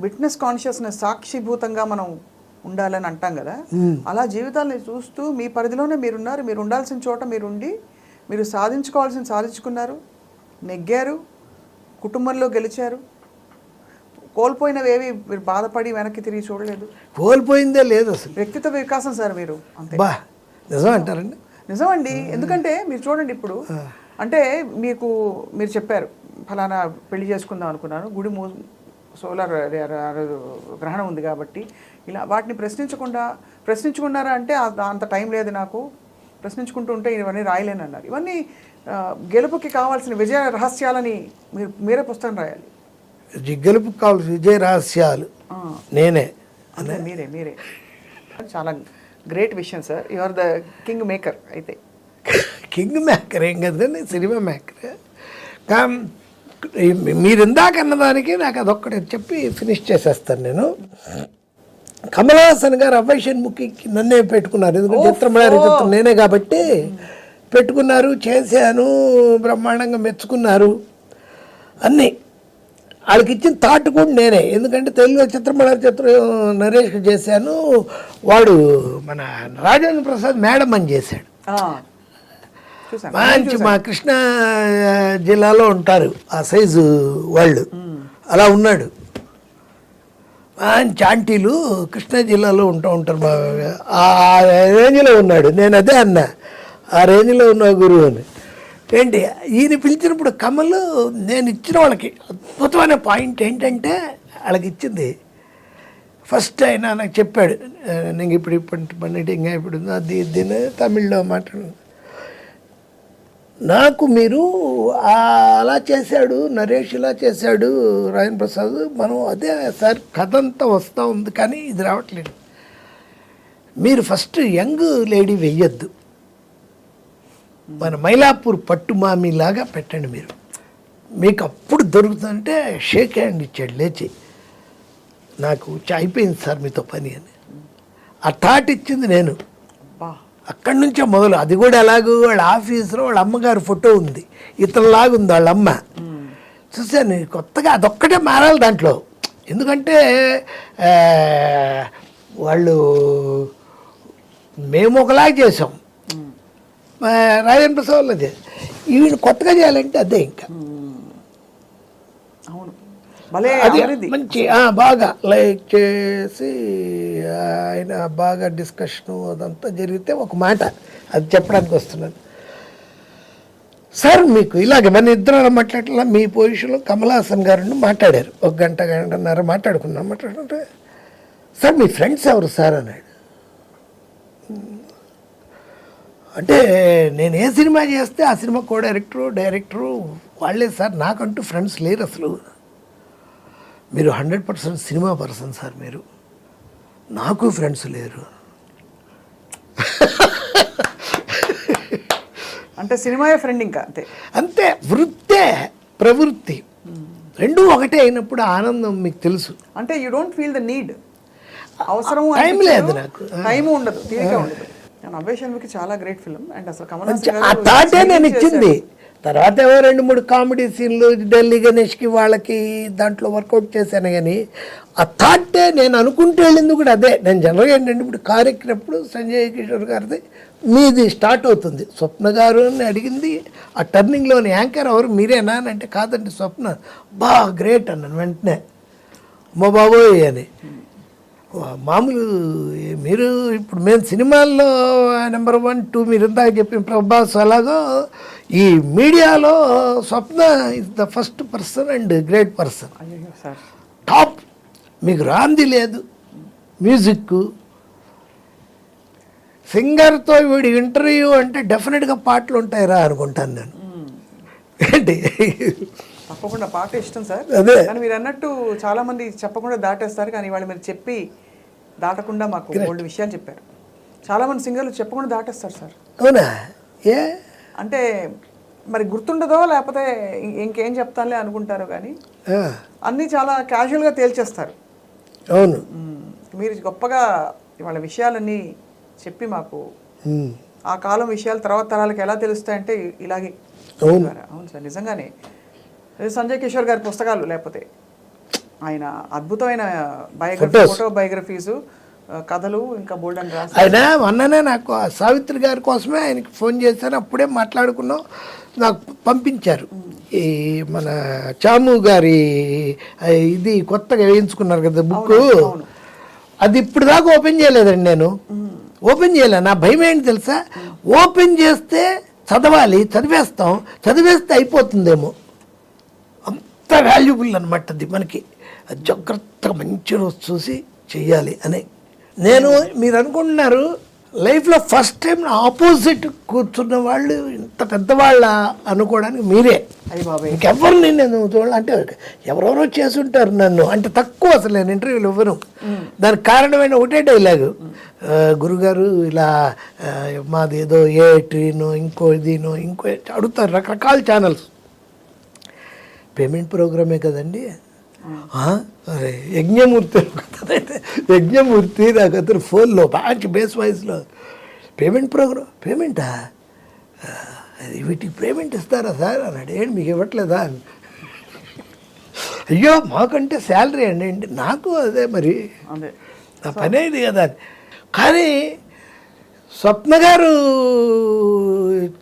విట్నెస్ కాన్షియస్నెస్, సాక్షిభూతంగా మనం ఉండాలని అంటాం కదా, అలా జీవితాలని చూస్తూ మీ పరిధిలోనే మీరున్నారు. మీరు ఉండాల్సిన చోట మీరుండి, మీరు సాధించుకోవాల్సిన సాధించుకున్నారు, నెగ్గారు, కుటుంబంలో గెలిచారు. కోల్పోయినవేవి మీరు బాధపడి వెనక్కి తిరిగి చూడలేదు. కోల్పోయిందే లేదు అసలు. వ్యక్తిత్వ వికాసం సార్ మీరు. అంతే. బా నిజం అంటారండి? నిజమండి. ఎందుకంటే మీరు చూడండి, ఇప్పుడు అంటే మీరు చెప్పారు ఫలానా పెళ్లి చేసుకుందాం అనుకున్నాను, గుడి సోలార్ గ్రహణం ఉంది కాబట్టి ఇలా వాటిని ప్రశ్నించుకున్నారా అంటే అంత టైం లేదు నాకు, ప్రశ్నించుకుంటూ ఉంటే ఇవన్నీ రాయలేను అన్నారు. ఇవన్నీ గెలుపుకి కావాల్సిన విజయ రహస్యాలని మీరే పుస్తకం రాయాలి. గెలుపుకి కావాల్సిన విజయ రహస్యాలు నేనే. అంటే మీరే చాలా గ్రేట్ విషయం sir. You are the king maker. అయితే కింగ్ మేకర్ ఏం కదండి, సినిమా మేకర్. మీరు ఇందాక అన్నదానికి నాకు అదొక్కటి చెప్పి ఫినిష్ చేసేస్తాను నేను. కమల్ హాసన్ గారు అభయ్ షణ్ముఖికి నన్నే పెట్టుకున్నారు. ఎందుకంటే చిత్రం నేనే కాబట్టి పెట్టుకున్నారు, చేశాను, బ్రహ్మాండంగా మెచ్చుకున్నారు. అన్నీ వాళ్ళకి ఇచ్చిన థాట్ కూడా నేనే. ఎందుకంటే తెలుగులో చిత్రం నరేష్కి చేశాను, వాడు మన రాజేంద్ర ప్రసాద్ మేడం అని చేశాడు. మంచి మా కృష్ణా జిల్లాలో ఉంటారు ఆ సైజు వాళ్ళు, అలా ఉన్నాడు. మంచి ఆంటీలు కృష్ణా జిల్లాలో ఉంటారు బాగా. ఆ రేంజ్లో ఉన్నాడు. నేను అదే అన్నా, ఆ రేంజ్లో ఉన్న గురువు అని. ఏంటి ఈయన పిలిచినప్పుడు కమల్ నేను ఇచ్చిన వాళ్ళకి అద్భుతమైన పాయింట్ ఏంటంటే, వాళ్ళకి ఇచ్చింది ఫస్ట్ ఆయన నాకు చెప్పాడు. నేను ఇప్పుడు పండిట్ ఇంకా ఇప్పుడు దీన్ని తమిళ్లో మాట్లాడు, నాకు మీరు అలా చేశాడు నరేష్, ఇలా చేశాడు రాజేంద్ర ప్రసాద్, మనం అదే సార్ కథ అంతా వస్తూ ఉంది కానీ ఇది రావట్లేదు. మీరు ఫస్ట్ యంగ్ లేడీ వెయ్యొద్దు, మన మైలాపూర్ పట్టుమామిలాగా పెట్టండి. మీరు మీకు అప్పుడు దొరుకుతుందంటే షేక్ హ్యాండ్ ఇచ్చాడు లేచి, నాకు అయిపోయింది సార్ మీతో పని అని. ఆ థాట్ ఇచ్చింది నేను. అక్కడి నుంచే మొదలు. అది కూడా ఎలాగో వాళ్ళ ఆఫీసులో వాళ్ళ అమ్మగారు ఫోటో ఉంది, ఇతరులాగా ఉంది వాళ్ళ అమ్మ. చూసాను కొత్తగా అదొక్కటే మారాలి దాంట్లో. ఎందుకంటే వాళ్ళు మేము ఒకలాగా చేసాం, రాజేంద్ర ప్రసాద్ అదే, ఈయన కొత్తగా చేయాలంటే అదే ఇంకా అది మంచి బాగా లైక్ చేసి ఆయన బాగా డిస్కషను అదంతా జరిగితే ఒక మాట అది చెప్పడానికి వస్తున్నాను. సార్ మీకు ఇలాగే మన ఇద్దరు మాట్లాడాల, మీ పొజిషన్లో కమల్ హాసన్ గారు మాట్లాడారు, 1 గంటన్నర మాట్లాడుకుంటే, సార్ మీ ఫ్రెండ్స్ ఎవరు సార్ అన్నాడు. అంటే నేను ఏ సినిమా చేస్తే ఆ సినిమా డైరెక్టరు వాళ్ళే సార్, నాకంటూ ఫ్రెండ్స్ లేరు అసలు. మీరు 100% సినిమా పర్సన్ సార్, మీరు నాకు ఫ్రెండ్స్ లేరు. అంటే సినిమాయే ఫ్రెండ్ ఇంకా అంతే. అంతే, వృత్తే ప్రవృత్తి రెండూ ఒకటే అయినప్పుడు ఆనందం మీకు తెలుసు. అంటే you don't feel the need, అవసరం టైం లేదు, నాకు టైం ఉండదు, తీరిక ఉండదు. అభయ్ షణ్ముఖి చాలా గ్రేట్ ఫిల్మ్. అండ్ అసలు కమల్ హాసన్ ఆ థాటే నేను ఇచ్చింది. తర్వాత ఏవో 2-3 కామెడీ సీన్లు ఢిల్లీ గణేష్కి వాళ్ళకి దాంట్లో వర్కౌట్ చేశాను. కానీ ఆ థాటే నేను అనుకుంటూ వెళ్ళింది కూడా అదే. నేను జనరల్గా ఏంటంటే ఇప్పుడు కారు ఎక్కినప్పుడు సంజయ్ కిషోర్ గారిది మీది స్టార్ట్ అవుతుంది. స్వప్న గారు అని అడిగింది ఆ టర్నింగ్లోని యాంకర్ ఎవరు మీరేనా అని అంటే కాదండి స్వప్న. బా గ్రేట్ అన్నాను వెంటనే, మా బాబోయ్ అని. మామూలు మీరు ఇప్పుడు మేము సినిమాల్లో నెంబర్ 1, 2 మీరు ఇందాక చెప్పిన ప్రభాస్, అలాగో ఈ మీడియాలో Swapna is the first person and great person. అయ్యో సార్, టాప్. మీకు రాంది లేదు. మ్యూజిక్ సింగర్తో వీడి ఇంటర్వ్యూ అంటే డెఫినెట్గా పాటలు ఉంటాయిరా అనుకుంటాను నేను. ఏంటి తప్పకుండా పాట ఇష్టం సార్. అదే. కానీ మీరు అన్నట్టు చాలా మంది చెప్పకుండా దాటేస్తారు, కానీ వాళ్ళు మీరు చెప్పి దాటకుండా మాకు 3 విషయాలు చెప్పారు. చాలా మంది సింగర్లు చెప్పకుండా దాటేస్తారు సార్. అవునా? ఏ అంటే మరి గుర్తుండదో లేకపోతే ఇంకేం చెప్తానులే అనుకుంటారు, కానీ అన్నీ చాలా క్యాజువల్గా తేల్చేస్తారు. అవును. మీరు గొప్పగా వాళ్ళ విషయాలన్నీ చెప్పి మాకు ఆ కాలం విషయాలు తర్వాత తరాలకు ఎలా తెలుస్తాయంటే ఇలాగే. అవును సార్, నిజంగానే. సంజయ్ కిషోర్ గారి పుస్తకాలు, లేకపోతే ఆయన అద్భుతమైన ఫోటో బయోగ్రఫీసు, కథలు, ఇంకా బోల్డ్ అని రాసి ఆయన మొన్ననే నాకు సావిత్రి గారి కోసమే ఆయనకి ఫోన్ చేశాను. అప్పుడే మాట్లాడుకున్నాం. నాకు పంపించారు ఈ మన చాము గారి ఇది కొత్తగా వేయించుకున్నారు కదా బుక్. అది ఇప్పుడు దాకా ఓపెన్ చేయలేదండి నేను. ఓపెన్ చేయలే. నా భయం ఏంటి తెలుసా, ఓపెన్ చేస్తే చదవాలి, చదివేస్తే అయిపోతుందేమో. అంత వాల్యుబుల్ అనమాట అది మనకి. జాగ్రత్తగా మంచి రోజు చూసి చెయ్యాలి అని నేను. మీరు అనుకుంటున్నారు లైఫ్లో ఫస్ట్ టైం ఆపోజిట్ కూర్చున్న వాళ్ళు ఇంత పెద్దవాళ్ళ అనుకోవడానికి మీరే. అయ్యి బాబాయ్, ఇంకెవరిని నేను చూడాలి అంటే ఎవరెవరో చేసుంటారు నన్ను అంటే తక్కువ. అసలు నేను ఇంటర్వ్యూలు ఇవ్వను. దానికి కారణమైన ఒకటే డైలాగు, గురుగారు ఇలా మాది ఏదో ఏ ట్రీనో ఇంకో ఇదినో ఇంకో అడుగుతారు రకరకాల ఛానల్స్. పేమెంట్ ప్రోగ్రామే కదండి. అరే యజ్ఞమూర్తి నాకు అతను ఫోన్లో మంచి బేస్ వాయిస్లో పేమెంట్ ప్రోగ్రామ్, పేమెంటా వీటికి పేమెంట్ ఇస్తారా సార్ అన్నాడు. ఏంటి మీకు ఇవ్వట్లేదా? అయ్యో మాకంటే శాలరీ అండి. నాకు అదే మరి నా పనే ఇది కదా. కానీ స్వప్న గారు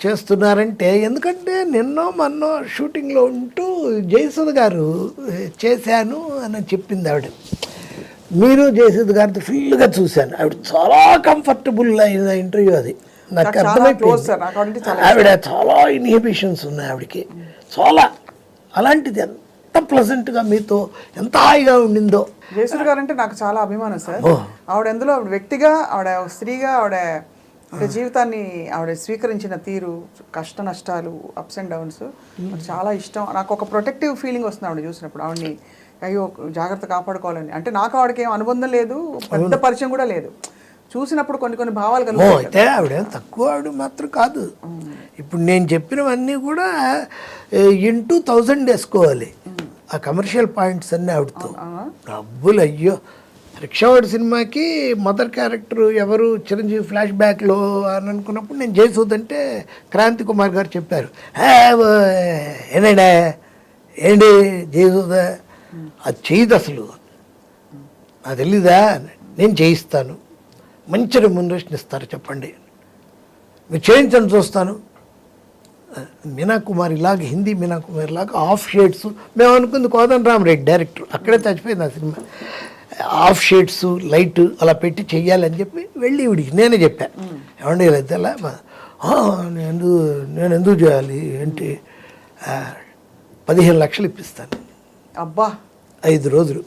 చేస్తున్నారంటే ఎందుకంటే నిన్నో మొన్నో షూటింగ్లో ఉంటూ జయసుధ గారు చేశాను అని చెప్పింది ఆవిడ. మీరు జయసుధ గారితో ఫుల్గా చూశాను. ఆవిడ చాలా కంఫర్టబుల్ అయిన ఇంటర్వ్యూ అది. నాకు అర్థమైపోయింది. ఆవిడ చాలా ఇన్హిబిషన్స్ ఉన్నాయి ఆవిడకి చాలా. అలాంటిది ఎంత ప్లెజెంట్గా మీతో ఎంత హాయిగా ఉండిందో. జయసుధ గారు అంటే నాకు చాలా అభిమానం సార్. ఆవిడ ఎందులో ఆవిడ వ్యక్తిగా, ఆవిడ స్త్రీగా, ఆవిడ అంటే జీవితాన్ని ఆవిడ స్వీకరించిన తీరు, కష్ట నష్టాలు, అప్స్ అండ్ డౌన్స్ నాకు చాలా ఇష్టం. నాకు ఒక ప్రొటెక్టివ్ ఫీలింగ్ వస్తుంది ఆవిడ చూసినప్పుడు. ఆవిడని అయ్యో జాగ్రత్త కాపాడుకోవాలని. అంటే నాకు ఆవిడకి ఏం అనుబంధం లేదు, పెద్ద పరిచయం కూడా లేదు. చూసినప్పుడు కొన్ని భావాలు కలుగుతాయి. ఆవిడ తక్కువ ఆవిడ మాత్రం కాదు. ఇప్పుడు నేను చెప్పినవన్నీ కూడా ఇంటూ 1000 వేసుకోవాలి. ఆ కమర్షియల్ పాయింట్స్ అన్నీ ఆవిడతో. డబ్బులు అయ్యో. రిక్షావాడి సినిమాకి మదర్ క్యారెక్టర్ ఎవరు చిరంజీవి ఫ్లాష్ బ్యాక్లో అని అనుకున్నప్పుడు నేను జయసూద్ అంటే క్రాంతి కుమార్ గారు చెప్పారు, ఏంటి జయసూద అది చేయదు అసలు, నాకు తెలీదా, నేను చేయిస్తాను, మంచి రెమ్యునరేషన్ ఇస్తారు చెప్పండి, మీరు చేయించండి చూస్తాను. మీనా కుమార్ ఇలాగ హిందీ మీనా కుమార్ ఇలాగ ఆఫ్ షేడ్స్ మేము అనుకుంది కోదండరామరెడ్డి డైరెక్టర్, అక్కడే చచ్చిపోయింది ఆ సినిమా. ఆఫ్ షేడ్స్ లైట్ అలా పెట్టి చెయ్యాలని చెప్పి వెళ్ళి ఇవిడికి నేనే చెప్పాను, ఏమండి ఇలా అయితే అలా నేను ఎందుకు చేయాలి ఏంటి 15 లక్షలు ఇప్పిస్తాను అబ్బా 5 రోజులు.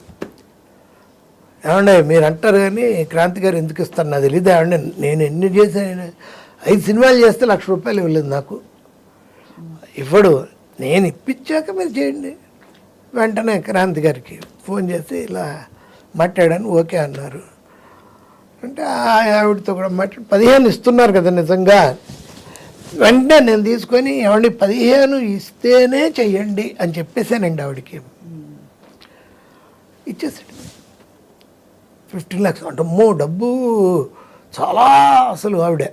ఏమండి మీరు అంటారు కానీ క్రాంతి గారు ఎందుకు ఇస్తాను నాకు తెలియదు. ఏమండి నేను ఎన్ని చేశాను, 5 సినిమాలు చేస్తే ₹1,00,000 ఇవ్వలేదు నాకు, ఇవ్వడు, నేను ఇప్పించాక మీరు చేయండి. వెంటనే క్రాంతి గారికి ఫోన్ చేసి ఇలా మాట్లాడాను, ఓకే అన్నారు. అంటే ఆవిడతో కూడా మాట్లాడి 15 ఇస్తున్నారు కదా నిజంగా. వెంటనే నేను తీసుకొని ఏమండి 15 ఇస్తేనే చెయ్యండి అని చెప్పేశానండి ఆవిడకి. ఇచ్చేసాడు 15 lakhs. అంటే డబ్బు చాలా అసలు ఆవిడ.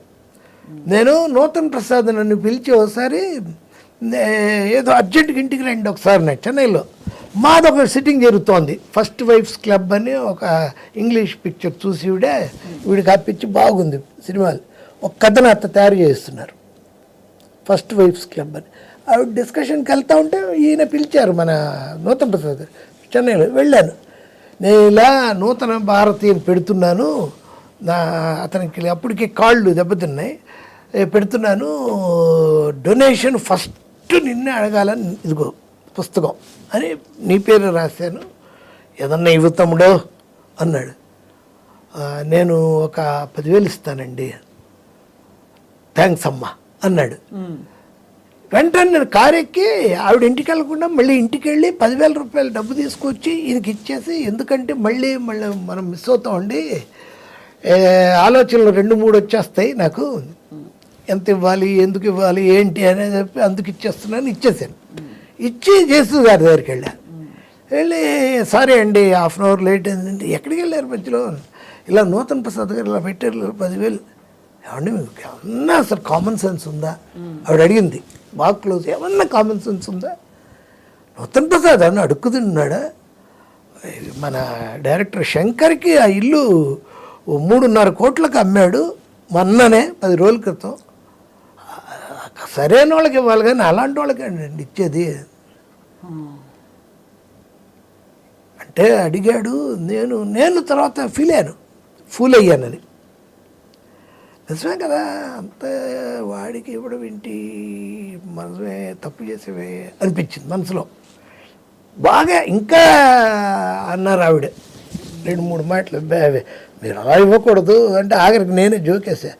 నేను నూతన్ ప్రసాద్ నన్ను పిలిచి ఒకసారి ఏదో అర్జెంట్గా ఇంటికి రండి ఒకసారి నాకు చెన్నైలో మాదొక సిట్టింగ్ జరుగుతోంది. ఫస్ట్ వైఫ్స్ క్లబ్ అని ఒక ఇంగ్లీష్ పిక్చర్ చూసి వీడికి ఆ పిక్చర్ బాగుంది సినిమాలు. ఒక కథను అత్త తయారు చేస్తున్నారు ఫస్ట్ వైఫ్స్ క్లబ్ అని. ఆవిడ డిస్కషన్కి వెళ్తూ ఉంటే ఈయన పిలిచారు మన నూతన్ ప్రసాద్ చెన్నైలో. వెళ్ళాను. నేను ఇలా నూతన భారతీయని పెడుతున్నాను, అతనికి అప్పటికే కాళ్ళు దెబ్బతిన్నాయి, పెడుతున్నాను, డొనేషన్ ఫస్ట్ నిన్నే అడగాలని, ఇదిగో పుస్తకం అని నీ పేరు రాశాను, ఏదన్నా ఇవ్వు తమ్ముడో అన్నాడు. నేను ఒక 10,000 ఇస్తానండి. థ్యాంక్స్ అమ్మా అన్నాడు. వెంటనే నేను కారు ఎక్కి ఆవిడ ఇంటికి వెళ్ళకుండా మళ్ళీ ఇంటికి వెళ్ళి 10,000 రూపాయలు డబ్బు తీసుకొచ్చి ఈయనకి ఇచ్చేసి, ఎందుకంటే మళ్ళీ మనం మిస్ అవుతామండి, ఆలోచనలు 2-3 వచ్చేస్తాయి నాకు, ఎంత ఇవ్వాలి, ఎందుకు ఇవ్వాలి, ఏంటి అనేది చెప్పి అందుకు ఇచ్చేస్తున్నాను. ఇచ్చేసాను. ఇచ్చి జేసు గారి దగ్గరికి వెళ్ళి సారీ అండి హాఫ్ అన్ అవర్ లేట్ అయిందండి. ఎక్కడికి వెళ్ళారు మధ్యలో? ఇలా నూతన్ ప్రసాద్ గారు ఇలా పెట్టారు 10,000. ఏమండి మీకు ఏమన్నా అసలు కామన్ సెన్స్ ఉందా? ఆవిడ అడిగింది బాగా క్లోజ్. ఏమన్నా కామన్ సెన్స్ ఉందా? నూతన్ ప్రసాద్ అని అడుక్కుతున్నాడా? మన డైరెక్టర్ శంకర్కి ఆ ఇల్లు 3.5 కోట్లకు అమ్మాడు మొన్ననే 10 రోజుల క్రితం. సరైన వాళ్ళకి ఇవ్వాలి కానీ అలాంటి వాళ్ళకి అండి ఇచ్చేది అంటే అడిగాడు. నేను తర్వాత ఫూల్ అయ్యానని. నిజమే కదా, అంత వాడికి ఇవ్వడం ఏంటి, మనమే తప్పు చేసేవే అనిపించింది మనసులో బాగా. ఇంకా అన్నారు ఆవిడ 2-3 మాటలు, మీరు అలా ఇవ్వకూడదు అంటే ఆఖరికి నేనే జోకేసా.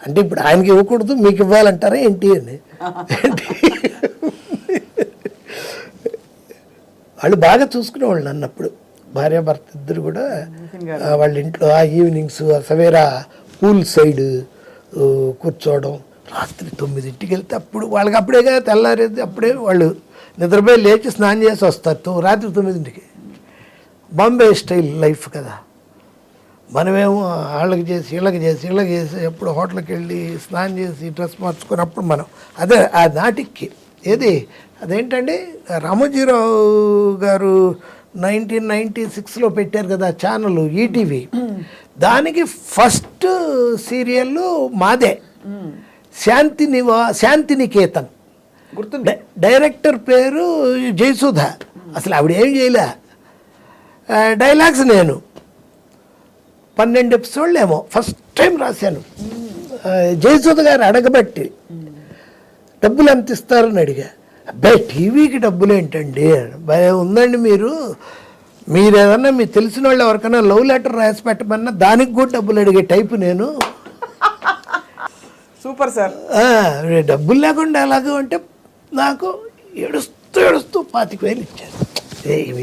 అంటే ఇప్పుడు ఆయనకి ఇవ్వకూడదు మీకు ఇవ్వాలంటారా ఏంటి అని. వాళ్ళు బాగా చూసుకునేవాళ్ళు నన్నప్పుడు, భార్యాభర్త ఇద్దరు కూడా. వాళ్ళ ఇంట్లో ఆ ఈవినింగ్స్ సవేరా పూల్ సైడ్ కూర్చోవడం, రాత్రి 9ంటికి వెళ్తే అప్పుడు వాళ్ళకి అప్పుడేగా తెల్లారేది, అప్పుడే వాళ్ళు నిద్రపోయి లేచి స్నానం చేసి వస్తారు రాత్రి 9ంటికి. బాంబే స్టైల్ లైఫ్ కదా. మనమేమో వాళ్ళకి చేసి వీళ్ళకి చేసి ఎప్పుడు హోటల్కి వెళ్ళి స్నానం చేసి డ్రెస్ మార్చుకొని అప్పుడు మనం అదే ఆ నాటికి ఏది అదేంటండి రామోజీరావు గారు 1996లో పెట్టారు కదా ఛానల్ ఈటీవీ. దానికి ఫస్ట్ సీరియల్ మాదే, శాంతినికేతన్. గుర్తుంది. డైరెక్టర్ పేరు జయసుధ. అసలు ఆవిడ ఏం చేయలే, డైలాగ్స్ నేను 12 ఎపిసోడ్లు ఏమో ఫస్ట్ టైం రాశాను. జయసుధ గారు అడగబట్టి డబ్బులు ఎంత ఇస్తారని అడిగా. అబ్బాయి టీవీకి డబ్బులు ఏంటండి, భయం ఉందండి, మీరు ఏదన్నా మీకు తెలిసిన వాళ్ళు ఎవరికైనా లవ్ లెటర్ రాసి పెట్టమన్నా దానికి కూడా డబ్బులు అడిగే టైపు నేను. Super sir. డబ్బులు లేకుండా ఎలాగో అంటే నాకు ఏడుస్తూ 25,000 ఇచ్చారు.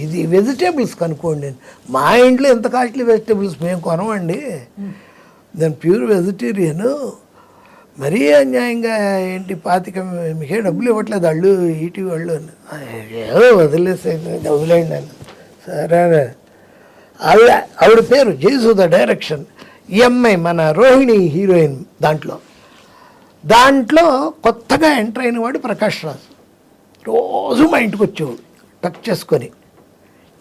ఇది వెజిటేబుల్స్ కనుక్కోండి, నేను మా ఇంట్లో ఎంత కాస్ట్లీ వెజిటేబుల్స్ మేము కొనమండి, నేను ప్యూర్ వెజిటేరియను. మరీ అన్యాయంగా ఏంటి 25 మీకే డబ్బులు ఇవ్వట్లేదు వాళ్ళు ఈటీవీ వాళ్ళు అని. ఏదో వదిలేసేయండి డబ్బులేండి అని. సరే ఆవిడ పేరు జయసుధ, డైరెక్షన్. ఈఎంఐ మన రోహిణి హీరోయిన్. దాంట్లో కొత్తగా ఎంటర్ అయిన వాడు ప్రకాష్ రాజు. రోజు మా ఇంటికి వచ్చేవాడు టచ్ చేసుకొని,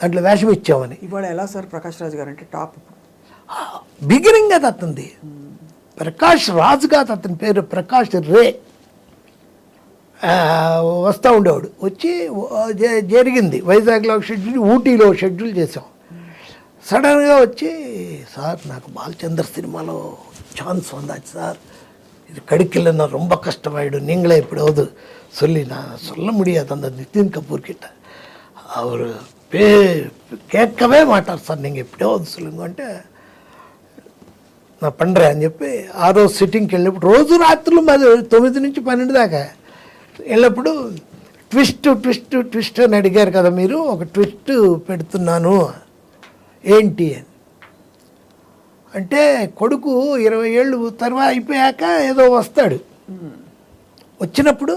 దాంట్లో వేషం ఇచ్చామని. ఇవాళ ఎలా సార్ ప్రకాష్ రాజు గారు అంటే టాప్ బిగినింగ్ అది అతనిది. ప్రకాష్ రాజు కాదు అతని పేరు, ప్రకాష్ రే. వస్తూ ఉండేవాడు. వచ్చి జరిగింది వైజాగ్లో షెడ్యూల్, ఊటీలో షెడ్యూల్ చేసాం. సడన్గా వచ్చి సార్ నాకు బాలచంద్ర సినిమాలో ఛాన్స్ வந்தாச்சு சார், இது கிடைக்கலன்னா ரொம்ப கஷ்டமாயிடும், நீங்களே எப்படியாவது சொல்லி நான் சொல்ல முடியாது அந்த நிதின் கபூர் கிட்ட, அவர் கேட்கவே மாட்டார் సార్, நீங்கள் எப்படியாவது சொல்லுங்க అంటే నా పండ్రా అని చెప్పి ఆ రోజు సిట్టింగ్కి వెళ్ళినప్పుడు రోజు రాత్రులు మాది 9 నుంచి 12 దాకా వెళ్ళినప్పుడు ట్విస్ట్ అని అడిగారు కదా మీరు, ఒక ట్విస్ట్ పెడుతున్నాను ఏంటి అని అంటే, కొడుకు 20 ఏళ్ళు తర్వాత అయిపోయాక ఏదో వస్తాడు, వచ్చినప్పుడు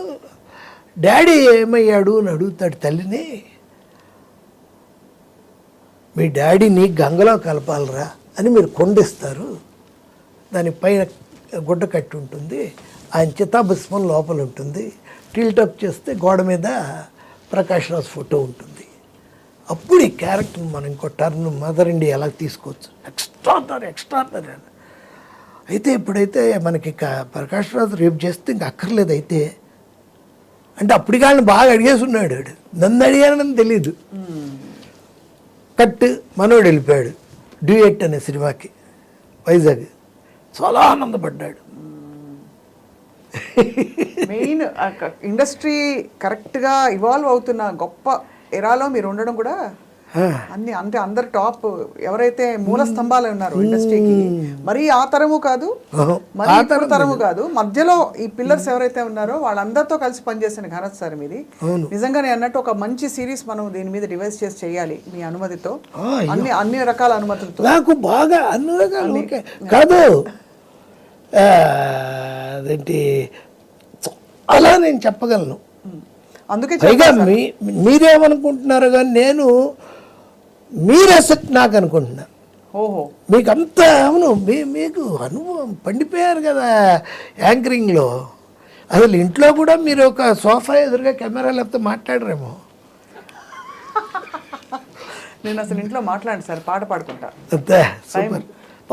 డాడీ ఏమయ్యాడు అని అడుగుతాడు తల్లిని. మీ డాడీని గంగలో కలపాలరా అని మీరు కొండిస్తారు, దానిపైన గుడ్డ కట్టి ఉంటుంది, ఆయన చితాభస్మం లోపల ఉంటుంది, టిల్టప్ చేస్తే గోడ మీద ప్రకాష్ రాజ్ ఫోటో ఉంటుంది. అప్పుడు ఈ క్యారెక్టర్ని మనం ఇంకో టర్న్ మదర్ ఇండియా ఎలా తీసుకోవచ్చు, ఎక్స్ట్రాడనరీ అని. అయితే ఇప్పుడైతే మనకి ప్రకాష్ రాజ్ రేపు చేస్తే ఇంక అక్కర్లేదు. అయితే అంటే అప్పటికి వాళ్ళని బాగా అడిగేసి ఉన్నాడు వాడు, నన్ను అడిగానని తెలీదు. కట్ మనోడు వెళ్ళిపోయాడు డ్యూయెట్ అనే సినిమాకి వైజాగ్, చాలా ఆనందపడ్డాడు. మెయిన్ ఇండస్ట్రీ కరెక్ట్గా ఇవాల్వ్ అవుతున్న గొప్ప ఎరాలో మీరు ఉండడం కూడా అన్ని అంటే అందరు టాప్ ఎవరైతే మూల స్తంభాలు ఉన్నారు ఇండస్ట్రీకి, మరీ ఆ తరము కాదు మరీ ఇప్పుడు తరము కాదు, మధ్యలో ఈ పిల్లర్స్ ఎవరైతే ఉన్నారో వాళ్ళందరితో కలిసి పనిచేసిన ఘనత సార్ మీది. నిజంగా నేను అన్నట్టు ఒక మంచి సిరీస్ మనం దీని మీద డివైస్ చేసి చేయాలి మీ అనుమతితో, అన్ని రకాల అనుమతులతో. నాకు బాగా అన్ని రకాలు కాదు, అదేంటి అలా నేను చెప్పగలను. అందుకే పైగా మీరేమనుకుంటున్నారు కానీ నేను మీరు అసెట్ నాకు అనుకుంటున్నా. ఓహో, మీకు అంత అవును, మీకు అనుభవం పండిపోయారు కదా యాంకరింగ్లో. అసలు ఇంట్లో కూడా మీరు ఒక సోఫా ఎదురుగా కెమెరా లేకపోతే మాట్లాడరేమో. నేను అసలు ఇంట్లో మాట్లాడండి సార్, పాట పాడుకుంటా. అంతే, సూపర్.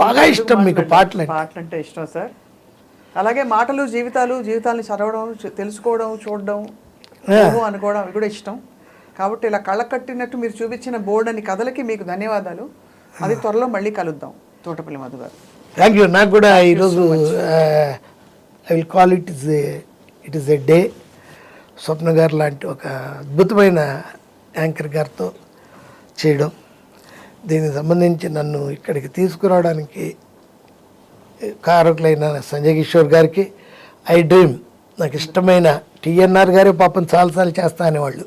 బాగా ఇష్టం మీకు పాటలు అంటే ఇష్టం సార్. అలాగే మాటలు జీవితాలని చదవడం, తెలుసుకోవడం, చూడడం, అనుకోవడం అవి కూడా ఇష్టం. కాబట్టి ఇలా కళ్ళ కట్టినట్టు మీరు చూపించిన బోర్డు అని కథలకి మీకు ధన్యవాదాలు. అది త్వరలో మళ్ళీ కలుద్దాం తోటపల్లి మధు గారు. Thank you. నాకు కూడా ఈరోజు I will call it is a day. Swapna గారు లాంటి ఒక అద్భుతమైన యాంకర్ గారితో చేయడం, దీనికి సంబంధించి నన్ను ఇక్కడికి తీసుకురావడానికి కారకులైన సంజయ్ కిషోర్ గారికి, ఐ డ్రీమ్ నాకు ఇష్టమైన టీఎన్ఆర్ గారే పాపం చాలాసార్లు చేస్తా అనేవాళ్ళు.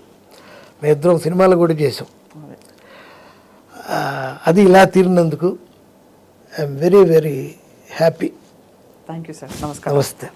మేము ఇద్దరం సినిమాలు కూడా చేసాం. అది ఇలా తీరినందుకు I'm very very happy. Thank you sir. నమస్కారం. నమస్తే.